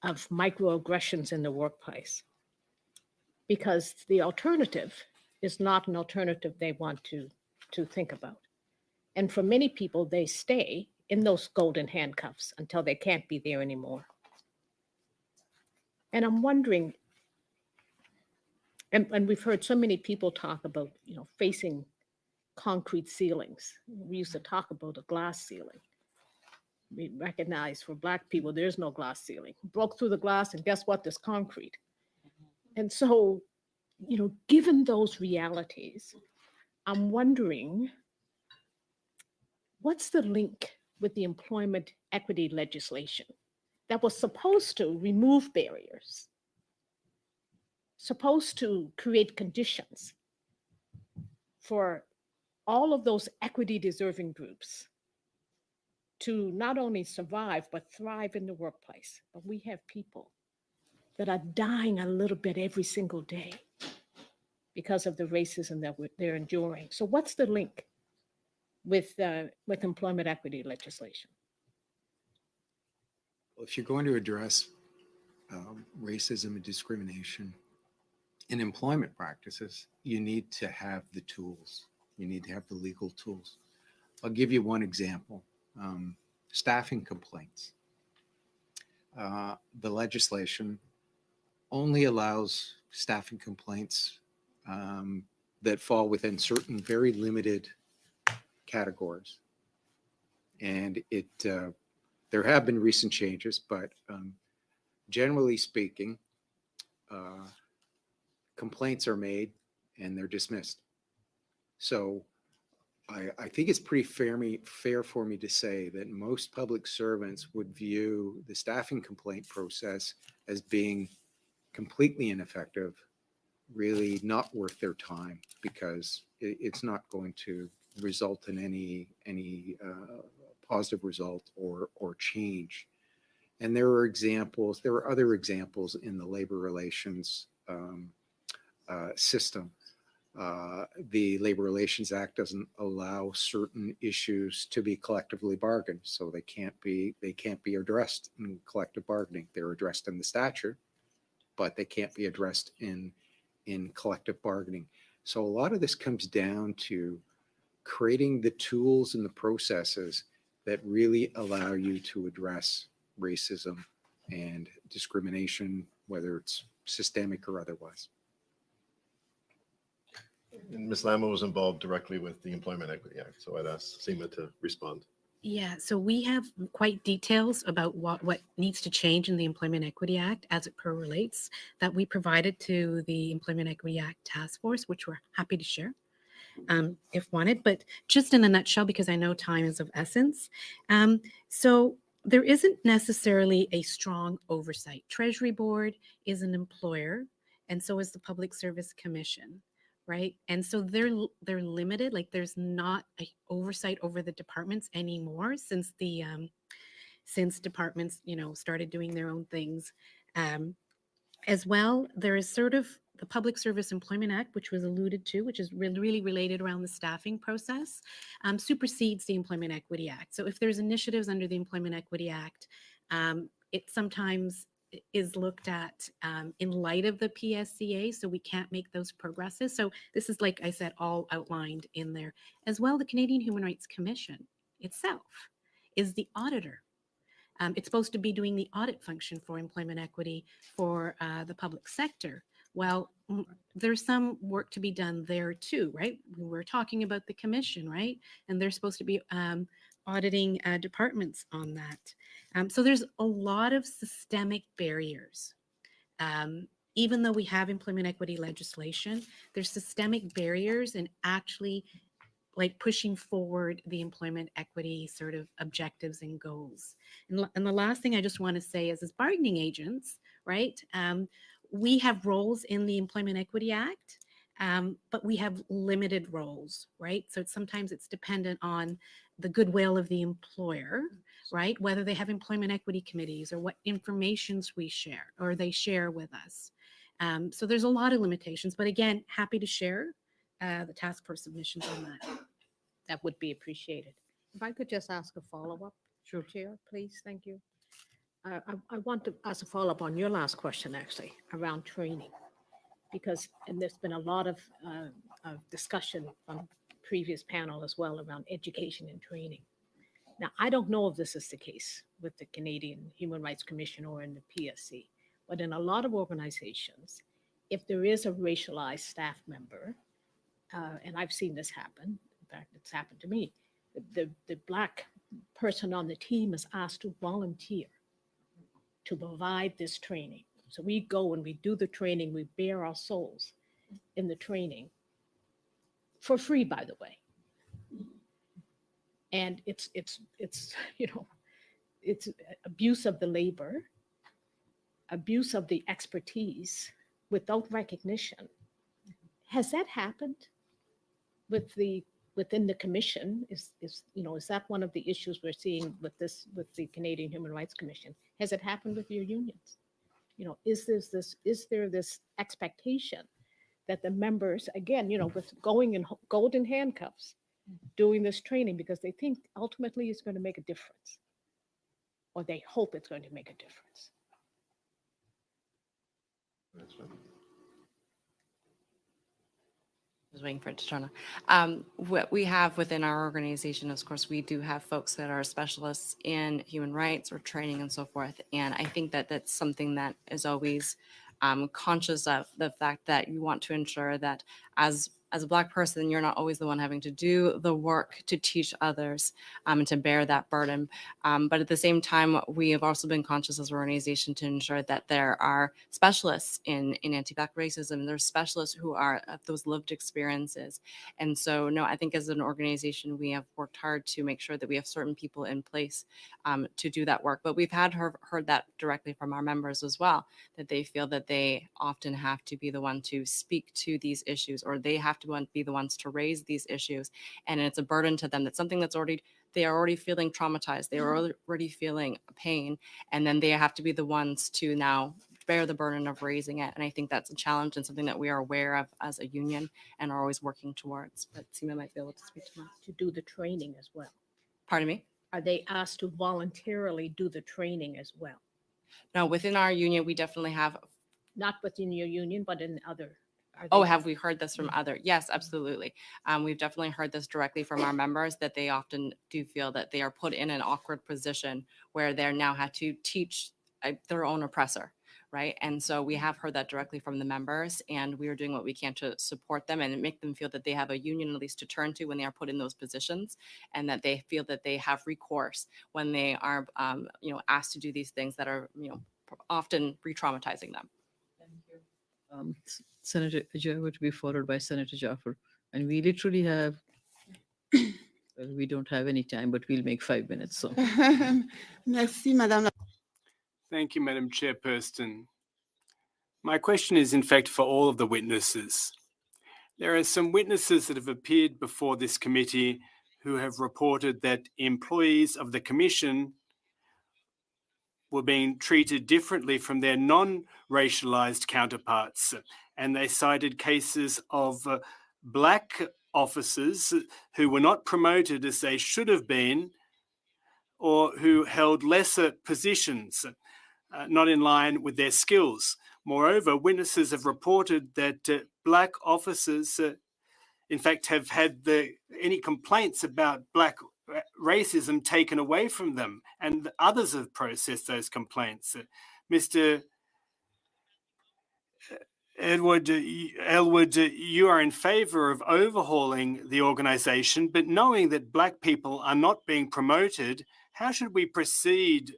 Speaker 8: of microaggressions in the workplace because the alternative is not an alternative they want to think about. And for many people, they stay in those golden handcuffs until they can't be there anymore. And I'm wondering, and we've heard so many people talk about, facing concrete ceilings. We used to talk about a glass ceiling. We recognize for Black people, there's no glass ceiling. Broke through the glass and guess what? There's concrete. And so, given those realities, I'm wondering, what's the link with the employment equity legislation that was supposed to remove barriers, supposed to create conditions for all of those equity deserving groups to not only survive, but thrive in the workplace? But we have people that are dying a little bit every single day because of the racism that they're enduring. So what's the link with employment equity legislation?
Speaker 2: Well, if you're going to address racism and discrimination in employment practices, you need to have the tools. You need to have the legal tools. I'll give you one example. Staffing complaints. The legislation only allows staffing complaints that fall within certain very limited categories. And there have been recent changes, but generally speaking, complaints are made and they're dismissed. So I think it's pretty fair for me to say that most public servants would view the staffing complaint process as being completely ineffective, really not worth their time, because it's not going to result in any positive result or change. And there are examples. There are other examples in the labor relations system. The Labor Relations Act doesn't allow certain issues to be collectively bargained, so they can't be addressed in collective bargaining. They're addressed in the statute, but they can't be addressed in collective bargaining. So a lot of this comes down to creating the tools and the processes that really allow you to address racism and discrimination, whether it's systemic or otherwise.
Speaker 22: And Ms. Lama was involved directly with the Employment Equity Act, so I'd ask Seema to respond.
Speaker 3: Yeah, so we have quite details about what needs to change in the Employment Equity Act as it relates that we provided to the Employment Equity Act Task Force, which we're happy to share if wanted, but just in a nutshell, because I know time is of essence. So there isn't necessarily a strong oversight. Treasury Board is an employer, and so is the Public Service Commission. Right. And so they're limited, like there's not a oversight over the departments anymore since the since departments, started doing their own things. As well, there is sort of the Public Service Employment Act, which was alluded to, which is really related around the staffing process, supersedes the Employment Equity Act. So if there's initiatives under the Employment Equity Act, it sometimes is looked at in light of the PSCA, so we can't make those progresses. So this is, like I said, all outlined in there. As well, the Canadian Human Rights Commission itself is the auditor. It's supposed to be doing the audit function for employment equity for the public sector. Well, there's some work to be done there too, right? We're talking about the commission, right? And they're supposed to be auditing departments on that. So there's a lot of systemic barriers. Even though we have employment equity legislation, there's systemic barriers in actually like pushing forward the employment equity sort of objectives and goals. And the last thing I just want to say is as bargaining agents, right? We have roles in the Employment Equity Act, but we have limited roles, right? So sometimes it's dependent on the goodwill of the employer, right? Whether they have employment equity committees or what informations we share or they share with us. So there's a lot of limitations, but again, happy to share the task force submissions on that.
Speaker 8: That would be appreciated. If I could just ask a follow-up,
Speaker 7: Sure.
Speaker 8: Chair, please, thank you. I want to ask a follow-up on your last question, actually, around training. Because, and there's been a lot of discussion on previous panel as well around education and training. Now, I don't know if this is the case with the Canadian Human Rights Commission or in the PSC, but in a lot of organizations, if there is a racialized staff member, and I've seen this happen, in fact, it's happened to me, the Black person on the team is asked to volunteer to provide this training. So we go and we do the training, we bare our souls in the training for free, by the way. And it's it's abuse of the labor, abuse of the expertise without recognition. Has that happened within the commission? Is that one of the issues we're seeing with the Canadian Human Rights Commission? Has it happened with your unions? Is there this expectation that the members, again, with going in golden handcuffs, doing this training because they think ultimately it's going to make a difference, or they hope it's going to make a difference?
Speaker 5: I was waiting for it to turn on. What we have within our organization, of course, we do have folks that are specialists in human rights or training and so forth. And I think that that's something that is always conscious of the fact that you want to ensure that as a Black person, you're not always the one having to do the work to teach others and to bear that burden. But at the same time, we have also been conscious as an organization to ensure that there are specialists in anti-Black racism. There's specialists who are of those lived experiences. And so, no, I think as an organization, we have worked hard to make sure that we have certain people in place to do that work. But we've heard that directly from our members as well, that they feel that they often have to be the one to speak to these issues, or they have have to be the ones to raise these issues. And it's a burden to them. That's something they are already feeling traumatized. They are already feeling pain. And then they have to be the ones to now bear the burden of raising it. And I think that's a challenge and something that we are aware of as a union and are always working towards. But Seema might be able to speak to that.
Speaker 8: To do the training as well.
Speaker 5: Pardon me?
Speaker 8: Are they asked to voluntarily do the training as well?
Speaker 5: No, within our union, we definitely have.
Speaker 8: Not within your union, but in other.
Speaker 5: Oh, have we heard this from other? Yes, absolutely. We've definitely heard this directly from our members that they often do feel that they are put in an awkward position where they're now have to teach their own oppressor, right? And so we have heard that directly from the members, and we are doing what we can to support them and make them feel that they have a union at least to turn to when they are put in those positions, and that they feel that they have recourse when they are, asked to do these things that are, often re-traumatizing them.
Speaker 7: Senator Ajay to be followed by Senator Jaffer. And we literally have, well, we don't have any time, but we'll make 5 minutes. So.
Speaker 11: Merci, Madame.
Speaker 15: Thank you, Madam Chairperson. My question is, in fact, for all of the witnesses. There are some witnesses that have appeared before this committee who have reported that employees of the Commission were being treated differently from their non-racialized counterparts. And they cited cases of Black officers who were not promoted as they should have been, or who held lesser positions, not in line with their skills. Moreover, witnesses have reported that Black officers, in fact, have had any complaints about Black racism taken away from them, and others have processed those complaints. Mr. Elwood, you are in favor of overhauling the organization, but knowing that Black people are not being promoted, how should we proceed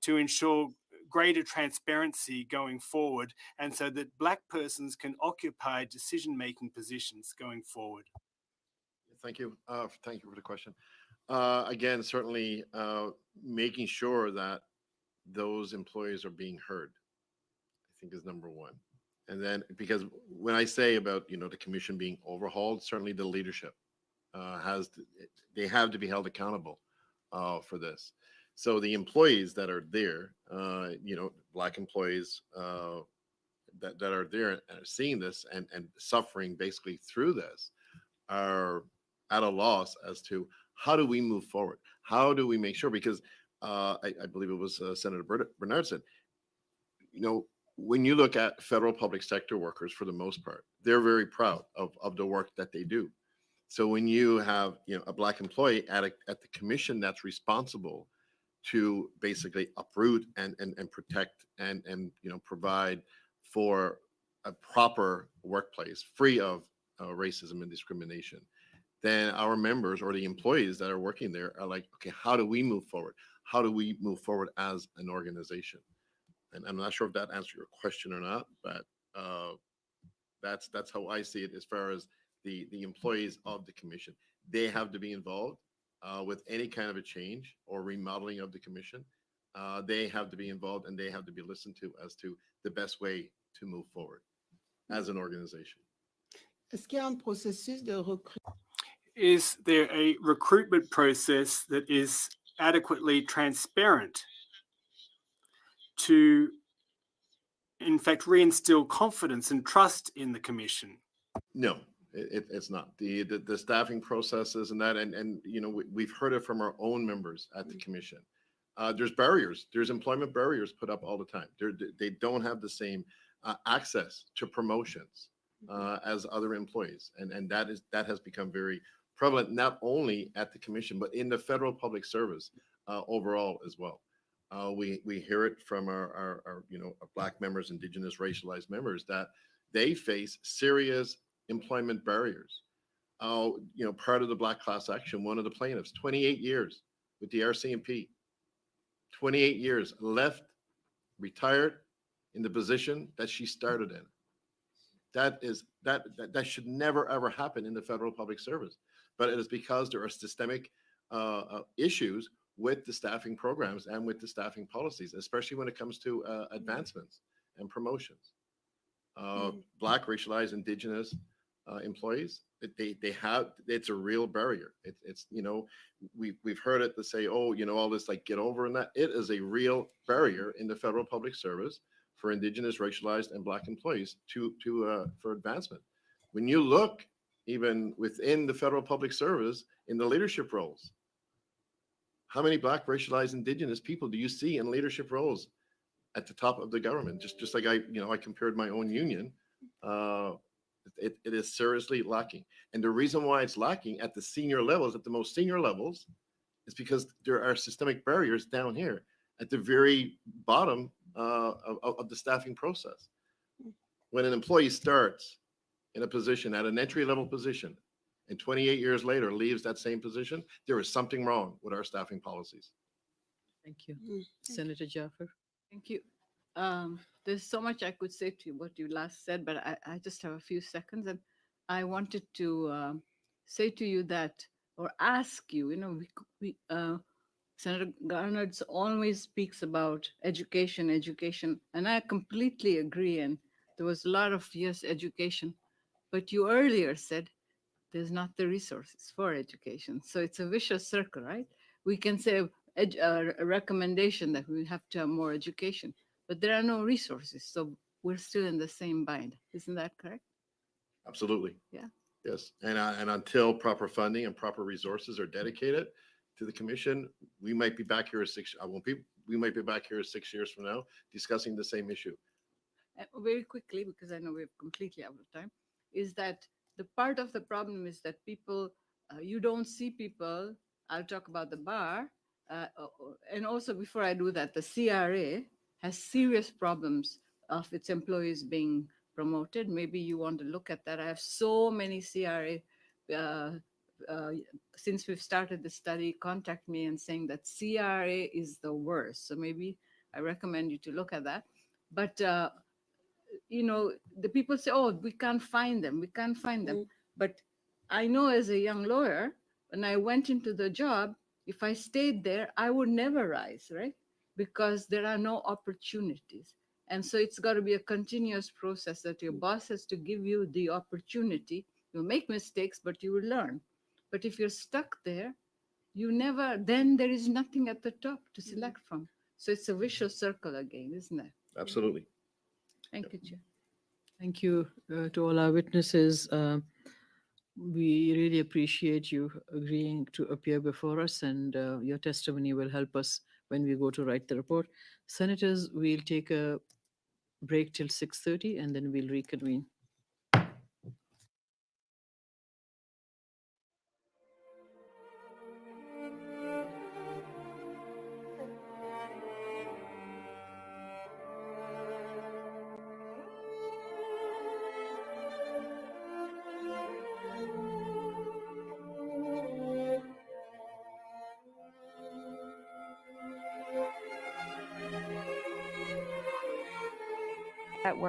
Speaker 15: to ensure greater transparency going forward, and so that Black persons can occupy decision-making positions going forward?
Speaker 22: Thank you. Thank you for the question. Again, certainly making sure that those employees are being heard, I think, is number one. And then, because when I say about, the commission being overhauled, certainly the leadership they have to be held accountable for this. So the employees that are there, Black employees that are there and are seeing this and suffering basically through this, are at a loss as to how do we move forward? How do we make sure? Because I believe it was Senator Bernard said, when you look at federal public sector workers, for the most part, they're very proud of the work that they do. So when you have a Black employee at the commission that's responsible to basically uproot and protect and provide for a proper workplace free of racism and discrimination, then our members or the employees that are working there are like, okay, how do we move forward? How do we move forward as an organization? And I'm not sure if that answered your question or not, but that's how I see it as far as the employees of the commission. They have to be involved with any kind of a change or remodeling of the commission. They have to be involved, and they have to be listened to as to the best way to move forward as an organization.
Speaker 11: Est-ce qu'il y a un processus de recrutement?
Speaker 15: Is there a recruitment process that is adequately transparent to, in fact, reinstill confidence and trust in the commission?
Speaker 22: No, it's not. The staffing processes and that, and we've heard it from our own members at the commission. There's barriers. There's employment barriers put up all the time. They don't have the same access to promotions as other employees, and that has become very prevalent, not only at the commission but in the federal public service overall as well. We hear it from our Black members, Indigenous racialized members, that they face serious employment barriers. Part of the Black class action, one of the plaintiffs, 28 years with the RCMP, 28 years, left, retired in the position that she started in. That should never ever happen in the federal public service, but it is because there are systemic issues with the staffing programs and with the staffing policies, especially when it comes to advancements and promotions. Black, racialized, Indigenous, employees. It's a real barrier. It's we've heard it to say, oh, all this like get over and that. It is a real barrier in the federal public service for Indigenous, racialized, and Black employees for advancement. When you look even within the federal public service in the leadership roles, how many Black, racialized, Indigenous people do you see in leadership roles at the top of the government? Just like I compared my own union. It is seriously lacking. And the reason why it's lacking at the senior levels, at the most senior levels, is because there are systemic barriers down here at the very bottom of the staffing process. When an employee starts in a position at an entry-level position and 28 years later leaves that same position, there is something wrong with our staffing policies.
Speaker 12: Thank you. Senator Jaffer. Thank you. There's so much I could say to you, what you last said, but I just have a few seconds. And I wanted to say to you that, or ask you, Senator Garner always speaks about education, and I completely agree. And there was a lot of, yes, education, but you earlier said there's not the resources for education. So it's a vicious circle, right? We can say a recommendation that we have to have more education, but there are no resources. So we're still in the same bind. Isn't that correct?
Speaker 22: Absolutely.
Speaker 12: Yeah.
Speaker 22: Yes. And until proper funding and proper resources are dedicated to the commission, we might be back here we might be back here 6 years from now discussing the same issue.
Speaker 12: Very quickly, because I know we're completely out of time, is that the part of the problem is that people, you don't see people, I'll talk about the bar, and also before I do that, the CRA has serious problems of its employees being promoted. Maybe you want to look at that. I have so many CRA, since we've started the study, contact me and saying that CRA is the worst. So maybe I recommend you to look at that. But the people say, oh, we can't find them. But I know as a young lawyer, when I went into the job, if I stayed there, I would never rise, right? Because there are no opportunities. And so it's got to be a continuous process that your boss has to give you the opportunity. You'll make mistakes, but you will learn. But if you're stuck there, then there is nothing at the top to select from. So it's a vicious circle again, isn't it?
Speaker 22: Absolutely.
Speaker 12: Thank you, Chair.
Speaker 7: Thank you to all our witnesses. We really appreciate you agreeing to appear before us, and your testimony will help us when we go to write the report. Senators, we'll take a break till 6:30 and then we'll reconvene.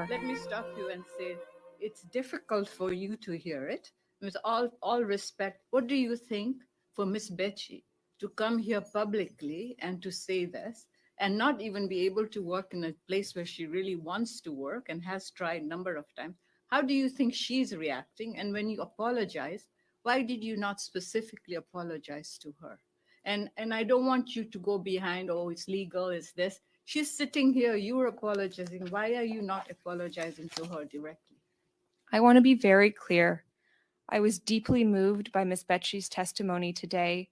Speaker 12: Let me stop you and say it's difficult for you to hear it. With all respect, what do you think for Miss Betsy to come here publicly and to say this and not even be able to work in a place where she really wants to work and has tried a number of times? How do you think she's reacting? And when you apologize, why did you not specifically apologize to her? And I don't want you to go behind, oh, it's legal, it's this. She's sitting here, you're apologizing. Why are you not apologizing to her directly?
Speaker 16: I want to be very clear. I was deeply moved by Ms. Betsy's testimony today.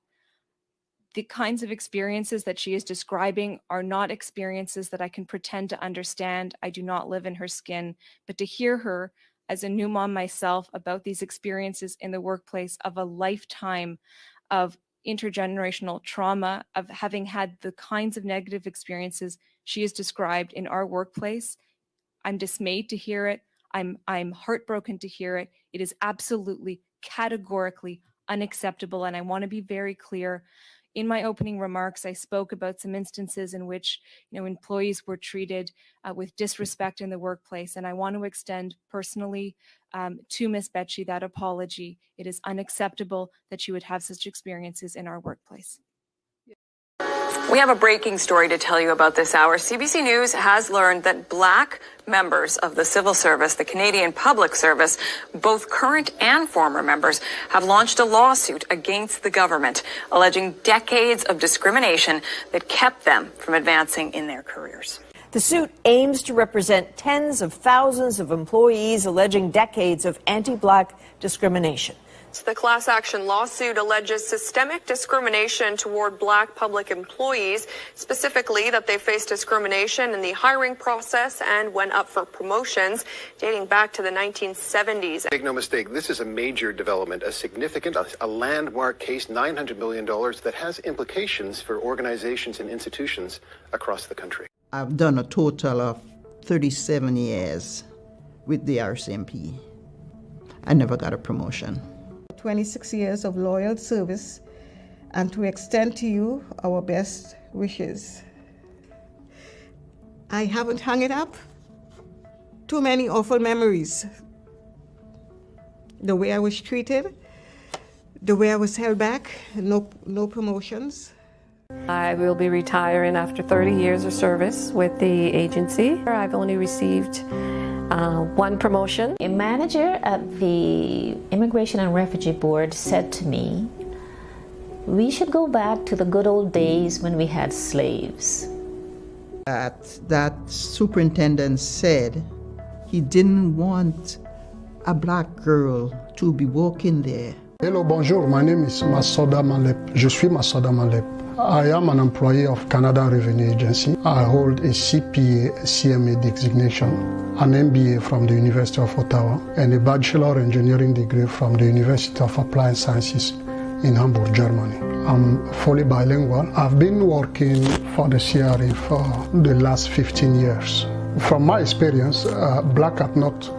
Speaker 16: The kinds of experiences that she is describing are not experiences that I can pretend to understand. I do not live in her skin, but to hear her as a new mom myself about these experiences in the workplace of a lifetime of intergenerational trauma, of having had the kinds of negative experiences she has described in our workplace, I'm dismayed to hear it. I'm heartbroken to hear it. It is absolutely, categorically unacceptable. And I want to be very clear. In my opening remarks, I spoke about some instances in which employees were treated with disrespect in the workplace. And I want to extend personally to Ms. Betsy that apology. It is unacceptable that she would have such experiences in our workplace.
Speaker 1: We have a breaking story to tell you about this hour. CBC News has learned that Black members of the civil service, the Canadian Public Service, both current and former members, have launched a lawsuit against the government, alleging decades of discrimination that kept them from advancing in their careers.
Speaker 6: The suit aims to represent tens of thousands of employees alleging decades of anti-Black discrimination.
Speaker 13: The class action lawsuit alleges systemic discrimination toward Black public employees, specifically that they faced discrimination in the hiring process and when up for promotions dating back to the 1970s.
Speaker 23: Make no mistake, this is a major development, a significant, a landmark case, $900 million that has implications for organizations and institutions across the country.
Speaker 24: I've done a total of 37 years with the RCMP. I never got a promotion. 26 years of loyal service, and to extend to you our best wishes. I haven't hung it up. Too many awful memories. The way I was treated, the way I was held back, no promotions.
Speaker 25: I will be retiring after 30 years of service with the agency. I've only received one promotion.
Speaker 26: A manager at the Immigration and Refugee Board said to me, we should go back to the good old days when we had slaves.
Speaker 24: That superintendent said he didn't want a Black girl to be working there.
Speaker 27: Hello, bonjour, my name is Masoda Malep. Je suis Masoda Malep. I am an employee of Canada Revenue Agency. I hold a CPA CMA designation, an MBA from the University of Ottawa, and a Bachelor Engineering degree from the University of Applied Sciences in Hamburg, Germany. I'm fully bilingual. I've been working for the CRA for the last 15 years. From my experience, Black are not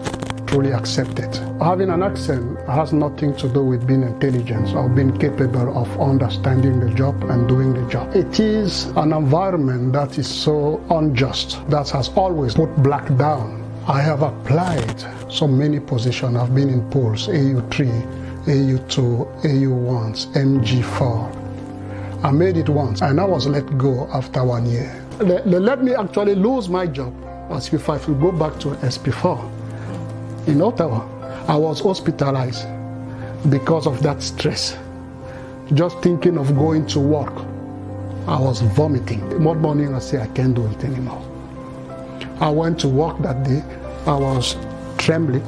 Speaker 27: truly accepted. Having an accent has nothing to do with being intelligent or being capable of understanding the job and doing the job. It is an environment that is so unjust, that has always put Black down. I have applied so many positions. I've been in polls, AU3, AU2, AU1, MG4. I made it once and I was let go after 1 year. They let me actually lose my job as if I could go back to SP4. In Ottawa, I was hospitalized because of that stress. Just thinking of going to work, I was vomiting. One morning I said, I can't do it anymore. I went to work that day, I was trembling.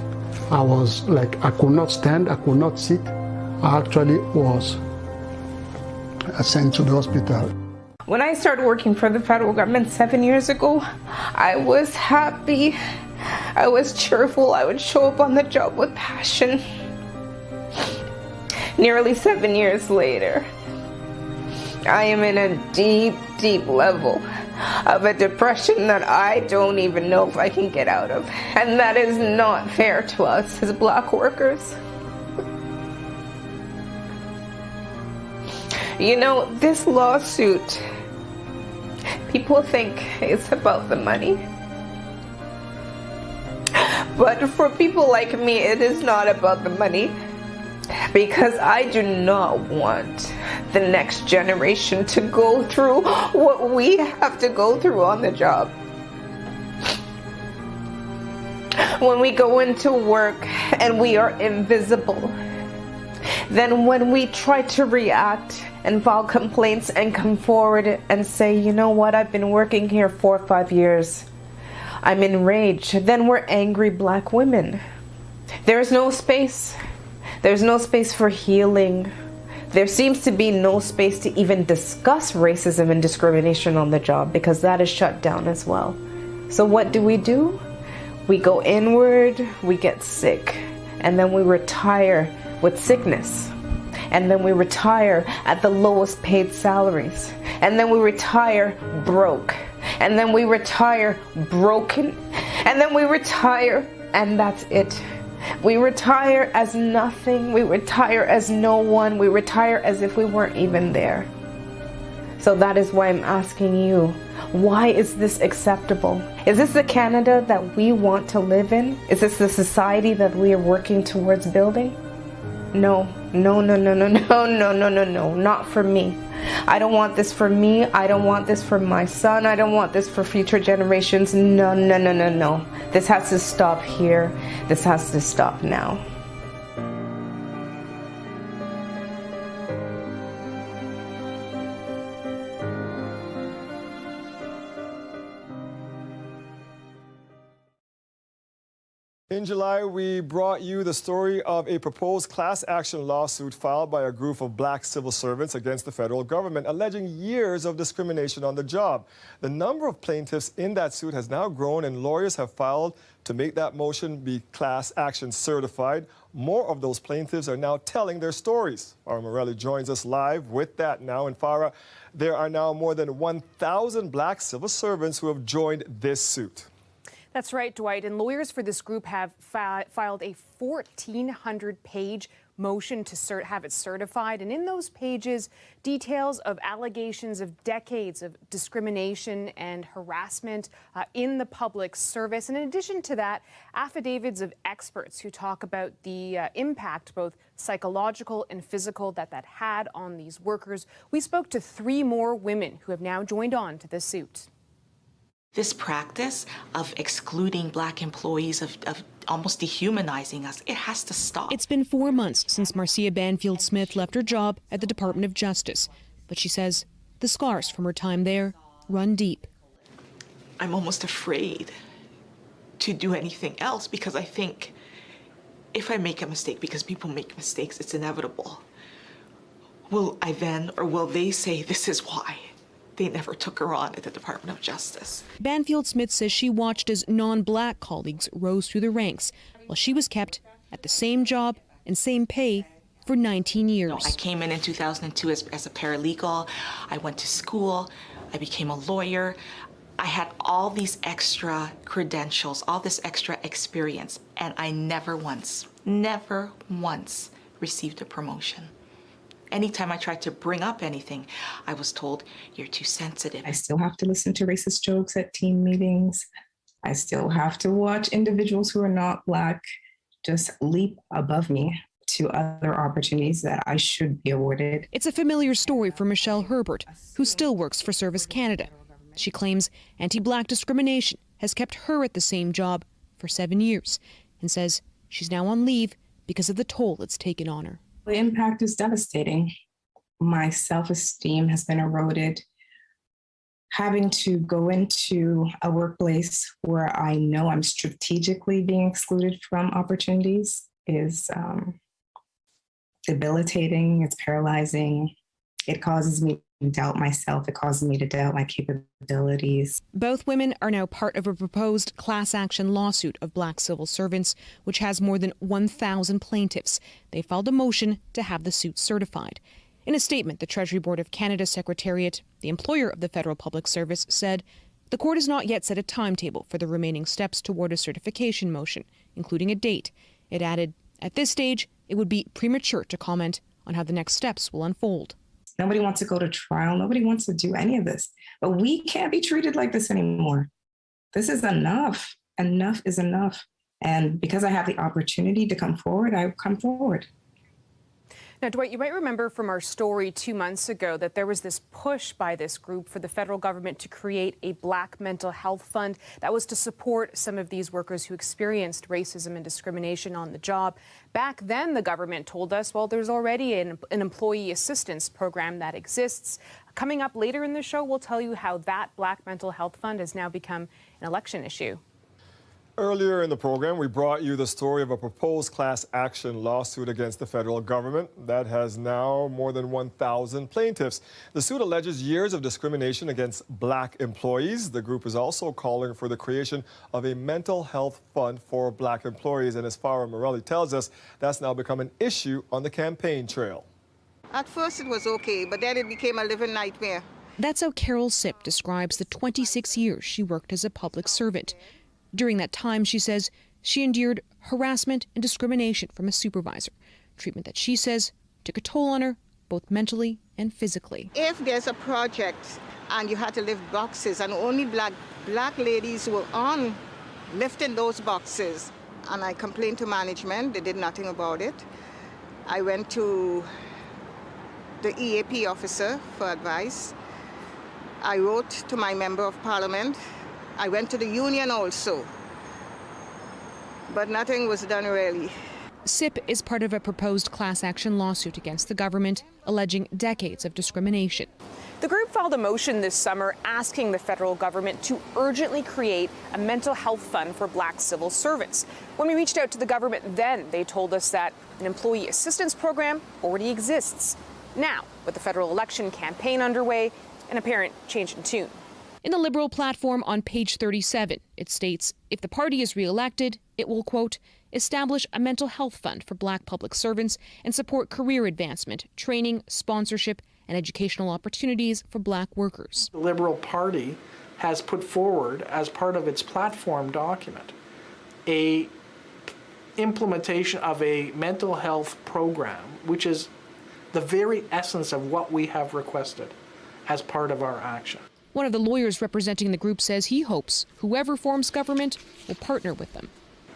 Speaker 27: I was like, I could not stand, I could not sit. I actually was sent to the hospital.
Speaker 28: When I started working for the federal government 7 years ago, I was happy. I was cheerful. I would show up on the job with passion. Nearly 7 years later, I am in a deep, deep level of a depression that I don't even know if I can get out of. And that is not fair to us as Black workers. You know, this lawsuit, people think it's about the money. But for people like me, it is not about the money, because I do not want the next generation to go through what we have to go through on the job. When we go into work and we are invisible, then when we try to react and file complaints and come forward and say, you know what, I've been working here 4 or 5 years, I'm enraged, then we're angry Black women. There's no space. There's no space for healing. There seems to be no space to even discuss racism and discrimination on the job, because that is shut down as well. So what do? We go inward, we get sick, and then we retire with sickness. And then we retire at the lowest paid salaries. And then we retire broke. And then we retire broken. And then we retire, and that's it. We retire as nothing. We retire as no one. We retire as if we weren't even there. So that is why I'm asking you, why is this acceptable? Is this the Canada that we want to live in? Is this the society that we are working towards building? No, No, no, no, no, no, no, no, no, no, not for me. I don't want this for me. I don't want this for my son. I don't want this for future generations. No, no, no, no, no. This has to stop here. This has to stop now.
Speaker 4: In July, we brought you the story of a proposed class action lawsuit filed by a group of black civil servants against the federal government, alleging years of discrimination on the job. The number of plaintiffs in that suit has now grown, and lawyers have filed to make that motion be class action certified. More of those plaintiffs are now telling their stories. Farah Morelli joins us live with that now. And Farah, there are now more than 1,000 black civil servants who have joined this suit.
Speaker 10: That's right, Dwight. And lawyers for this group have filed a 1,400-page motion to have it certified. And in those pages, details of allegations of decades of discrimination and harassment in the public service. And in addition to that, affidavits of experts who talk about the impact, both psychological and physical, that had on these workers. We spoke to 3 more women who have now joined on to this suit.
Speaker 14: This practice of excluding black employees, of almost dehumanizing us, it has to stop.
Speaker 17: It's been 4 months since Marcia Banfield-Smith left her job at the Department of Justice, but she says the scars from her time there run deep.
Speaker 14: I'm almost afraid to do anything else because I think if I make a mistake, because people make mistakes, it's inevitable, will I then, or will they say this is why they never took her on at the Department of Justice?
Speaker 17: Banfield-Smith says she watched as non-black colleagues rose through the ranks while she was kept at the same job and same pay for 19 years.
Speaker 14: I came in 2002 as a paralegal. I went to school. I became a lawyer. I had all these extra credentials, all this extra experience, and I never once received a promotion. Anytime I tried to bring up anything, I was told, you're too sensitive.
Speaker 18: I still have to listen to racist jokes at team meetings. I still have to watch individuals who are not Black just leap above me to other opportunities that I should be awarded.
Speaker 17: It's a familiar story for Michelle Herbert, who still works for Service Canada. She claims anti-Black discrimination has kept her at the same job for 7 years and says she's now on leave because of the toll it's taken on her.
Speaker 18: The impact is devastating. My self-esteem has been eroded. Having to go into a workplace where I know I'm strategically being excluded from opportunities is debilitating, it's paralyzing. It causes me to doubt myself. It causes me to doubt my capabilities.
Speaker 17: Both women are now part of a proposed class action lawsuit of Black civil servants, which has more than 1,000 plaintiffs. They filed a motion to have the suit certified. In a statement, the Treasury Board of Canada Secretariat, the employer of the Federal Public Service, said the court has not yet set a timetable for the remaining steps toward a certification motion, including a date. It added, at this stage, it would be premature to comment on how the next steps will unfold.
Speaker 18: Nobody wants to go to trial. Nobody wants to do any of this. But we can't be treated like this anymore. This is enough. Enough is enough. And because I have the opportunity to come forward, I come forward.
Speaker 10: Now, Dwight, you might remember from our story 2 months ago that there was this push by this group for the federal government to create a Black mental health fund that was to support some of these workers who experienced racism and discrimination on the job. Back then, the government told us, well, there's already an employee assistance program that exists. Coming up later in the show, we'll tell you how that Black mental health fund has now become an election issue.
Speaker 4: Earlier in the program, we brought you the story of a proposed class action lawsuit against the federal government that has now more than 1,000 plaintiffs. The suit alleges years of discrimination against Black employees. The group is also calling for the creation of a mental health fund for Black employees. And as Farah Morelli tells us, that's now become an issue on the campaign trail.
Speaker 11: At first it was okay, but then it became a living nightmare.
Speaker 17: That's how Carol Sipp describes the 26 years she worked as a public servant. During that time, she says, she endured harassment and discrimination from a supervisor, treatment that she says took a toll on her, both mentally and physically.
Speaker 11: If there's a project and you had to lift boxes and only black ladies were on lifting those boxes, and I complained to management, they did nothing about it. I went to the EAP officer for advice. I wrote to my member of parliament. I went to the union also, but nothing was done really.
Speaker 17: SIP is part of a proposed class action lawsuit against the government, alleging decades of discrimination.
Speaker 10: The group filed a motion this summer asking the federal government to urgently create a mental health fund for Black civil servants. When we reached out to the government then, they told us that an employee assistance program already exists. Now, with the federal election campaign underway, an apparent change in tune.
Speaker 17: In the Liberal platform on page 37, it states if the party is re-elected, it will, quote, establish a mental health fund for Black public servants and support career advancement, training, sponsorship, and educational opportunities for Black workers.
Speaker 2: The Liberal Party has put forward, as part of its platform document, a implementation of a mental health program, which is the very essence of what we have requested as part of our action.
Speaker 17: One of the lawyers representing the group says he hopes whoever forms government will partner with them.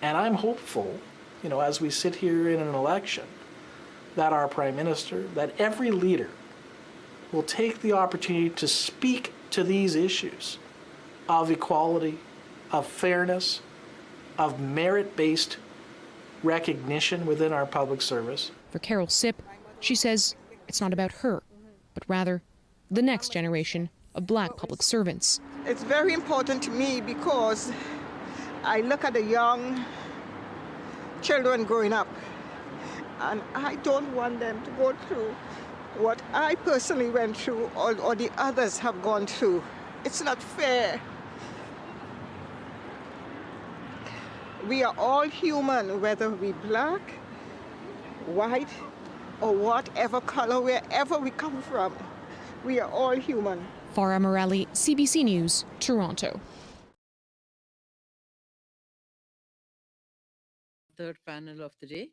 Speaker 2: And I'm hopeful, as we sit here in an election, that our Prime Minister, that every leader will take the opportunity to speak to these issues of equality, of fairness, of merit-based recognition within our public service.
Speaker 17: For Carol Sipp, she says it's not about her, but rather the next generation of Black public servants.
Speaker 11: It's very important to me because I look at the young children growing up, and I don't want them to go through what I personally went through or the others have gone through. It's not fair. We are all human, whether we Black, white, or whatever color, wherever we come from. We are all human.
Speaker 17: Farah Morelli, CBC News, Toronto.
Speaker 7: Third panel of the day.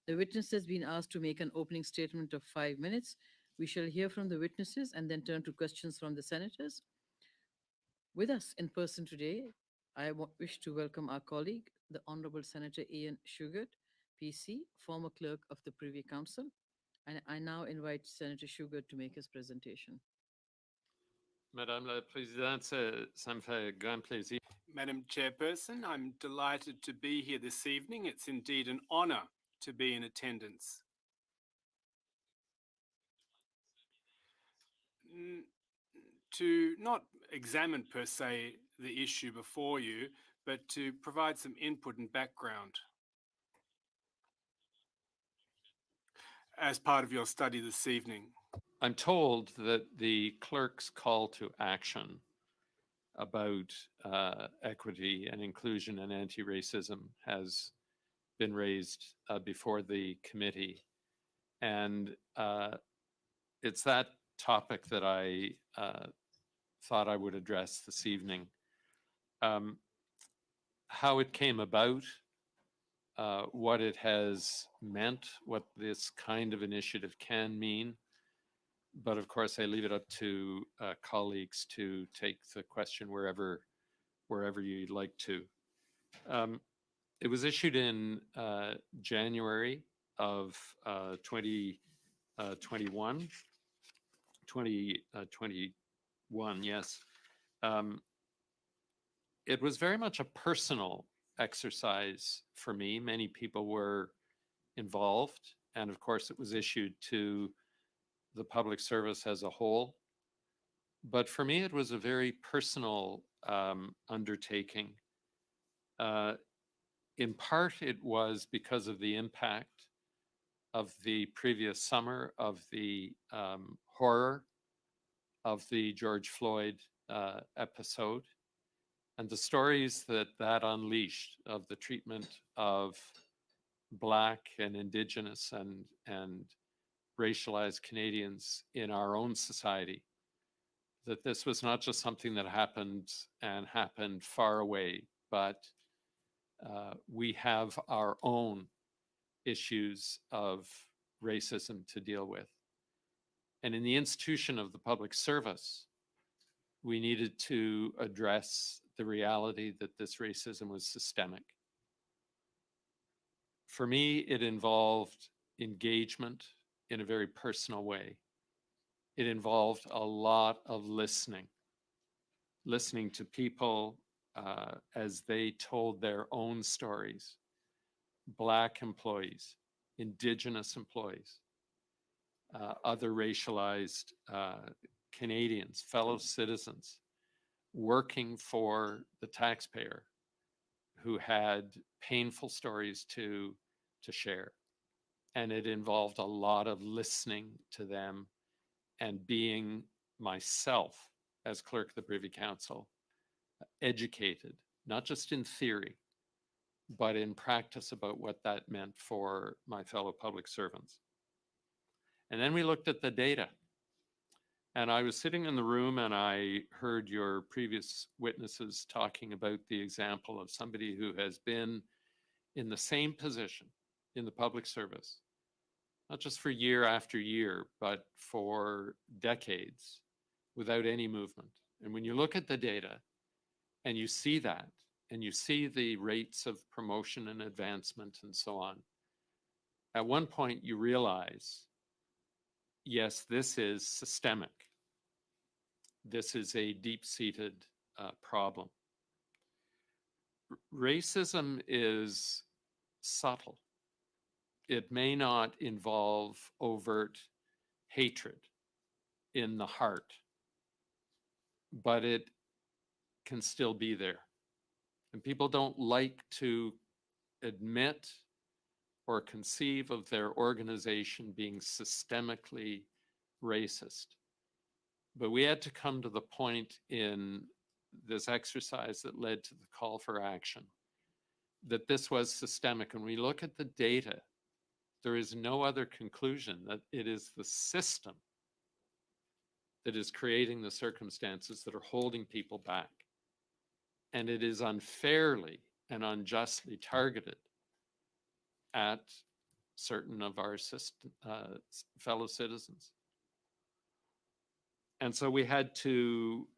Speaker 7: The witness has been asked to make an opening statement of 5 minutes. We shall hear from the witnesses and then turn to questions from the senators. With us in person today, I wish to welcome our colleague, the Honorable Senator Ian Shugart, PC, former clerk of the Privy Council. And I now invite Senator Shugart to make his presentation.
Speaker 3: Madame la Présidente, ça me fait grand plaisir.
Speaker 15: Madam Chairperson, I'm delighted to be here this evening. It's indeed an honour to be in attendance. To not examine per se the issue before you, but to provide some input and background as part of your study this evening.
Speaker 3: I'm told that the clerk's call to action about equity and inclusion and anti-racism has been raised before the committee. And it's that topic that I thought I would address this evening. How it came about, what it has meant, what this kind of initiative can mean. But of course, I leave it up to colleagues to take the question wherever you'd like to. It was issued in January of 2021, yes. It was very much a personal exercise for me. Many people were involved, and of course, it was issued to the public service as a whole. But for me, it was a very personal undertaking. In part, it was because of the impact of the previous summer, of the horror of the George Floyd episode, and the stories that unleashed of the treatment of Black and Indigenous and racialized Canadians in our own society, that this was not just something that happened far away, but we have our own issues of racism to deal with. And in the institution of the public service, we needed to address the reality that this racism was systemic. For me, it involved engagement in a very personal way. It involved a lot of listening to people as they told their own stories. Black employees, Indigenous employees, other racialized Canadians, fellow citizens, working for the taxpayer who had painful stories to share. And it involved a lot of listening to them and being myself as clerk of the Privy Council, educated, not just in theory, but in practice about what that meant for my fellow public servants. And then we looked at the data. And I was sitting in the room and I heard your previous witnesses talking about the example of somebody who has been in the same position in the public service, not just for year after year, but for decades without any movement. And when you look at the data and you see that, and you see the rates of promotion and advancement and so on, at one point you realize, yes, this is systemic. This is a deep-seated problem. Racism is subtle. It may not involve overt hatred in the heart, but it can still be there. And people don't like to admit or conceive of their organization being systemically racist. But we had to come to the point in this exercise that led to the call for action that this was systemic. And we look at the data, there is no other conclusion that it is the system that is creating the circumstances that are holding people back. And it is unfairly and unjustly targeted at certain of our fellow citizens. And so we had to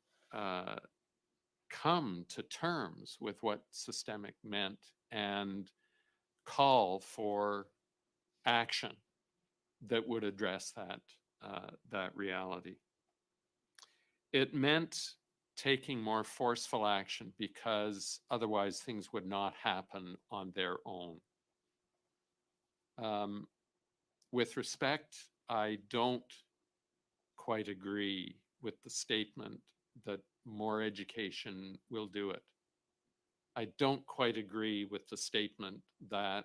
Speaker 3: come to terms with what systemic meant and call for action that would address that reality. It meant taking more forceful action because otherwise things would not happen on their own. With respect, I don't quite agree with the statement that more education will do it. I don't quite agree with the statement that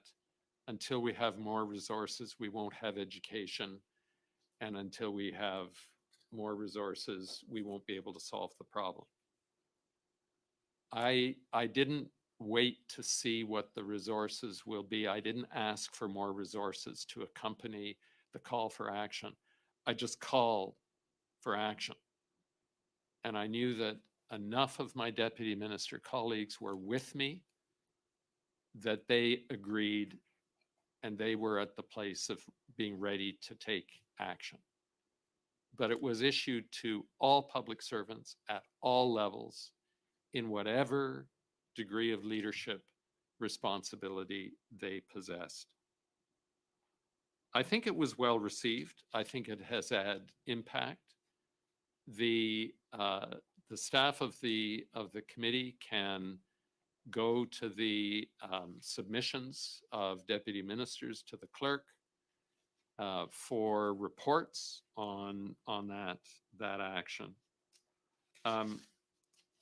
Speaker 3: until we have more resources, we won't have education, and until we have more resources, we won't be able to solve the problem. I didn't wait to see what the resources will be. I didn't ask for more resources to accompany the call for action. I just called for action. And I knew that enough of my deputy minister colleagues were with me that they agreed and they were at the place of being ready to take action. But it was issued to all public servants at all levels in whatever degree of leadership responsibility they possessed. I think it was well received. I think it has had impact. The staff of the committee can go to the submissions of deputy ministers to the clerk for reports on that action.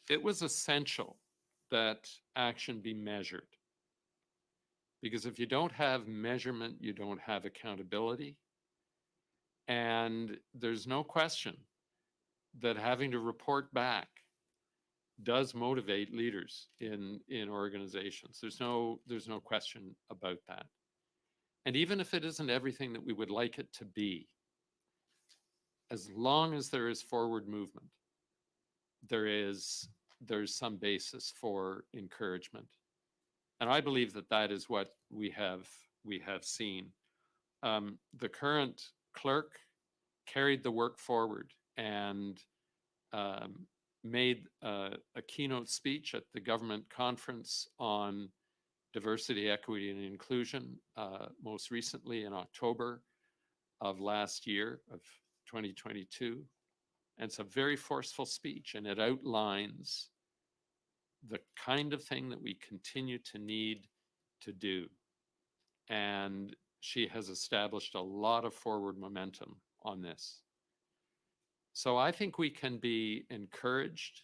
Speaker 3: It was essential that action be measured, because if you don't have measurement, you don't have accountability. And there's no question that having to report back does motivate leaders in organizations. There's no question about that. And even if it isn't everything that we would like it to be, as long as there is forward movement, there's some basis for encouragement. And I believe that is what we have seen. The current clerk carried the work forward and made a keynote speech at the government conference on diversity, equity, and inclusion, most recently in October of last year, of 2022. And it's a very forceful speech, and it outlines the kind of thing that we continue to need to do. And she has established a lot of forward momentum on this. So I think we can be encouraged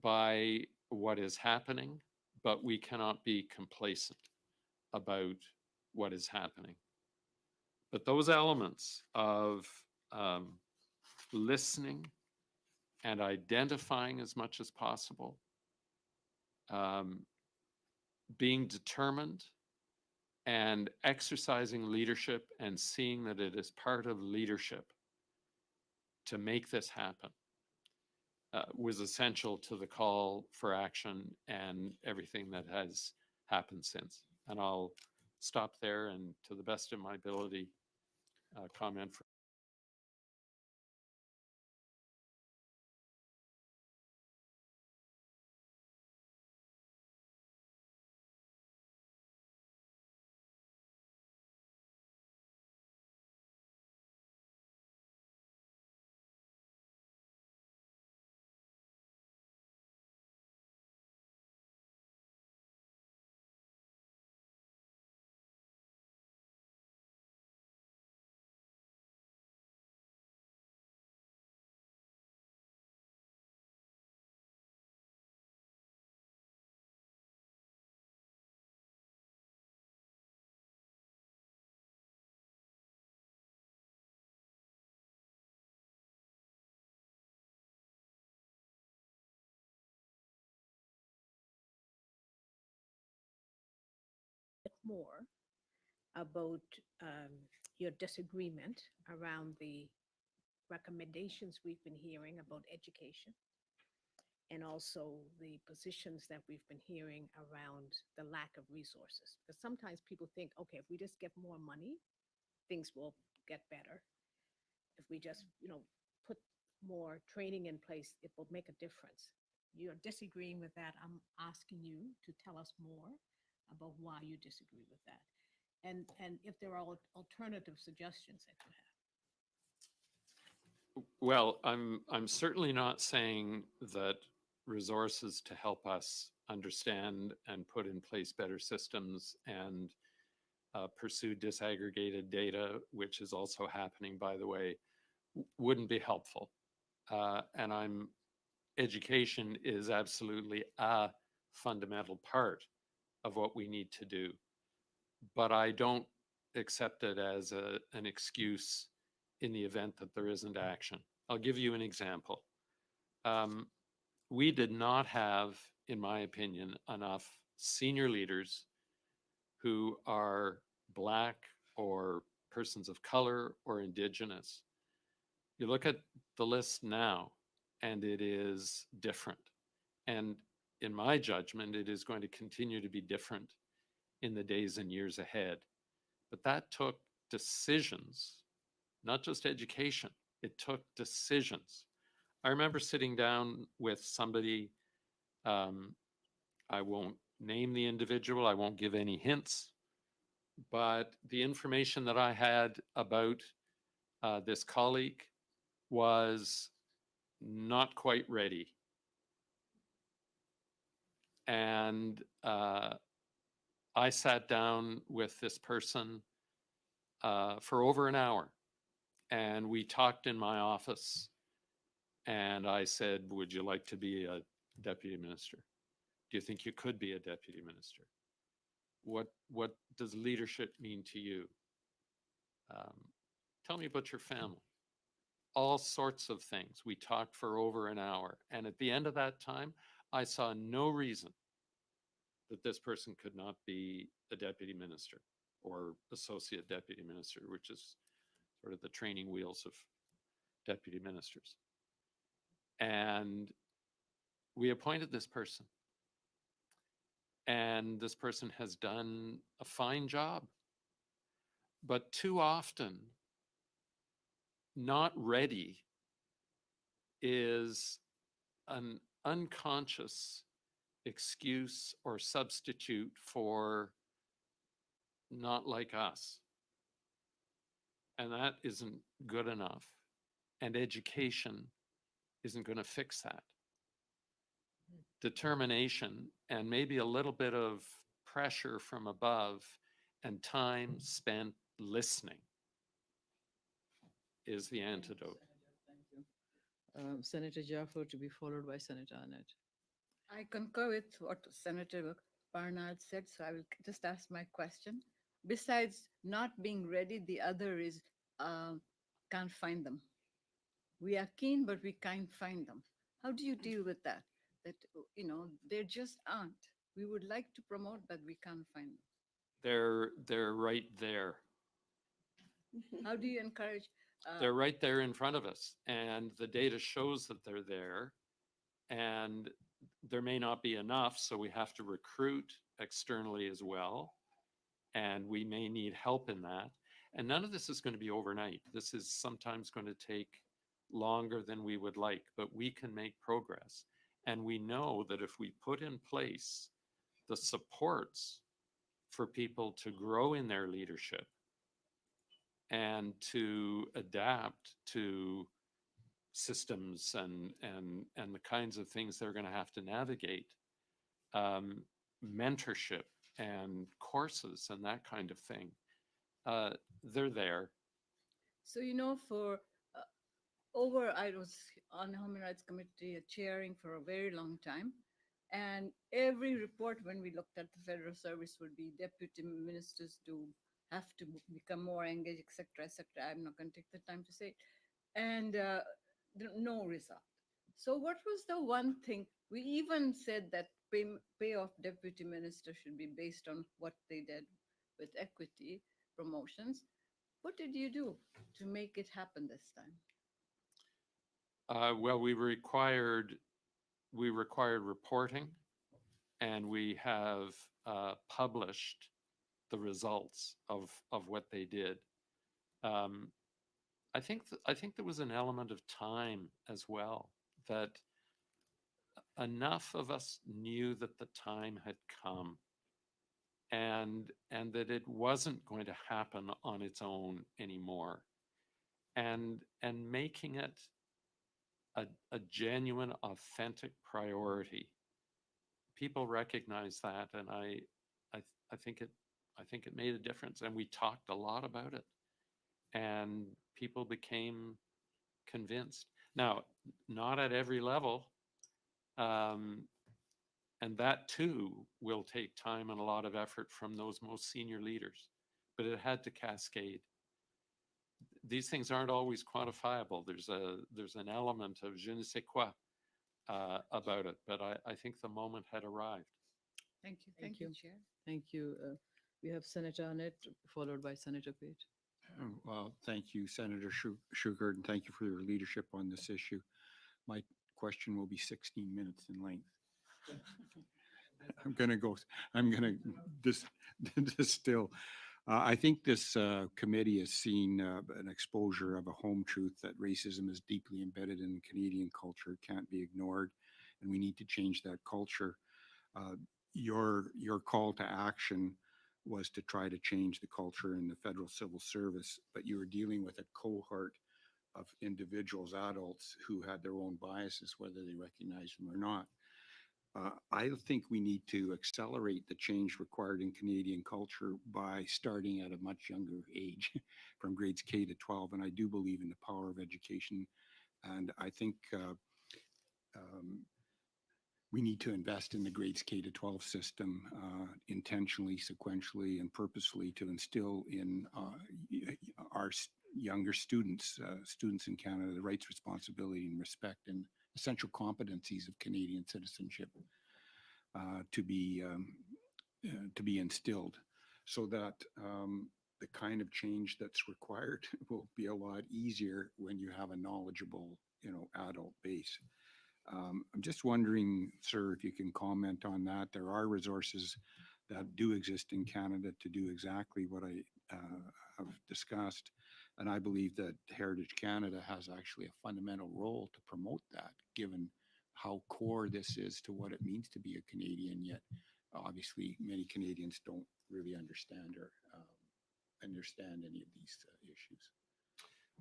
Speaker 3: by what is happening, but we cannot be complacent about what is happening. But those elements of listening and identifying as much as possible, being determined and exercising leadership and seeing that it is part of leadership to make this happen was essential to the call for action and everything that has happened since. And I'll stop there and, to the best of my ability, comment for
Speaker 5: more about your disagreement around the recommendations we've been hearing about education, and also the positions that we've been hearing around the lack of resources. Because sometimes people think, okay, if we just get more money, things will get better. If we just, put more training in place, it will make a difference. You're disagreeing with that. I'm asking you to tell us more about why you disagree with that, and if there are alternative suggestions that you have.
Speaker 3: Well, I'm certainly not saying that resources to help us understand and put in place better systems and pursue disaggregated data, which is also happening, by the way, wouldn't be helpful. And education is absolutely a fundamental part of what we need to do. But I don't accept it as an excuse in the event that there isn't action. I'll give you an example. We did not have, in my opinion, enough senior leaders who are Black or persons of color or Indigenous. You look at the list now, and it is different. And in my judgment, it is going to continue to be different in the days and years ahead. But that took decisions, not just education. It took decisions. I remember sitting down with somebody, I won't name the individual, I won't give any hints, but the information that I had about this colleague was not quite ready. And I sat down with this person for over an hour, and we talked in my office, and I said, would you like to be a deputy minister? Do you think you could be a deputy minister? What does leadership mean to you? Tell me about your family. All sorts of things. We talked for over an hour. And at the end of that time, I saw no reason that this person could not be a deputy minister or associate deputy minister, which is sort of the training wheels of deputy ministers. And we appointed this person. And this person has done a fine job. But too often, not ready is an unconscious excuse or substitute for not like us. And that isn't good enough. And education isn't going to fix that. Determination and maybe a little bit of pressure from above and time spent listening is the antidote.
Speaker 7: Thank you. Senator Jaffer to be followed by Senator Arnett. I concur with what Senator Barnard said, so I will just ask my question. Besides not being ready, the other is can't find them. We are keen, but we can't find them. How do you deal with that? That, you know, they just aren't. We would like to promote, but we can't find them.
Speaker 3: They're right there.
Speaker 7: How do you encourage?
Speaker 3: They're right there in front of us, and the data shows that they're there, and there may not be enough, so we have to recruit externally as well, and we may need help in that. And none of this is going to be overnight. This is sometimes going to take longer than we would like, but we can make progress. And we know that if we put in place the supports for people to grow in their leadership and to adapt to systems and the kinds of things they're going to have to navigate, mentorship and courses and that kind of thing, they're there.
Speaker 7: So, you know, for I was on the Human Rights Committee chairing for a very long time. And every report when we looked at the federal service would be deputy ministers have to become more engaged, et cetera, I'm not going to take the time to say it. And no result. So what was the one thing, we even said that pay of deputy minister should be based on what they did with equity promotions. What did you do to make it happen this time?
Speaker 3: Well, we required reporting, and we have published the results of what they did. I think there was an element of time as well, that enough of us knew that the time had come, and that it wasn't going to happen on its own anymore, and making it a genuine, authentic priority. People recognize that, and I think it made a difference. And we talked a lot about it, and people became convinced. Now, not at every level, and that too will take time and a lot of effort from those most senior leaders. But it had to cascade. These things aren't always quantifiable. There's an element of je ne sais quoi about it, but I think the moment had arrived.
Speaker 7: Thank you. Thank you, Chair. Thank you. We have Senator Arnett, followed by Senator Pate.
Speaker 8: Well, thank you, Senator Sugard, and thank you for your leadership on this issue. My question will be 16 minutes in length. I'm going to distill. I think this committee has seen an exposure of a home truth that racism is deeply embedded in Canadian culture. It can't be ignored, and we need to change that culture. Your call to action was to try to change the culture in the federal civil service, but you were dealing with a cohort of individuals, adults, who had their own biases, whether they recognize them or not. I think we need to accelerate the change required in Canadian culture by starting at a much younger age, from grades K to 12. And I do believe in the power of education. And I think we need to invest in the grades K to 12 system intentionally, sequentially, and purposefully to instill in our younger students in Canada, the rights, responsibility, and respect, and essential competencies of Canadian citizenship to be instilled, so that the kind of change that's required will be a lot easier when you have a knowledgeable, adult base. I'm just wondering, sir, if you can comment on that. There are resources that do exist in Canada to do exactly what I have discussed. And I believe that Heritage Canada has actually a fundamental role to promote that, given how core this is to what it means to be a Canadian, yet obviously many Canadians don't really understand or understand any of these issues.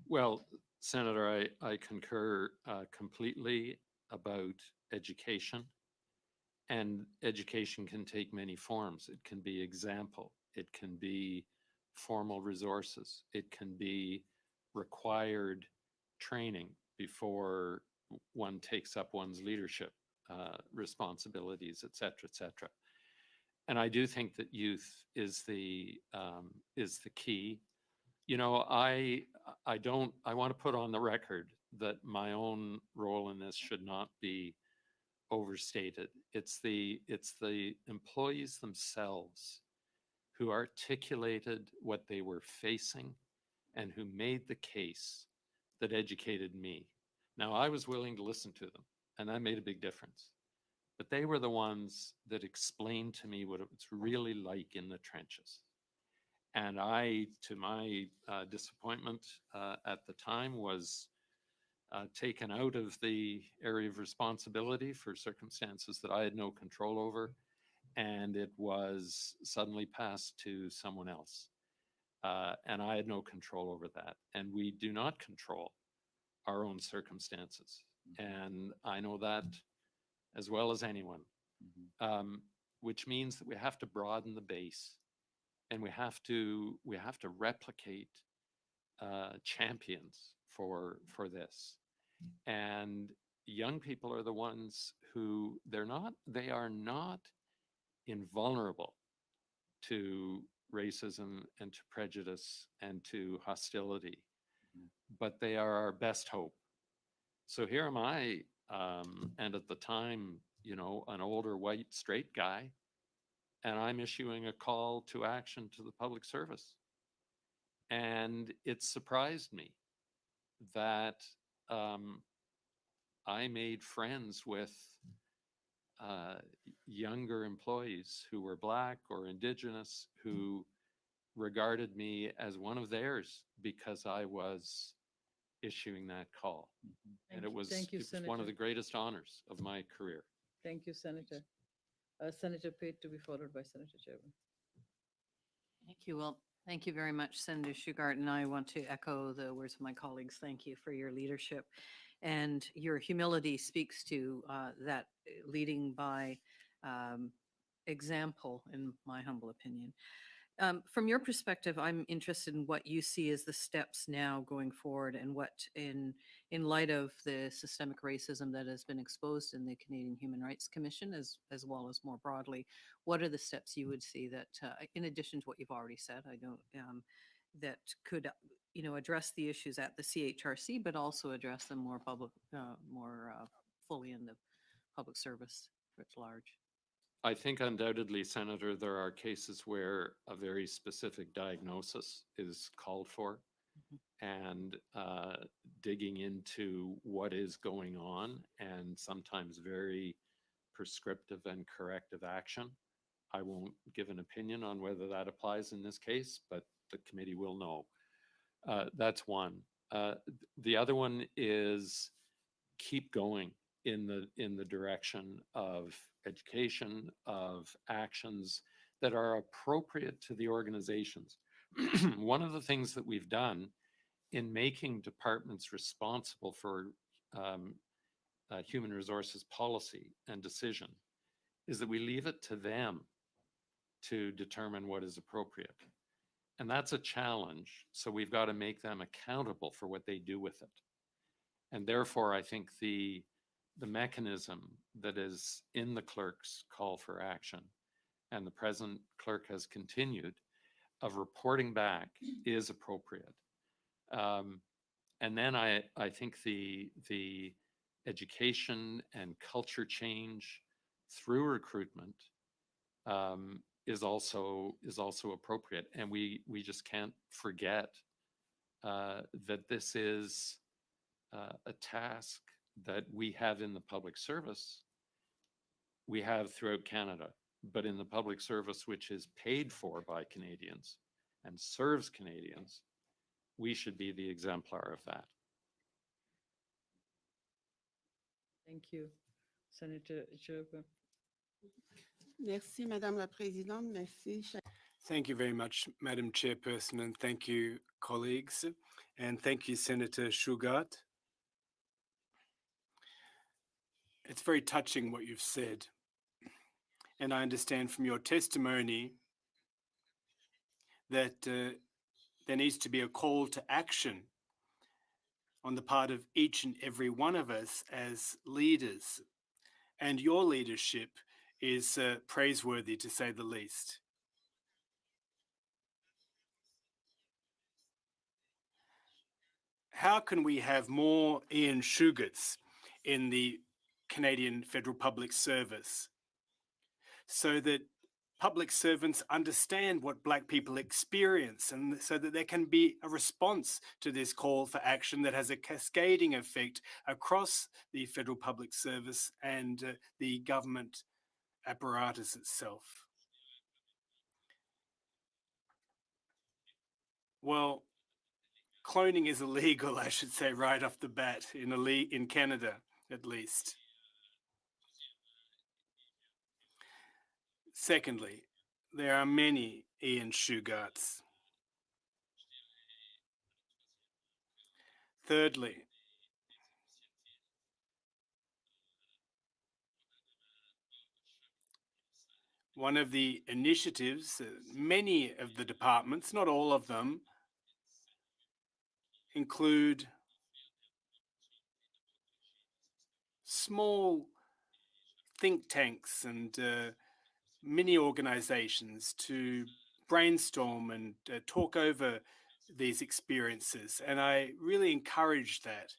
Speaker 3: Well, Senator, I concur completely about education. And education can take many forms. It can be example. It can be formal resources. It can be required training before one takes up one's leadership responsibilities, et cetera, et cetera. And I do think that youth is the key. You know, I want to put on the record that my own role in this should not be overstated. It's the employees themselves who articulated what they were facing and who made the case that educated me. Now, I was willing to listen to them, and that made a big difference. But they were the ones that explained to me what it was really like in the trenches. And I, to my disappointment at the time, was taken out of the area of responsibility for circumstances that I had no control over, and it was suddenly passed to someone else. And I had no control over that. And we do not control our own circumstances. And I know that as well as anyone, which means that we have to broaden the base, and we have to replicate champions for this. And young people are the ones who they are not invulnerable to racism and to prejudice and to hostility, but they are our best hope. So here am I, and at the time, you know, an older white straight guy, and I'm issuing a call to action to the public service. And it surprised me that I made friends with younger employees who were Black or Indigenous, who regarded me as one of theirs because I was issuing that call. And it was one of the greatest honors of my career.
Speaker 7: Thank you, Senator. Senator Pate to be followed by Senator Cherwin.
Speaker 1: Thank you. Well, thank you very much, Senator Shugart, and I want to echo the words of my colleagues. Thank you for your leadership, and your humility speaks to that leading by example, in my humble opinion. From your perspective, I'm interested in what you see as the steps now going forward, and what, in light of the systemic racism that has been exposed in the Canadian Human Rights Commission, as well as more broadly, what are the steps you would see that, in addition to what you've already said, that could, address the issues at the CHRC, but also address them more fully in the public service writ large?
Speaker 3: I think undoubtedly, Senator, there are cases where a very specific diagnosis is called for, and digging into what is going on, and sometimes very prescriptive and corrective action. I won't give an opinion on whether that applies in this case, but the committee will know. That's one. The other one is keep going in the direction of education, of actions that are appropriate to the organizations. One of the things that we've done in making departments responsible for human resources policy and decision is that we leave it to them to determine what is appropriate. And that's a challenge. So we've got to make them accountable for what they do with it. And therefore, I think the mechanism that is in the clerk's call for action, and the present clerk has continued, of reporting back is appropriate. And then I think the education and culture change through recruitment is also appropriate. And we just can't forget that this is a task that we have in the public service, we have throughout Canada, but in the public service, which is paid for by Canadians and serves Canadians, we should be the exemplar of that.
Speaker 7: Thank you. Senator Sherpa.
Speaker 6: Merci, Madame la Présidente. Merci.
Speaker 15: Thank you very much, Madam Chairperson, and thank you, colleagues, and thank you, Senator Shugart. It's very touching what you've said, and I understand from your testimony that there needs to be a call to action on the part of each and every one of us as leaders, and your leadership is praiseworthy, to say the least. How can we have more Ian Shugarts in the Canadian Federal Public Service so that public servants understand what Black people experience, and so that there can be a response to this call for action that has a cascading effect across the Federal Public Service and the government apparatus itself? Well, cloning is illegal, I should say, right off the bat, in Canada, at least. Secondly, there are many Ian Shugarts. Thirdly, one of the initiatives, many of the departments, not all of them, include small think tanks and mini organizations to brainstorm and talk over these experiences. And I really encourage that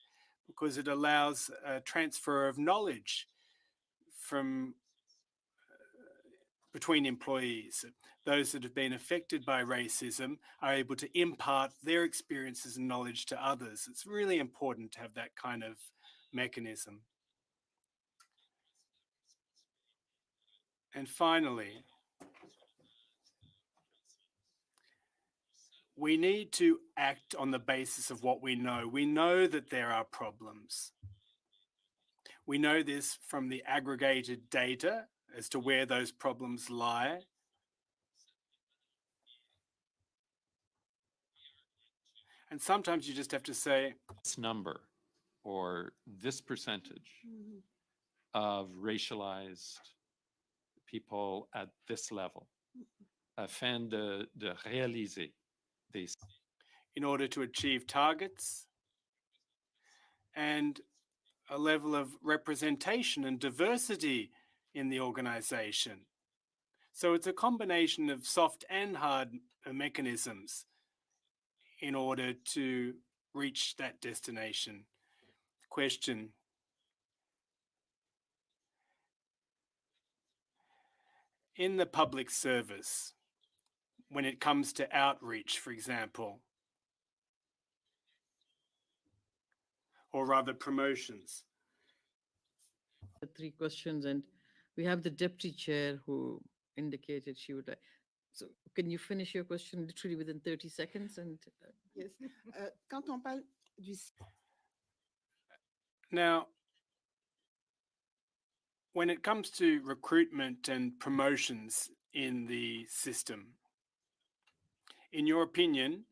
Speaker 15: because it allows a transfer of knowledge from between employees. Those that have been affected by racism are able to impart their experiences and knowledge to others. It's really important to have that kind of mechanism. And finally, we need to act on the basis of what we know. We know that there are problems. We know this from the aggregated data as to where those problems lie. And sometimes you just have to say,
Speaker 3: this number or this percentage of racialized people at this level, afin de réaliser des.
Speaker 15: In order to achieve targets and a level of representation and diversity in the organization. So it's a combination of soft and hard mechanisms in order to reach that destination. Question. In the public service, when it comes to outreach, for example, or rather promotions.
Speaker 7: 3 questions, and we have the deputy chair who indicated she would like. So can you finish your question literally within 30 seconds? And
Speaker 6: Yes. Quand on parle du...
Speaker 15: Now, when it comes to recruitment and promotions in the system, in your opinion,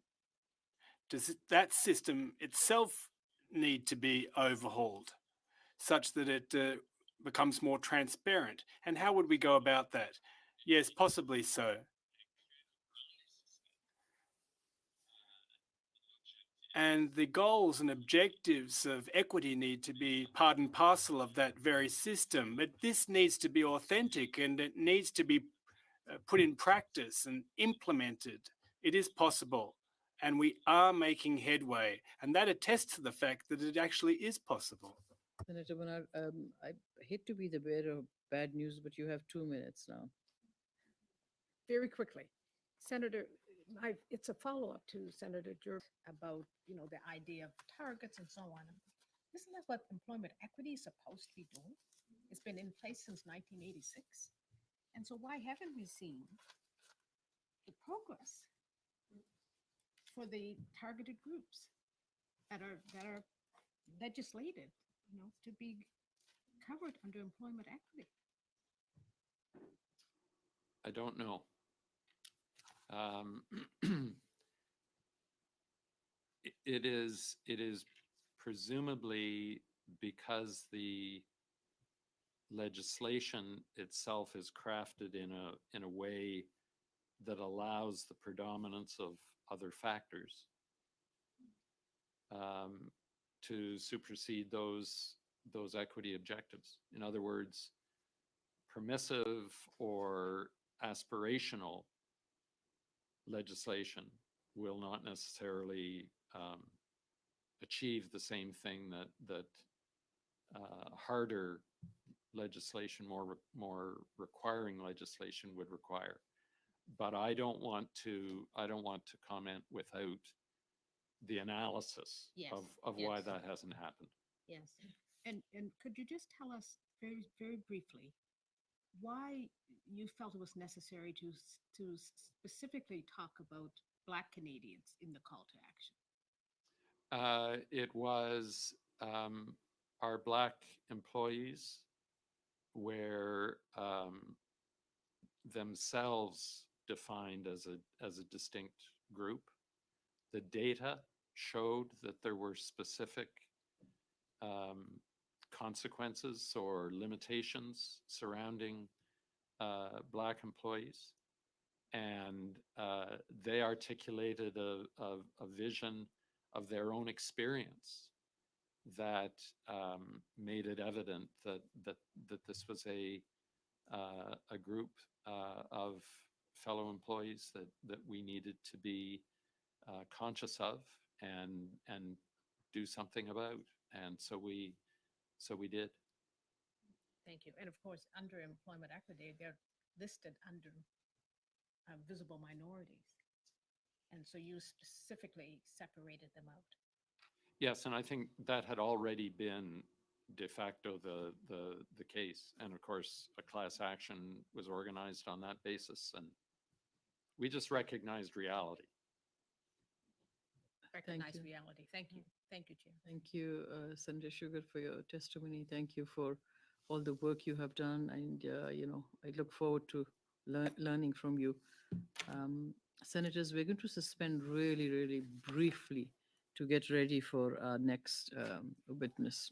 Speaker 15: does that system itself need to be overhauled such that it becomes more transparent? And how would we go about that? Yes, possibly so. And the goals and objectives of equity need to be part and parcel of that very system. But this needs to be authentic and it needs to be put in practice and implemented. It is possible. And we are making headway. And that attests to the fact that it actually is possible.
Speaker 7: Senator Bernard, I hate to be the bearer of bad news, but you have 2 minutes now.
Speaker 5: Very quickly, Senator, it's a follow-up to Senator Jerk about, the idea of targets and so on. Isn't that what employment equity is supposed to be doing? It's been in place since 1986. And so why haven't we seen the progress for the targeted groups that are legislated, to be covered under employment equity?
Speaker 3: I don't know. It is presumably because the legislation itself is crafted in a way that allows the predominance of other factors to supersede those equity objectives. In other words, permissive or aspirational legislation will not necessarily achieve the same thing that harder legislation, more requiring legislation would require. But I don't want to comment without the analysis of why that hasn't happened.
Speaker 5: Yes. And could you just tell us very, very briefly why you felt it was necessary to specifically talk about Black Canadians in the call to action?
Speaker 3: It was our Black employees were themselves defined as a distinct group. The data showed that there were specific consequences or limitations surrounding Black employees, and they articulated a vision of their own experience that made it evident that this was a group of fellow employees that we needed to be conscious of and do something about, and so we did.
Speaker 5: Thank you. And of course, under employment equity, they're listed under visible minorities. And so you specifically separated them out.
Speaker 3: Yes, and I think that had already been de facto the case. And of course, a class action was organized on that basis, and we just recognized reality.
Speaker 5: Recognize
Speaker 7: you.
Speaker 5: reality. Thank you. Thank you, Chair.
Speaker 7: Thank you, Senator Sugar, for your testimony. Thank you for all the work you have done. And, I look forward to learning from you. Senators, we're going to suspend really, really briefly to get ready for our next witness.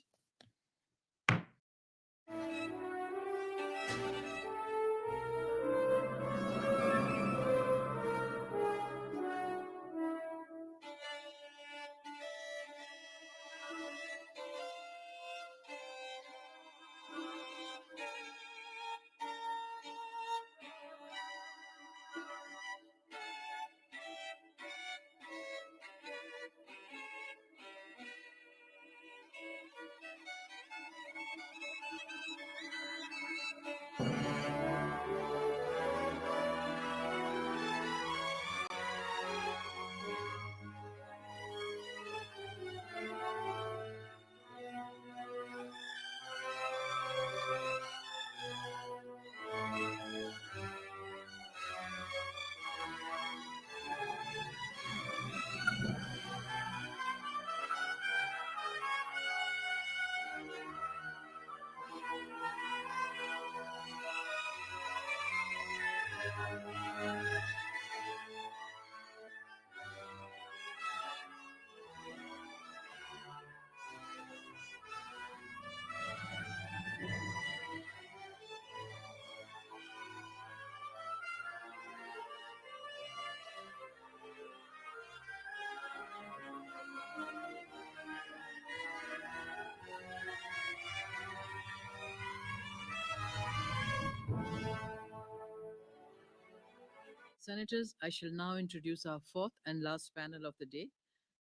Speaker 7: Senators, I shall now introduce our fourth and last panel of the day.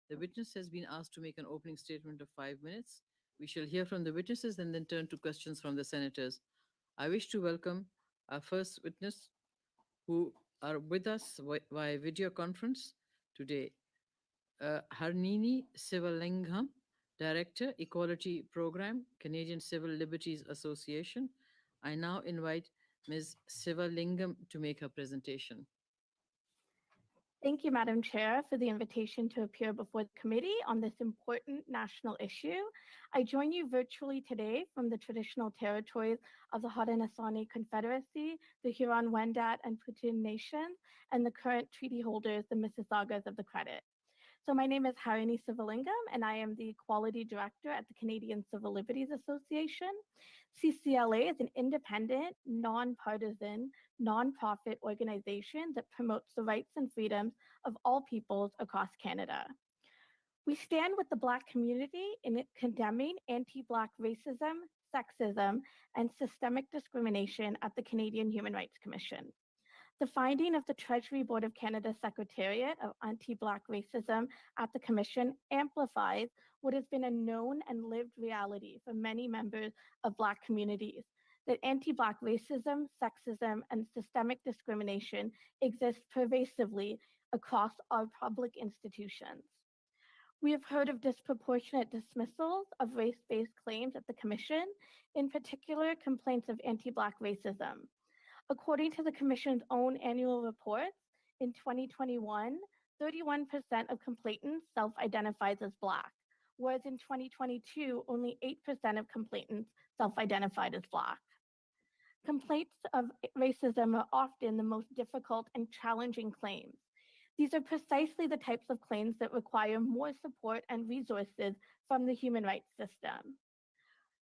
Speaker 7: The witness has been asked to make an opening statement of 5 minutes. We shall hear from the witnesses and then turn to questions from the senators. I wish to welcome our first witness who are with us via video conference today. Harnini Sivalingam, Director, Equality Program, Canadian Civil Liberties Association. I now invite Ms. Sivalingam to make her presentation.
Speaker 9: Thank you, Madam Chair, for the invitation to appear before the committee on this important national issue. I join you virtually today from the traditional territories of the Haudenosaunee Confederacy, the Huron-Wendat and Putun Nation, and the current treaty holders, the Mississaugas of the Credit. So my name is Harini Sivalingam, and I am the Quality Director at the Canadian Civil Liberties Association. CCLA is an independent, nonpartisan, nonprofit organization that promotes the rights and freedoms of all peoples across Canada. We stand with the Black community in condemning anti-Black racism, sexism, and systemic discrimination at the Canadian Human Rights Commission. The finding of the Treasury Board of Canada Secretariat of Anti-Black Racism at the Commission amplifies what has been a known and lived reality for many members of Black communities, that anti-Black racism, sexism, and systemic discrimination exist pervasively across our public institutions. We have heard of disproportionate dismissals of race-based claims at the Commission, in particular complaints of anti-Black racism. According to the Commission's own annual reports, in 2021, 31% of complainants self-identifies as Black, whereas in 2022, only 8% of complainants self-identified as Black. Complaints of racism are often the most difficult and challenging claims. These are precisely the types of claims that require more support and resources from the human rights system.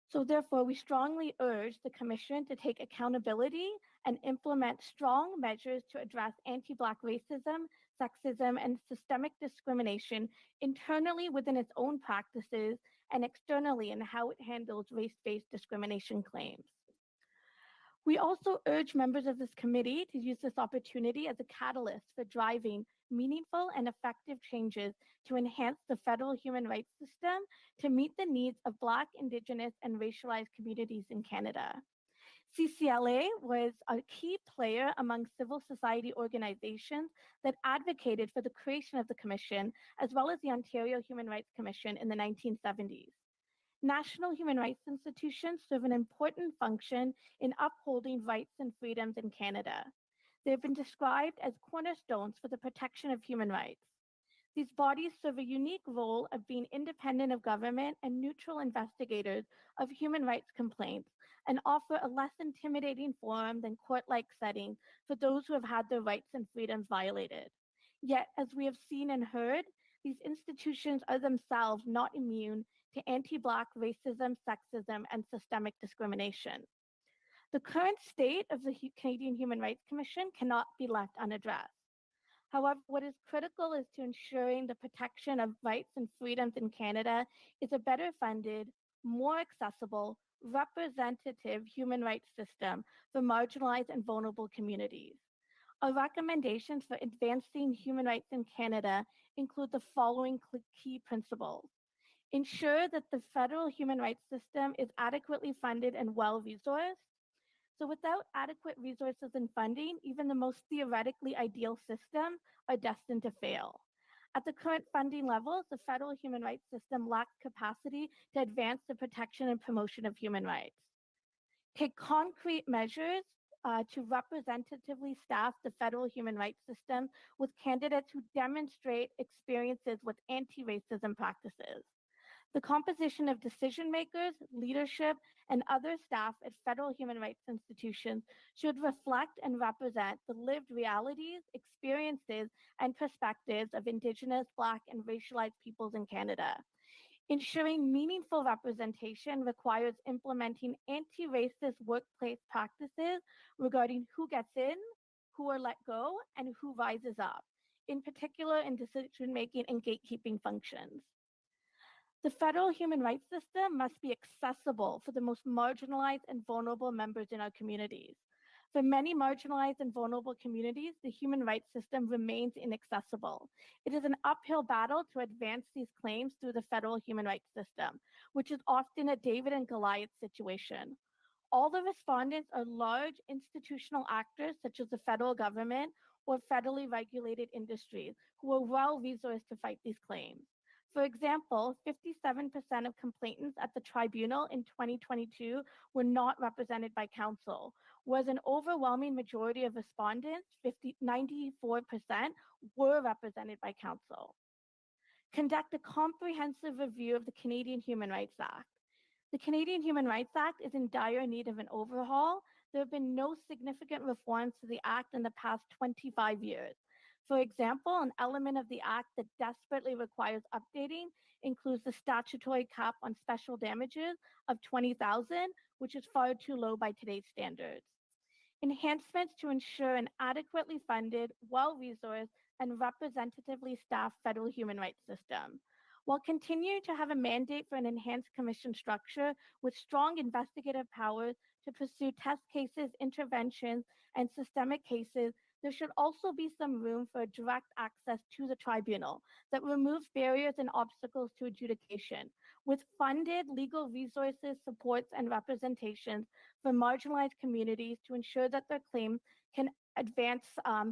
Speaker 9: So therefore, we strongly urge the Commission to take accountability and implement strong measures to address anti-Black racism, sexism, and systemic discrimination internally within its own practices and externally in how it handles race-based discrimination claims. We also urge members of this committee to use this opportunity as a catalyst for driving meaningful and effective changes to enhance the federal human rights system to meet the needs of Black, Indigenous, and racialized communities in Canada. CCLA was a key player among civil society organizations that advocated for the creation of the Commission, as well as the Ontario Human Rights Commission in the 1970s. National human rights institutions serve an important function in upholding rights and freedoms in Canada. They have been described as cornerstones for the protection of human rights. These bodies serve a unique role of being independent of government and neutral investigators of human rights complaints and offer a less intimidating forum than court-like settings for those who have had their rights and freedoms violated. Yet, as we have seen and heard, these institutions are themselves not immune to anti-Black racism, sexism, and systemic discrimination. The current state of the Canadian Human Rights Commission cannot be left unaddressed. However, what is critical is to ensuring the protection of rights and freedoms in Canada is a better funded, more accessible, representative human rights system for marginalized and vulnerable communities. Our recommendations for advancing human rights in Canada include the following key principles. Ensure that the federal human rights system is adequately funded and well-resourced. So without adequate resources and funding, even the most theoretically ideal systems are destined to fail. At the current funding levels, the federal human rights system lacks capacity to advance the protection and promotion of human rights. Take concrete measures to representatively staff the federal human rights system with candidates who demonstrate experiences with anti-racism practices. The composition of decision makers, leadership, and other staff at federal human rights institutions should reflect and represent the lived realities, experiences, and perspectives of Indigenous, Black, and racialized peoples in Canada. Ensuring meaningful representation requires implementing anti-racist workplace practices regarding who gets in, who are let go, and who rises up, in particular in decision-making and gatekeeping functions. The federal human rights system must be accessible for the most marginalized and vulnerable members in our communities. For many marginalized and vulnerable communities, the human rights system remains inaccessible. It is an uphill battle to advance these claims through the federal human rights system, which is often a David and Goliath situation. All the respondents are large institutional actors such as the federal government or federally regulated industries who are well-resourced to fight these claims. For example, 57% of complainants at the tribunal in 2022 were not represented by counsel, whereas an overwhelming majority of respondents, 94%, were represented by counsel. Conduct a comprehensive review of the Canadian Human Rights Act. The Canadian Human Rights Act is in dire need of an overhaul. There have been no significant reforms to the Act in the past 25 years. For example, an element of the Act that desperately requires updating includes the statutory cap on special damages of $20,000, which is far too low by today's standards. Enhancements to ensure an adequately funded, well-resourced, and representatively staffed federal human rights system. While continuing to have a mandate for an enhanced commission structure with strong investigative powers to pursue test cases, interventions, and systemic cases, there should also be some room for direct access to the tribunal that removes barriers and obstacles to adjudication, with funded legal resources, supports, and representations for marginalized communities to ensure that their claims can advance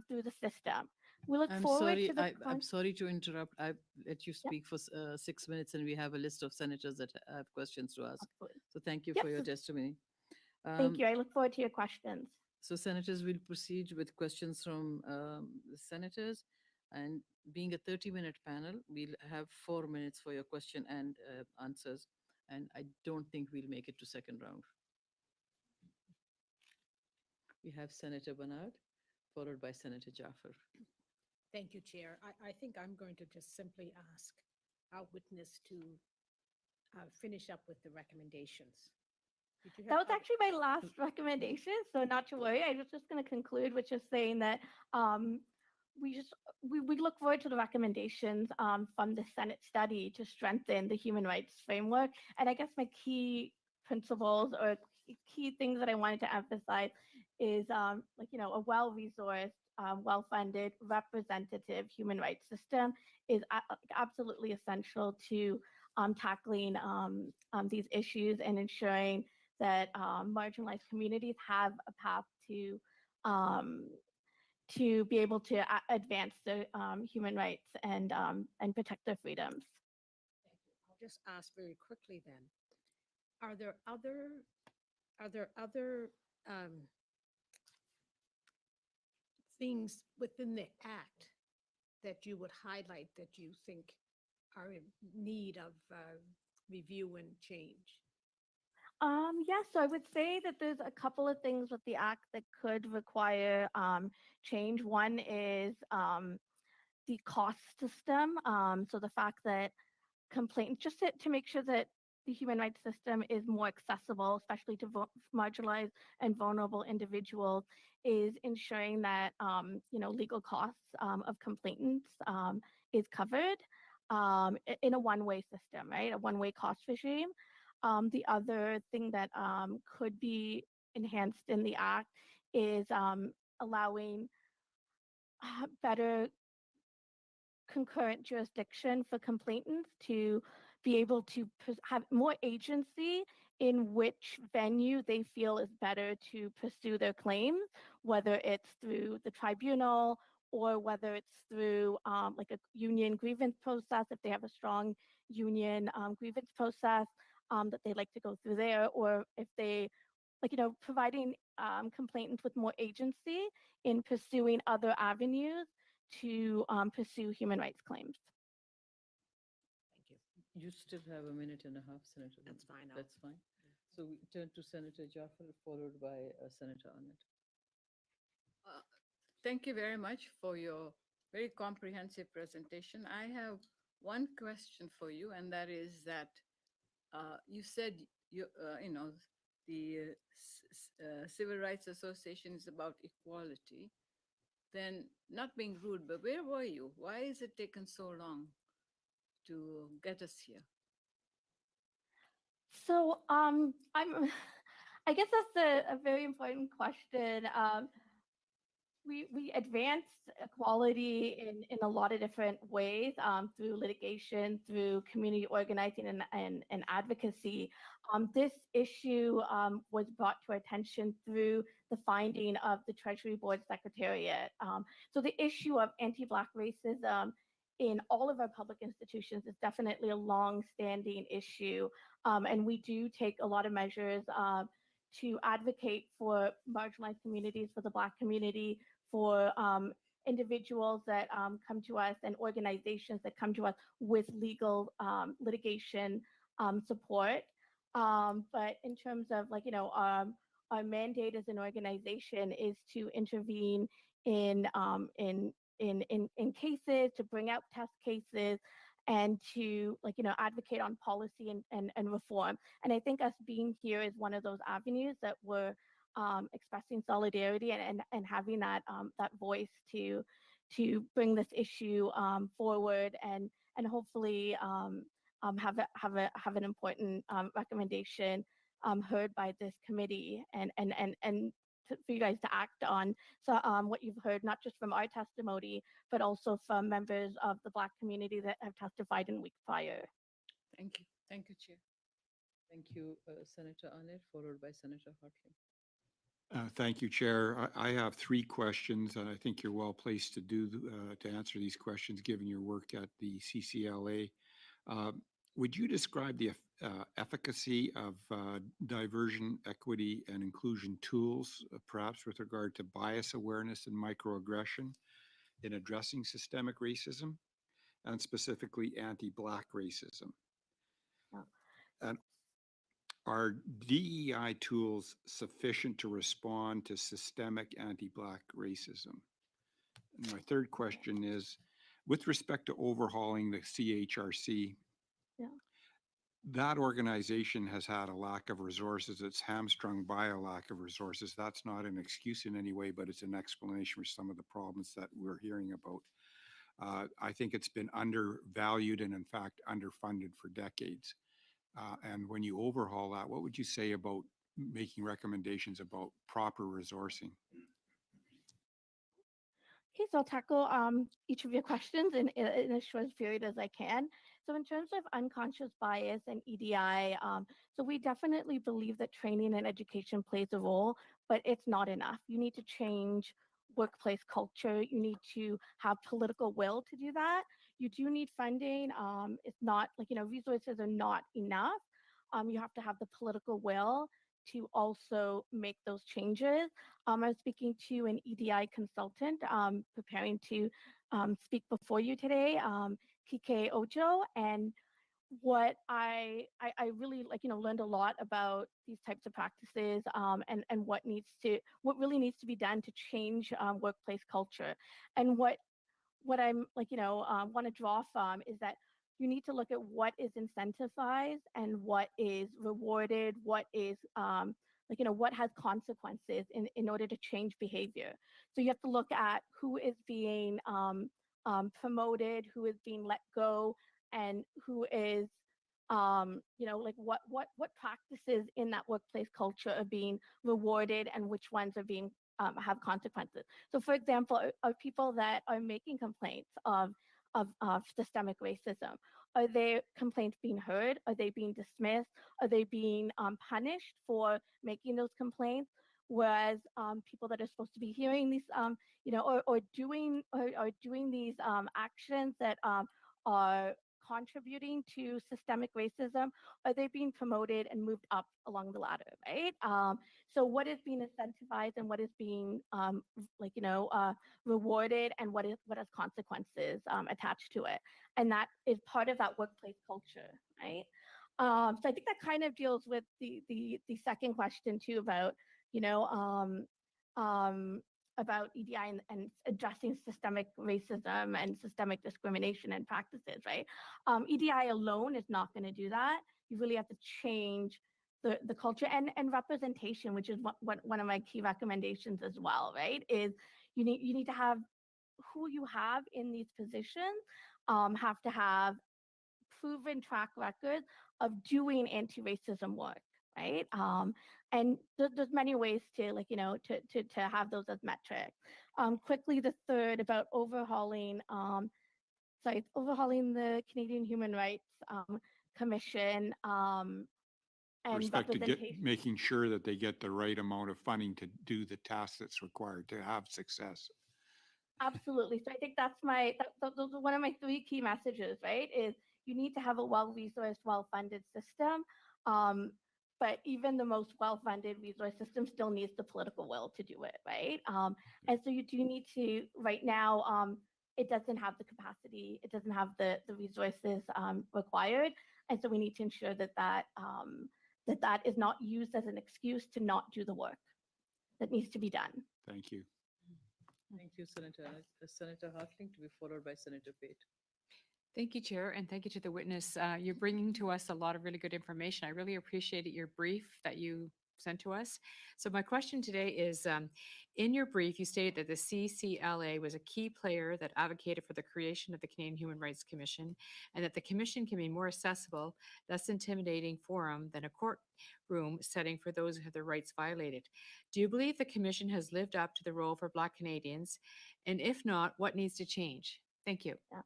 Speaker 9: through the system. We look forward to the
Speaker 7: I'm sorry to interrupt. I let you speak for 6 minutes, and we have a list of senators that have questions to ask.
Speaker 9: Absolutely.
Speaker 7: So thank you
Speaker 9: Yep,
Speaker 7: for your
Speaker 9: so
Speaker 7: testimony.
Speaker 9: Thank you. I look forward to your questions.
Speaker 7: So senators will proceed with questions from the senators, and being a 30-minute panel, we'll have 4 minutes for your question and answers. And I don't think we'll make it to second round. We have Senator Bernard, followed by Senator Jaffer.
Speaker 5: Thank you, Chair. I think I'm going to just simply ask our witness to finish up with the recommendations.
Speaker 9: That was actually my last recommendation, so not to worry. I was just going to conclude with just saying that we look forward to the recommendations from the Senate study to strengthen the human rights framework. And I guess my key principles or key things that I wanted to emphasize is a well-resourced, well-funded, representative human rights system is absolutely essential to tackling these issues and ensuring that marginalized communities have a path to be able to advance their human rights and protect their freedoms.
Speaker 5: I'll just ask very quickly then, are there other things within the Act that you would highlight that you think are in need of review and change?
Speaker 9: Yes, so I would say that there's a couple of things with the Act that could require change. One is the cost system. So the fact that complaints, just to make sure that the human rights system is more accessible, especially to marginalized and vulnerable individuals, is ensuring that legal costs of complainants is covered in a one-way system, right? A one-way cost regime. The other thing that could be enhanced in the Act is allowing better concurrent jurisdiction for complainants to be able to have more agency in which venue they feel is better to pursue their claims, whether it's through the tribunal or whether it's through like a union grievance process, if they have a strong union grievance process that they like to go through there, or if they, providing complainants with more agency in pursuing other avenues to pursue human rights claims.
Speaker 7: You still have a minute and a half, Senator.
Speaker 5: That's fine.
Speaker 7: That's fine. So we turn to Senator Jaffer, followed by Senator Arnett.
Speaker 12: Thank you very much for your very comprehensive presentation. I have one question for you, and that is that you said the Civil Rights Association is about equality. Then, not being rude, but where were you? Why is it taken so long to get us here?
Speaker 9: So I guess that's a very important question. We advance equality in a lot of different ways through litigation, through community organizing and advocacy. This issue was brought to our attention through the finding of the Treasury Board Secretariat. So the issue of anti-Black racism in all of our public institutions is definitely a long-standing issue. And we do take a lot of measures to advocate for marginalized communities, for the Black community, for individuals that come to us and organizations that come to us with legal litigation support. But in terms of our mandate as an organization is to intervene in cases, to bring out test cases, and to advocate on policy and reform. And I think us being here is one of those avenues that we're expressing solidarity and having that voice to bring this issue forward and hopefully have an important recommendation heard by this committee and for you guys to act on. So what you've heard, not just from our testimony, but also from members of the Black community that have testified in weeks prior.
Speaker 12: Thank you. Thank you, Chair.
Speaker 7: Thank you, Senator Arnett, followed by Senator Hartley.
Speaker 8: Thank you, Chair. I have 3 questions, and I think you're well placed to answer these questions, given your work at the CCLA. Would you describe the efficacy of diversion, equity, and inclusion tools, perhaps with regard to bias awareness and microaggression in addressing systemic racism, and specifically anti-Black racism? And are DEI tools sufficient to respond to systemic anti-Black racism? And my third question is, with respect to overhauling the CHRC, that organization has had a lack of resources. It's hamstrung by a lack of resources. That's not an excuse in any way, but it's an explanation for some of the problems that we're hearing about. I think it's been undervalued and, in fact, underfunded for decades. And when you overhaul that, what would you say about making recommendations about proper resourcing?
Speaker 9: Okay, so I'll tackle each of your questions in as short period as I can. So in terms of unconscious bias and EDI, so we definitely believe that training and education plays a role, but it's not enough. You need to change workplace culture. You need to have political will to do that. You do need funding. It's not resources are not enough. You have to have the political will to also make those changes. I was speaking to an EDI consultant preparing to speak before you today, PK Ojo, and what I really learned a lot about these types of practices and what really needs to be done to change workplace culture. And what I'm want to draw from is that you need to look at what is incentivized and what is rewarded, what is what has consequences in order to change behavior. So you have to look at who is being promoted, who is being let go, and who is what practices in that workplace culture are being rewarded and which ones are being have consequences. So for example, are people that are making complaints of systemic racism, are their complaints being heard? Are they being dismissed? Are they being punished for making those complaints? Whereas people that are supposed to be hearing these, or doing these actions that are contributing to systemic racism, are they being promoted and moved up along the ladder, right? So what is being incentivized and what is being rewarded, and what has consequences attached to it, and that is part of that workplace culture, right? So I think that kind of deals with the second question too about about EDI and addressing systemic racism and systemic discrimination and practices, right? EDI alone is not going to do that. You really have to change the culture and representation, which is one of my key recommendations as well, right? Is you need to have who you have in these positions have to have proven track records of doing anti-racism work, right? And there's many ways to to have those as metrics. Quickly, the third about overhauling the Canadian Human Rights Commission and
Speaker 8: Respect to
Speaker 9: representation.
Speaker 8: making sure that they get the right amount of funding to do the task that's required to have success.
Speaker 9: Absolutely. So I think that's those are one of my 3 key messages, right? Is you need to have a well-resourced, well-funded system. but even the most well-funded resource system still needs the political will to do it, right? And so you do need to, right now, it doesn't have the capacity, it doesn't have the resources required. And so we need to ensure that that is not used as an excuse to not do the work that needs to be done.
Speaker 8: Thank you.
Speaker 7: Thank you, Senator. Senator Hartling to be followed by Senator Pate.
Speaker 10: Thank you, Chair, and thank you to the witness. You're bringing to us a lot of really good information. I really appreciated your brief that you sent to us. So my question today is, in your brief, you stated that the CCLA was a key player that advocated for the creation of the Canadian Human Rights Commission, and that the Commission can be more accessible, less intimidating forum than a courtroom setting for those who have their rights violated. Do you believe the Commission has lived up to the role for Black Canadians? And if not, what needs to change? Thank you.
Speaker 9: Yeah.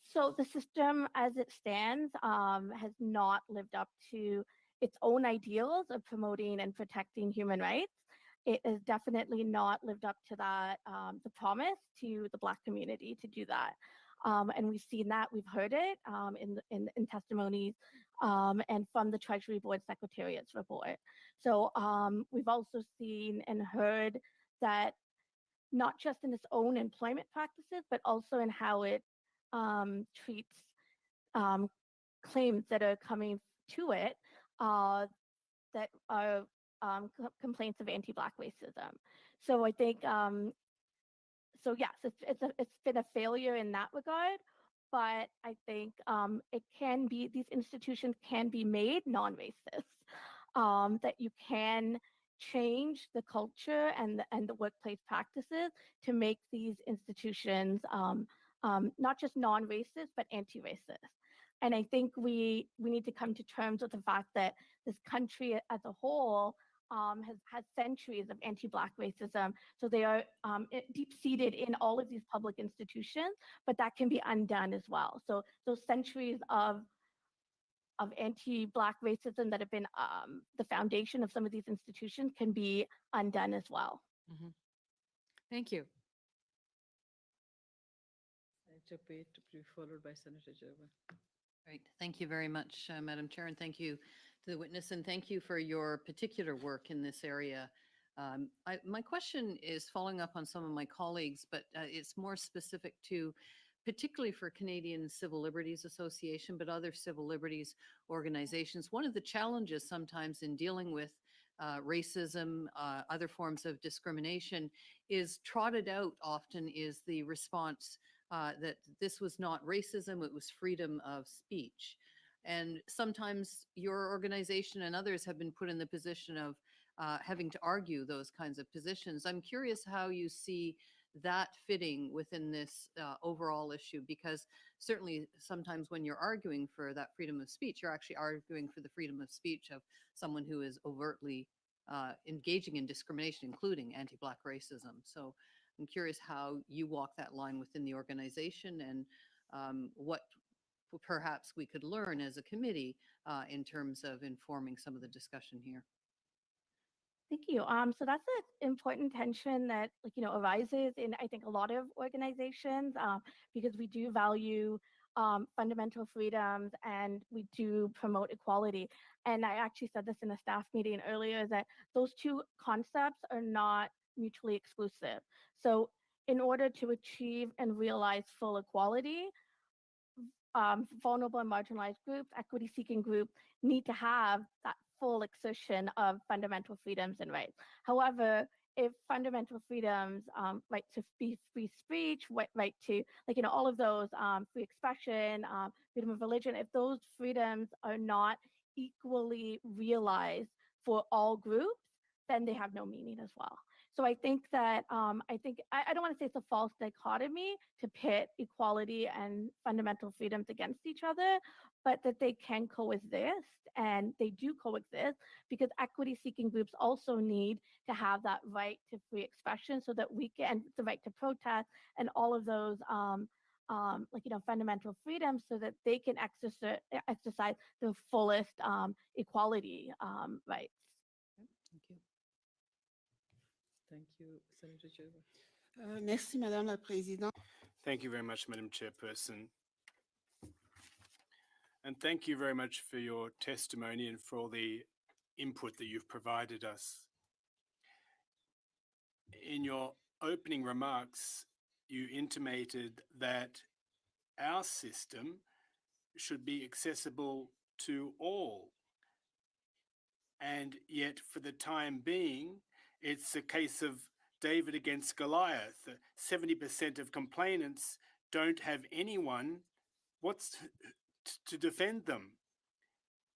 Speaker 9: So the system as it stands has not lived up to its own ideals of promoting and protecting human rights. It has definitely not lived up to that, the promise to the Black community to do that. And we've seen that, we've heard it in testimonies and from the Treasury Board Secretariat's report. So we've also seen and heard that not just in its own employment practices, but also in how it treats claims that are coming to it that are complaints of anti-Black racism. So I think, so yes, it's been a failure in that regard, but I think it can be, these institutions can be made non-racist, that you can change the culture and the workplace practices to make these institutions not just non-racist, but anti-racist. And I think we need to come to terms with the fact that this country as a whole has had centuries of anti-Black racism. So they are deep-seated in all of these public institutions, but that can be undone as well. So those centuries of anti-Black racism that have been the foundation of some of these institutions can be undone as well.
Speaker 10: Mm-hmm. Thank you.
Speaker 7: Senator Pate to be followed by Senator Gerber.
Speaker 1: Great. Thank you very much, Madam Chair, and thank you to the witness, and thank you for your particular work in this area. My question is following up on some of my colleagues, but it's more specific to, particularly for Canadian Civil Liberties Association, but other civil liberties organizations. One of the challenges sometimes in dealing with racism, other forms of discrimination, is trotted out often is the response that this was not racism, it was freedom of speech. And sometimes your organization and others have been put in the position of having to argue those kinds of positions. I'm curious how you see that fitting within this overall issue, because certainly sometimes when you're arguing for that freedom of speech, you're actually arguing for the freedom of speech of someone who is overtly engaging in discrimination, including anti-Black racism. So I'm curious how you walk that line within the organization, and what perhaps we could learn as a committee in terms of informing some of the discussion here.
Speaker 9: Thank you. So that's an important tension that, arises in, I think, a lot of organizations because we do value fundamental freedoms and we do promote equality. And I actually said this in a staff meeting earlier, that those two concepts are not mutually exclusive. So in order to achieve and realize full equality, vulnerable and marginalized groups, equity-seeking groups need to have that full exertion of fundamental freedoms and rights. However, if fundamental freedoms, right to free speech, right to, all of those, free expression, freedom of religion, if those freedoms are not equally realized for all groups, then they have no meaning as well. So I think that, I don't want to say it's a false dichotomy to pit equality and fundamental freedoms against each other, but that they can coexist, and they do coexist, because equity-seeking groups also need to have that right to free expression, so that we can, the right to protest and all of those fundamental freedoms, so that they can exercise the fullest equality rights.
Speaker 7: Thank you. Thank you, Senator Gerber.
Speaker 6: Merci, Madame la Présidente.
Speaker 15: Thank you very much, Madam Chairperson. And thank you very much for your testimony and for all the input that you've provided us. In your opening remarks, you intimated that our system should be accessible to all. And yet, for the time being, it's a case of David against Goliath. 70% of complainants don't have anyone to defend them.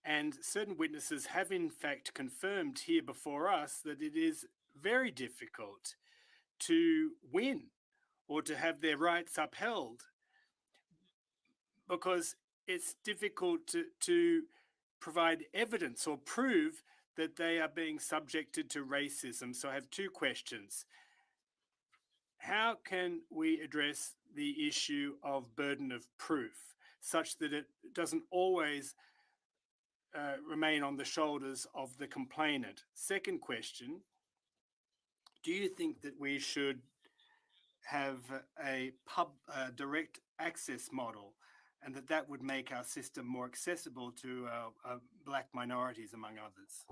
Speaker 15: And certain witnesses have in fact confirmed here before us that it is very difficult to win or to have their rights upheld, because it's difficult to provide evidence or prove that they are being subjected to racism. So I have two questions. How can we address the issue of burden of proof such that it doesn't always remain on the shoulders of the complainant? Second question, do you think that we should have a direct access model, and that would make our system more accessible to Black minorities, among others?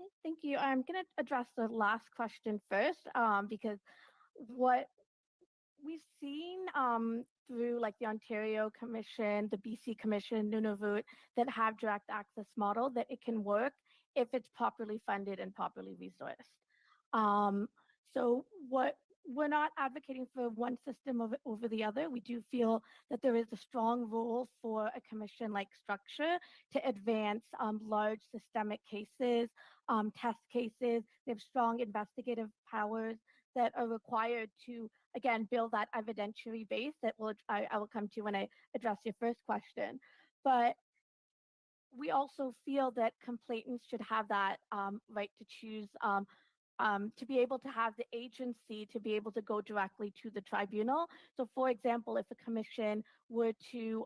Speaker 9: Okay, thank you. I'm going to address the last question first, because what we've seen through like the Ontario Commission, the BC Commission, Nunavut, that have direct access model, that it can work if it's properly funded and properly resourced. So what we're not advocating for one system over the other. We do feel that there is a strong role for a commission-like structure to advance large systemic cases, test cases. They have strong investigative powers that are required to, again, build that evidentiary base that I will come to when I address your first question. But we also feel that complainants should have that right to choose, to be able to have the agency to be able to go directly to the tribunal. So for example, if a commission were to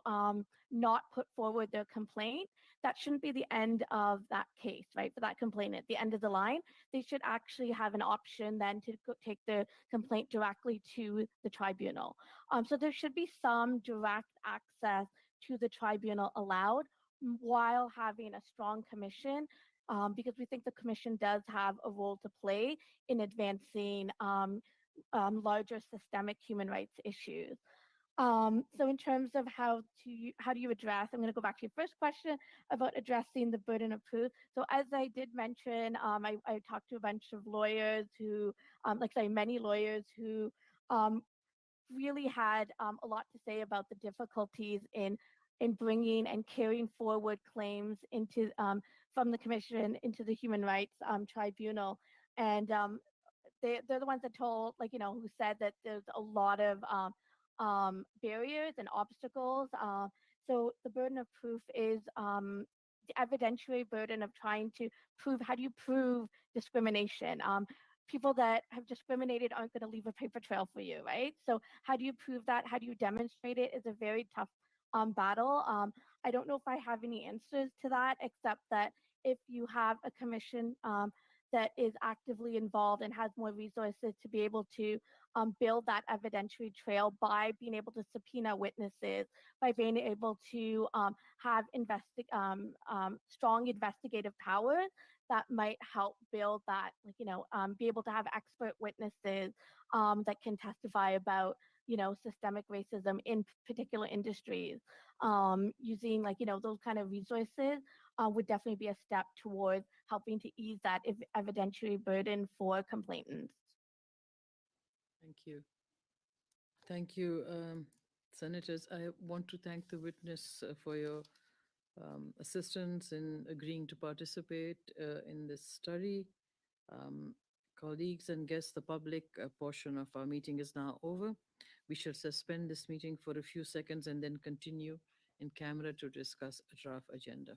Speaker 9: not put forward their complaint, that shouldn't be the end of that case, right? For that complainant, the end of the line, they should actually have an option then to take the complaint directly to the tribunal. So there should be some direct access to the tribunal allowed while having a strong commission, because we think the commission does have a role to play in advancing larger systemic human rights issues. So in terms of how do you address, I'm going to go back to your first question about addressing the burden of proof. So as I did mention, I talked to a bunch of lawyers who, many lawyers who really had a lot to say about the difficulties in bringing and carrying forward claims into from the commission into the Human Rights Tribunal. And they're the ones that told, who said that there's a lot of barriers and obstacles. So the burden of proof is the evidentiary burden of trying to prove, how do you prove discrimination? People that have discriminated aren't going to leave a paper trail for you, right? So how do you prove that? How do you demonstrate it? Is a very tough battle. I don't know if I have any answers to that, except that if you have a commission that is actively involved and has more resources to be able to build that evidentiary trail by being able to subpoena witnesses, by being able to have strong investigative powers, that might help build that, be able to have expert witnesses that can testify about systemic racism in particular industries. Using those kind of resources would definitely be a step towards helping to ease that evidentiary burden for complainants.
Speaker 7: Thank you. Thank you, Senators. I want to thank the witness for your assistance in agreeing to participate in this study. Colleagues and guests, the public portion of our meeting is now over. We shall suspend this meeting for a few seconds and then continue in camera to discuss a draft agenda.